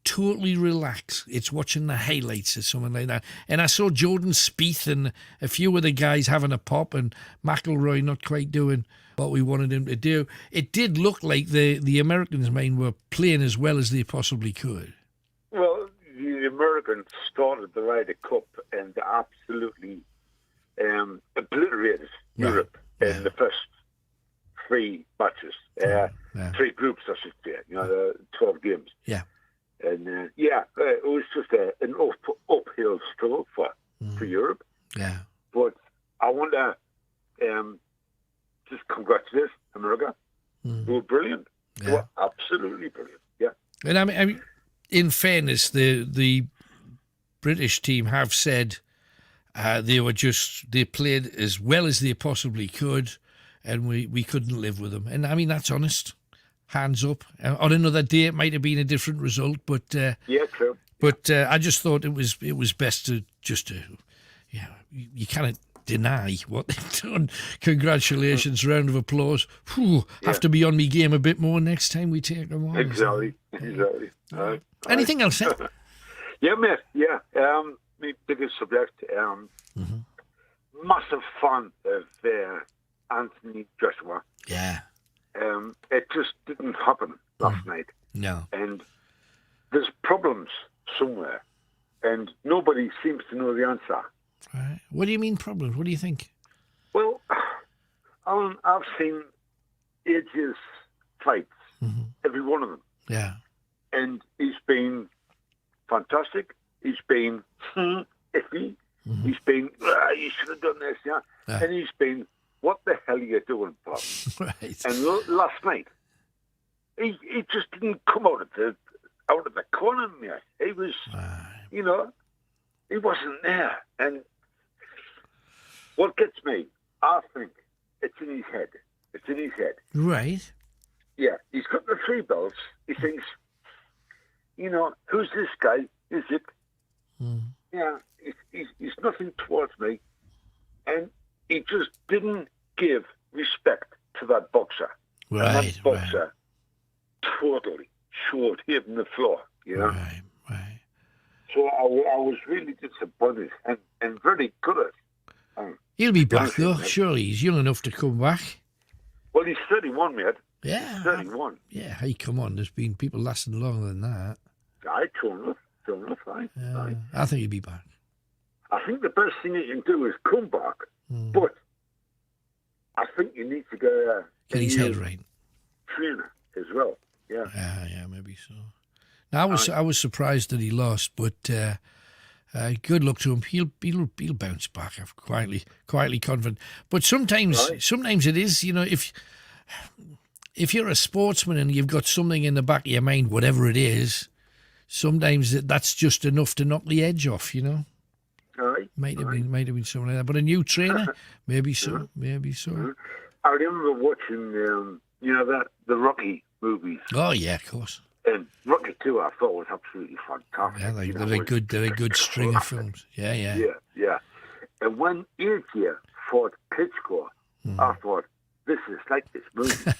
totally relax, it's watching the highlights or something like that. And I saw Jordan Spieth and a few of the guys having a pop, and McIlroy not quite doing what we wanted him to do. It did look like the Americans, mine, were playing as well as they possibly could. Well, the Americans started the Ryder Cup and absolutely obliterated Europe in the first 3 matches, 3 groups, I should say. 12 games. Yeah. And it was just an uphill struggle for Europe. Yeah. But I want to just congratulate America. They were brilliant. They were absolutely brilliant. Yeah. And I mean, in fairness, the British team have said they played as well as they possibly could, and we couldn't live with them. And I mean, that's honest. Hands up. On another day, it might have been a different result, but true. But I just thought it was best to you cannot deny what they've done. Congratulations, round of applause. Whew, have to be on me game a bit more next time we take them on. Exactly. Anything else? Eh? Yeah, mate. Yeah. My biggest subject. Massive fan of Anthony Joshua. Yeah. It just didn't happen last night. No. And there's problems somewhere, and nobody seems to know the answer. Right. What do you mean problems? What do you think? Well, Alan, I've seen AJ's fights, every one of them. Yeah. And he's been fantastic. He's been iffy. He's been, you should have done this, yeah. And he's been, what the hell are you doing, Bob? Right. And last night, he just didn't come out of the corner yet. He was, he wasn't there. And what gets me, I think, it's in his head. It's in his head. Right. Yeah, he's got the 3 belts. He thinks, who's this guy? Is it? Yeah, he's nothing towards me. And he just didn't give respect to that boxer. Right. And that boxer totally showed him the floor, Right. So I was really disappointed and very good at it. He'll be back, though. Surely he's young enough to come back. Well, he's 31, mate. Yeah. He's 31. Yeah, hey, come on. There's been people lasting longer than that. True enough, aye. I think he'll be back. I think the best thing you can do is come back, but I think you need to get his head right. Trainer as well. Yeah. Yeah, maybe so. Now, I was surprised that he lost, but good luck to him. He'll bounce back. I'm quietly confident. But sometimes it is, if you're a sportsman and you've got something in the back of your mind, whatever it is, sometimes that's just enough to knock the edge off. Aye. Might have been something like that. But a new trainer, maybe so. I remember watching, the Rocky movies. Oh yeah, of course. And Rocky 2, I thought was absolutely fantastic. Yeah, they're a good string of films. Yeah. And when AJ fought Klitschko, I thought, this is like this movie.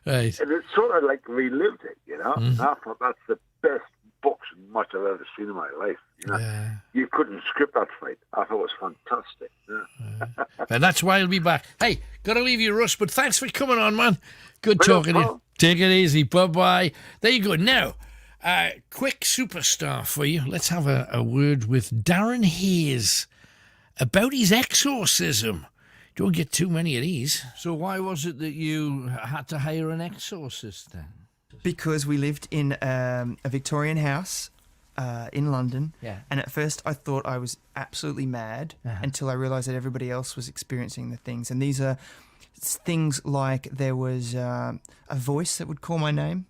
Right. And it sort of like relived it, And I thought that's the best boxing match I've ever seen in my life. You couldn't script that fight. I thought it was fantastic. Yeah. And that's why he'll be back. Hey, gotta leave you, Russ, but thanks for coming on, man. Good talking to you. Take it easy. Bye-bye. There you go. Now, quick superstar for you. Let's have a word with Darren Hayes about his exorcism. Don't get too many of these. So why was it that you had to hire an exorcist then? Because we lived in a Victorian house in London. Yeah. And at first I thought I was absolutely mad until I realised that everybody else was experiencing the things. And these are things like there was a voice that would call my name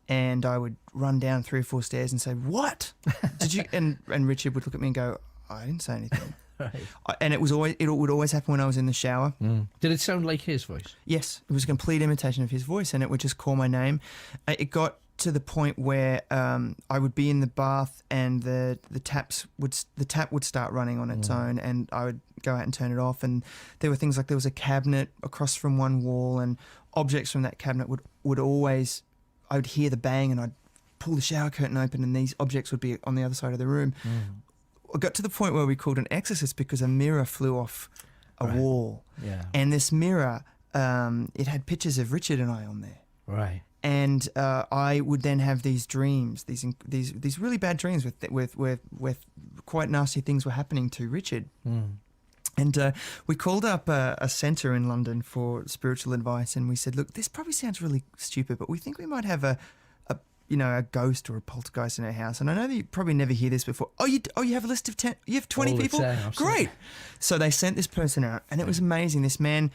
and I would run down 3 or 4 stairs and say, "What? Did you?" And Richard would look at me and go, "I didn't say anything." Right. And it would always happen when I was in the shower. Did it sound like his voice? Yes, it was a complete imitation of his voice, and it would just call my name. It got to the point where I would be in the bath and the tap would start running on its own, and I would go out and turn it off. And there were things like there was a cabinet across from one wall, and objects from that cabinet would always, I would hear the bang, and I'd pull the shower curtain open, and these objects would be on the other side of the room. I got to the point where we called an exorcist because a mirror flew off a wall, and this mirror, it had pictures of Richard and I on there. Right. And I would then have these dreams, these really bad dreams with quite nasty things were happening to Richard. And we called up a centre in London for spiritual advice, and we said, look, this probably sounds really stupid, but we think we might have a ghost or a poltergeist in our house. And I know that you probably never hear this before. You have a list of 10, you have 20 people? Great. So they sent this person out, and it was amazing. This man,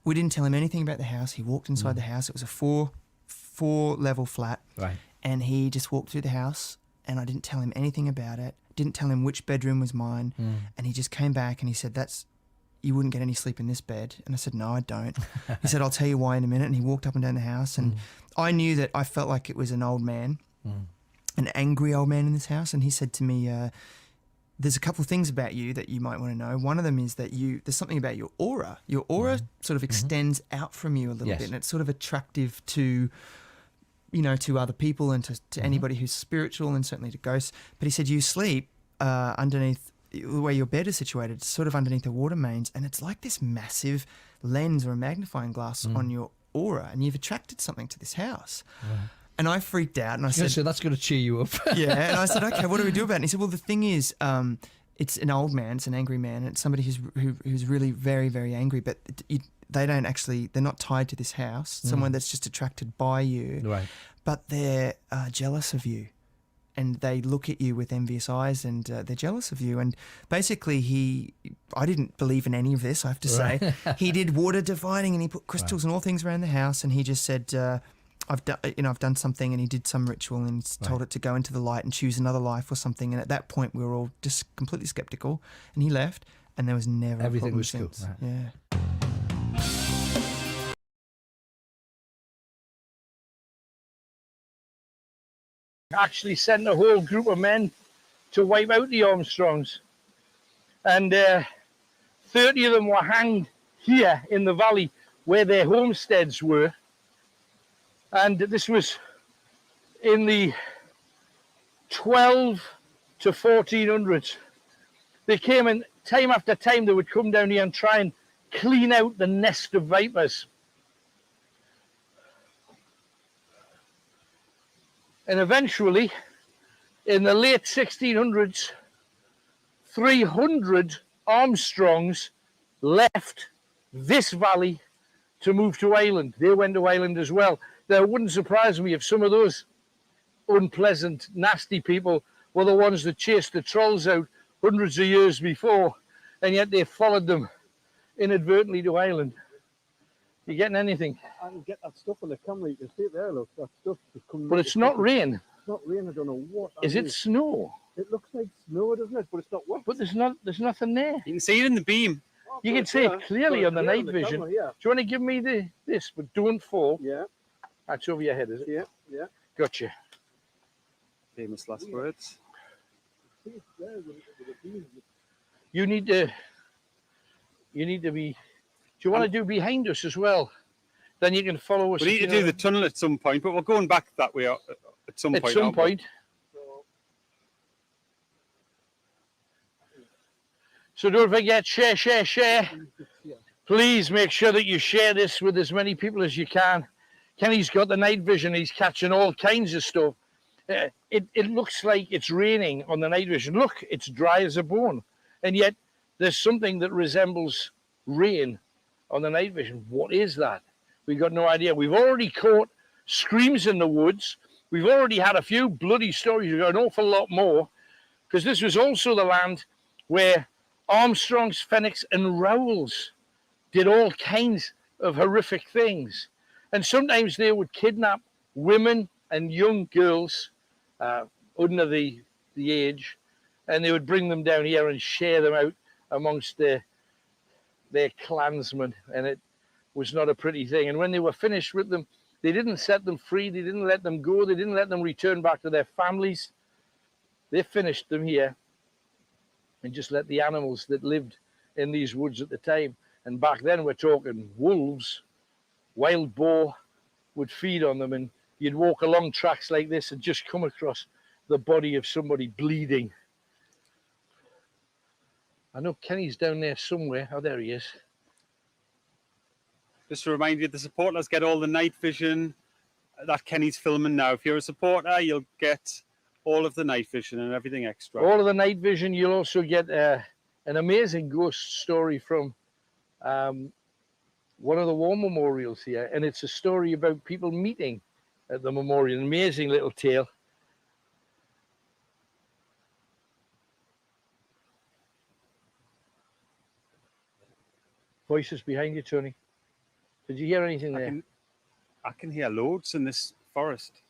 we didn't tell him anything about the house. He walked inside the house. It was a four-level flat. Right. And he just walked through the house, and I didn't tell him anything about it. Didn't tell him which bedroom was mine. And he just came back and he said, you wouldn't get any sleep in this bed. And I said, no, I don't. He said, I'll tell you why in a minute. And he walked up and down the house, and I knew that I felt like it was an old man, an angry old man in this house. And he said to me, there's a couple of things about you that you might want to know. One of them is that there's something about your aura. Your aura sort of extends out from you a little bit, and it's sort of attractive to other people and to anybody who's spiritual, and certainly to ghosts. But he said you sleep underneath, the way your bed is situated, sort of underneath the water mains, and it's like this massive lens or a magnifying glass on your aura, and you've attracted something to this house. And I freaked out, and I said, so that's going to cheer you up. yeah, and I said, okay, what do we do about it? And he said, well, the thing is, it's an old man, it's an angry man, and it's somebody who's really very, very angry, but they're not tied to this house, someone that's just attracted by you, right? But they're jealous of you, and they look at you with envious eyes, and they're jealous of you. And basically, I didn't believe in any of this, I have to say. He did water divining, and he put crystals and all things around the house, and he just said, I've done something, and he did some ritual and told it to go into the light and choose another life or something. And at that point, we were all just completely skeptical. And he left, and there was never everything a problem was since. cool. Right. Yeah. Actually sent a whole group of men to wipe out the Armstrongs, and 30 of them were hanged here in the valley where their homesteads were. And this was in the 12 to 1400s. They came in time after time. They would come down here and try and clean out the nest of vipers. And eventually, in the late 1600s, 300 Armstrongs left this valley to move to Ireland. They went to Ireland as well. Now, it wouldn't surprise me if some of those unpleasant, nasty people were the ones that chased the trolls out hundreds of years before, and yet they followed them inadvertently to Ireland. You getting anything? I can get that stuff on the camera. You can see it there, look. That stuff is coming. But it's not rain. It's not rain. I don't know what. Is it snow? It looks like snow, doesn't it? But it's not wet. But there's nothing there. You can see it in the beam. You can see it clearly on the night vision. Camera, yeah. Do you want to give me this? But don't fall. Yeah. That's over your head, is it? Yeah, yeah. Gotcha. Famous last words. You need to be. Do you want to do behind us as well? Then you can follow us. We need to do the tunnel at some point, but we're going back that way at some point. At some point. So don't forget, share. Please make sure that you share this with as many people as you can. Kenny's got the night vision. He's catching all kinds of stuff. It looks like it's raining on the night vision. Look, it's dry as a bone. And yet there's something that resembles rain on the night vision. What is that? We've got no idea. We've already caught screams in the woods. We've already had a few bloody stories. We've got an awful lot more, because this was also the land where Armstrongs, Fenwicks, and Rowells did all kinds of horrific things. And sometimes they would kidnap women and young girls under the age, and they would bring them down here and share them out amongst their clansmen, and it was not a pretty thing. And when they were finished with them, They didn't set them free. They didn't let them go. They didn't let them return back to their families. They finished them here and just let the animals that lived in these woods at the time. And back then we're talking wolves, wild boar would feed on them, and you'd walk along tracks like this and just come across the body of somebody bleeding. I know Kenny's down there somewhere. Oh, there he is. Just to remind you, the supporters get all the night vision that Kenny's filming now. If you're a supporter, you'll get all of the night vision and everything extra. All of the night vision. You'll also get an amazing ghost story from one of the war memorials here, and it's a story about people meeting at the memorial. An amazing little tale. Voices behind you, Tony. Did you hear anything there? I can hear loads in this forest.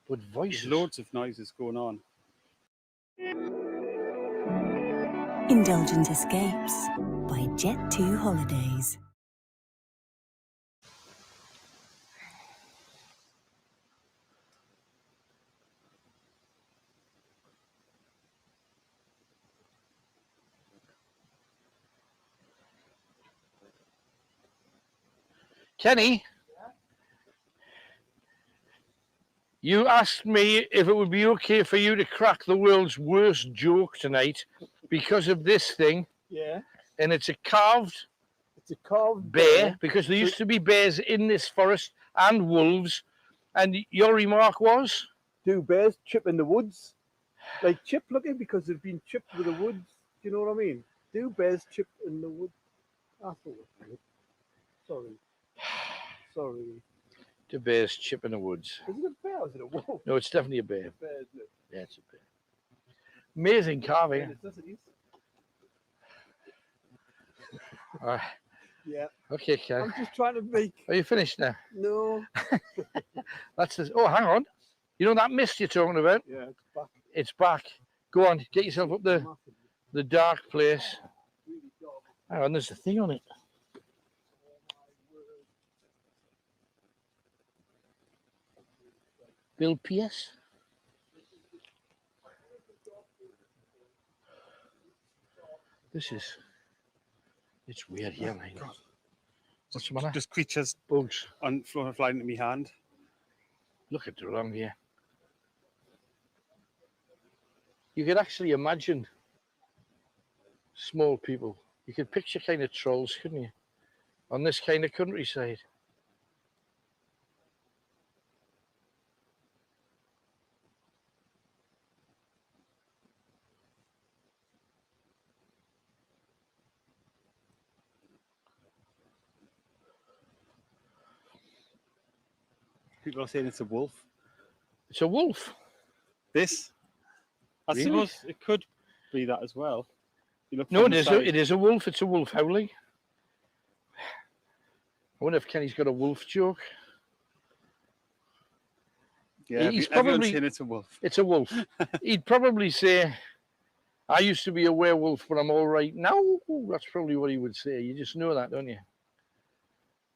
But voices? There's loads of noises going on. Indulgent Escapes by Jet2 Holidays. Kenny, you asked me if it would be okay for you to crack the world's worst joke tonight because of this thing. Yeah. And it's a carved bear, because there used to be bears in this forest and wolves. And your remark was? Do bears chip in the woods? Like chip looking because they've been chipped with the woods. Do you know what I mean? Do bears chip in the woods? I thought it was good. Sorry. Sorry. The bears chip in the woods. Is it a bear or is it a wolf? No, it's definitely a bear. It's a bear, isn't it? Yeah, it's a bear. Amazing carving. Yeah. Okay, Ken. I'm just trying to make. Are you finished now? No. That's this. Oh, hang on. You know that mist you're talking about? Yeah, it's back. It's back. Go on, get yourself up the dark place. Hang on, there's a thing on it. Bill Pierce. It's weird here, man. What's the matter? Just creatures, bugs, on flying into my hand. Look at the along here. You could actually imagine small people. You could picture kind of trolls, couldn't you? On this kind of countryside. People are saying it's a wolf. It's a wolf. This? I Really? suppose it could be that as well. You look No, from it the is. side. It is a wolf. It's a wolf howling. I wonder if Kenny's got a wolf joke. Yeah, He's everyone's probably saying it's a wolf. It's a wolf. He'd probably say, "I used to be a werewolf, but I'm all right now." That's probably what he would say. You just know that, don't you?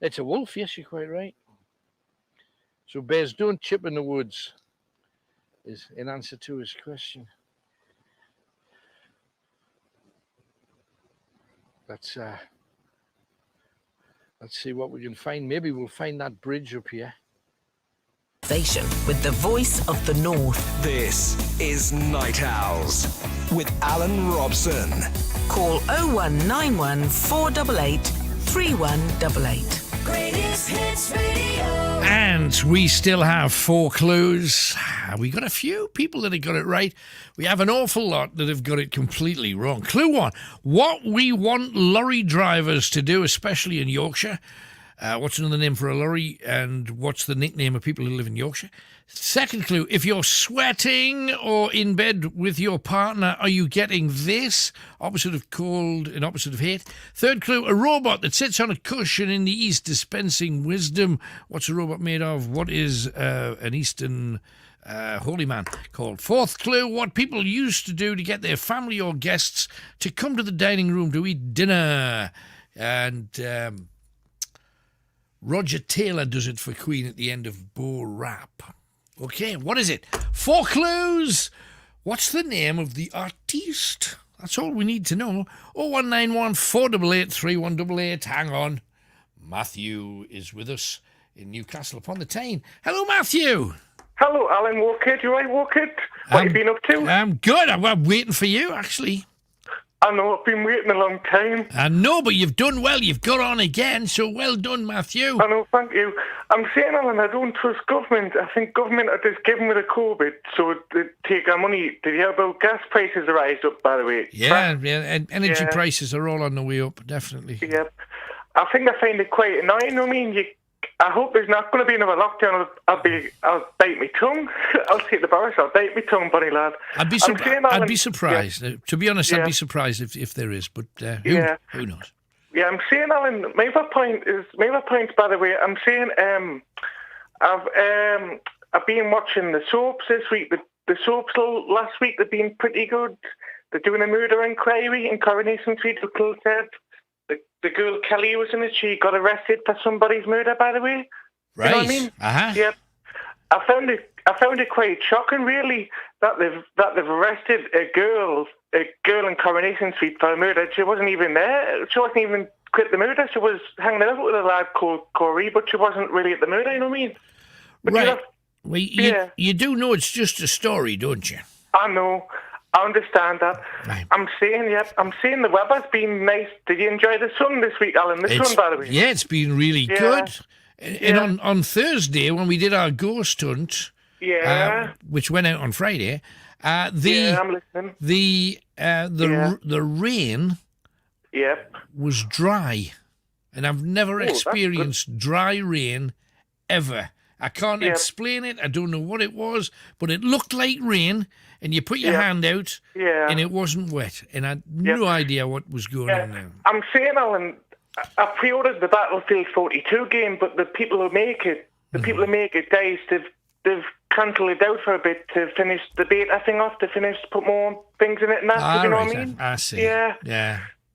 It's a wolf. Yes, you're quite right. So bears don't chip in the woods, is in answer to his question. Let's see what we can find. Maybe we'll find that bridge up here. With the voice of the North. This is Night Owls with Alan Robson. Call 0191 488 3188. Greatest Hits Radio. And we still have 4 clues. We got a few people that have got it right. We have an awful lot that have got it completely wrong. Clue 1. What we want lorry drivers to do, especially in Yorkshire. What's another name for a lorry, and what's the nickname of people who live in Yorkshire? Second clue, if you're sweating or in bed with your partner, are you getting this? Opposite of cold and opposite of hate. Third clue, a robot that sits on a cushion in the East dispensing wisdom. What's a robot made of? What is an Eastern holy man called? Fourth clue, what people used to do to get their family or guests to come to the dining room to eat dinner. And Roger Taylor does it for Queen at the end of Bo Rap. Okay, what is it? 4 clues. What's the name of the artiste? That's all we need to know. 0191 488 3188. Hang on. Matthew is with us in Newcastle upon the Tyne. Hello, Matthew. Hello, Alan Walker. You right, Walker? What have you been up to? I'm good. I'm waiting for you, actually. I know, I've been waiting a long time. I know, but you've done well. You've got on again, so well done, Matthew. I know, thank you. I'm saying, Alan, I don't trust government. I think government are just giving with the COVID, so they take our money. Did you hear about gas prices are rised up, by the way? Yeah, and energy prices are all on the way up, definitely. Yeah. I think I find it quite annoying. I mean, I hope there's not going to be another lockdown. I'll bite my tongue. I'll take the virus. I'll bite my tongue, buddy lad. I'd be surprised. Yeah. To be honest, I'd be surprised if there is, but who knows? Yeah, I'm saying, Alan. My other point, by the way. I'm saying, I've been watching the soaps this week. The soaps last week they've been pretty good. They're doing a murder inquiry in Coronation Street. Close said. The girl Kelly was in it. She got arrested for somebody's murder, by the way. Right. You know what I mean? Uh-huh. Yeah. I found it quite shocking, really, that they've arrested a girl in Coronation Street for a murder. She wasn't even there. She wasn't even quit the murder. She was hanging out with a lad called Corey, but she wasn't really at the murder. You know what I mean? But right. Well, you do know it's just a story, don't you? I know. I understand that. Right. I'm saying the weather's been nice. Did you enjoy the sun this week, Alan? The sun, by the way. Yeah, it's been really good. And on Thursday, when we did our ghost hunt, which went out on Friday, I'm listening. The rain was dry. And I've never experienced dry rain ever. I can't explain it. I don't know what it was, but it looked like rain. And you put your hand out, and it wasn't wet, and I had no idea what was going on now. I'm saying, Alan, I pre-ordered the Battlefield 42 game, but the people who make it, guys, they've cancelled it out for a bit to finish the beta thing off, put more things in it and that. You know what I mean? I see. Yeah.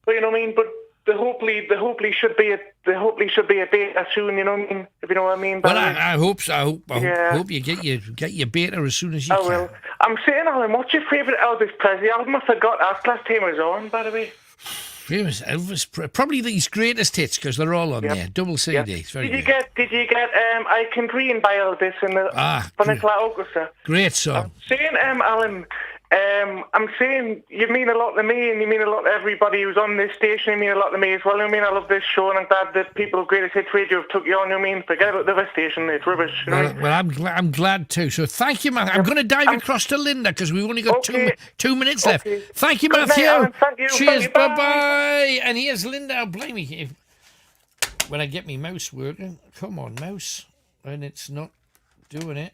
But you know what I mean? But the hopefully should be a beta soon. You know what I mean? If you know what I mean. Well, I hope so. I hope you get your beta as soon as you can. Will. I'm saying, Alan, what's your favourite Elvis Presley album? I forgot that last time I was on, by the way. Famous Elvis, probably these greatest hits because they're all on there. Double CD. Very Did you get I Can Dream by Elvis in the Vanilla Orchestra? Great song. I'm saying, Alan. I'm saying you mean a lot to me, and you mean a lot to everybody who's on this station. You mean a lot to me as well. I mean, I love this show, and I'm glad that people of Greatest Hits Radio have took you on. You know what I mean, forget about the other station; it's rubbish. You know? Well, I'm glad too. So thank you, Matthew. I'm going to dive across to Linda because we've only got 2 minutes left. Thank you, Matthew. Alan, thank you. Cheers. Bye. Bye. And here's Linda. Blame me when I get my mouse working. Come on, mouse, and it's not doing it.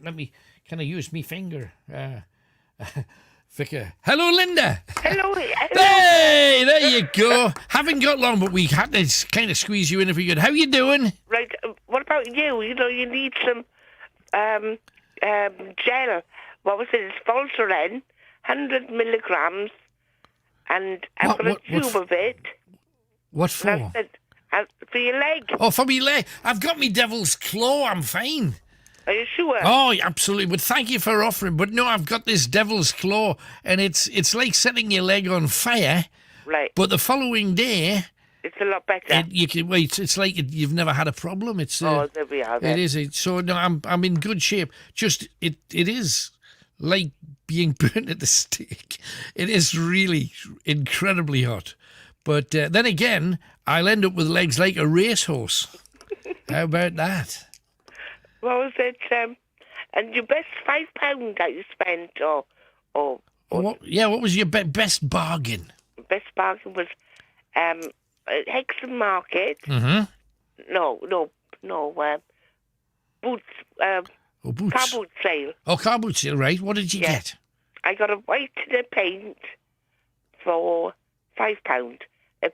Can I use my finger? Vicar. Hello, Linda. Hello. Hey, there you go. Haven't got long, but we had to kind of squeeze you in if we could. How you doing? Right. What about you? You know, you need some gel. What was it? It's Voltaren, 100 milligrams, and I've got a tube of it. What for? For your leg. Oh, for me leg. I've got me devil's claw. I'm fine. Are you sure? Oh, absolutely. But thank you for offering. But no, I've got this devil's claw, and it's like setting your leg on fire. Right. But the following day, it's a lot better. It's like you've never had a problem. It's there we are. Then. It is. So no, I'm in good shape. Just it is like being burnt at the stake. It is really incredibly hot. But then again, I'll end up with legs like a racehorse. How about that? What was it? And your best £5 that you spent, what was your best bargain? Best bargain was Hexham Market. Mm-hmm. No. Boots. Boots. Car boot sale. Oh, car boot sale, right? What did you get? I got a white paint for £5. A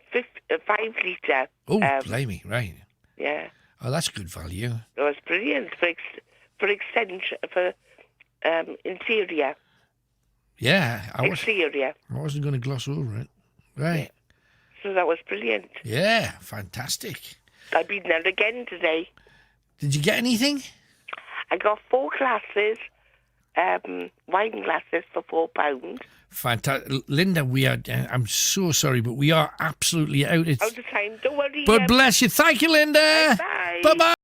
5 litre. Oh, blimey, right. Yeah. Oh, that's good value. It was brilliant for extension, for interior. Yeah. Exterior. I wasn't going to gloss over it. Right. Yeah. So that was brilliant. Yeah, fantastic. I've been there again today. Did you get anything? I got 4 glasses, wine glasses for £4. Fantastic. Linda, I'm so sorry, but we are absolutely out. Out of time. Don't worry. But bless you. Thank you, Linda. Bye. Bye-bye.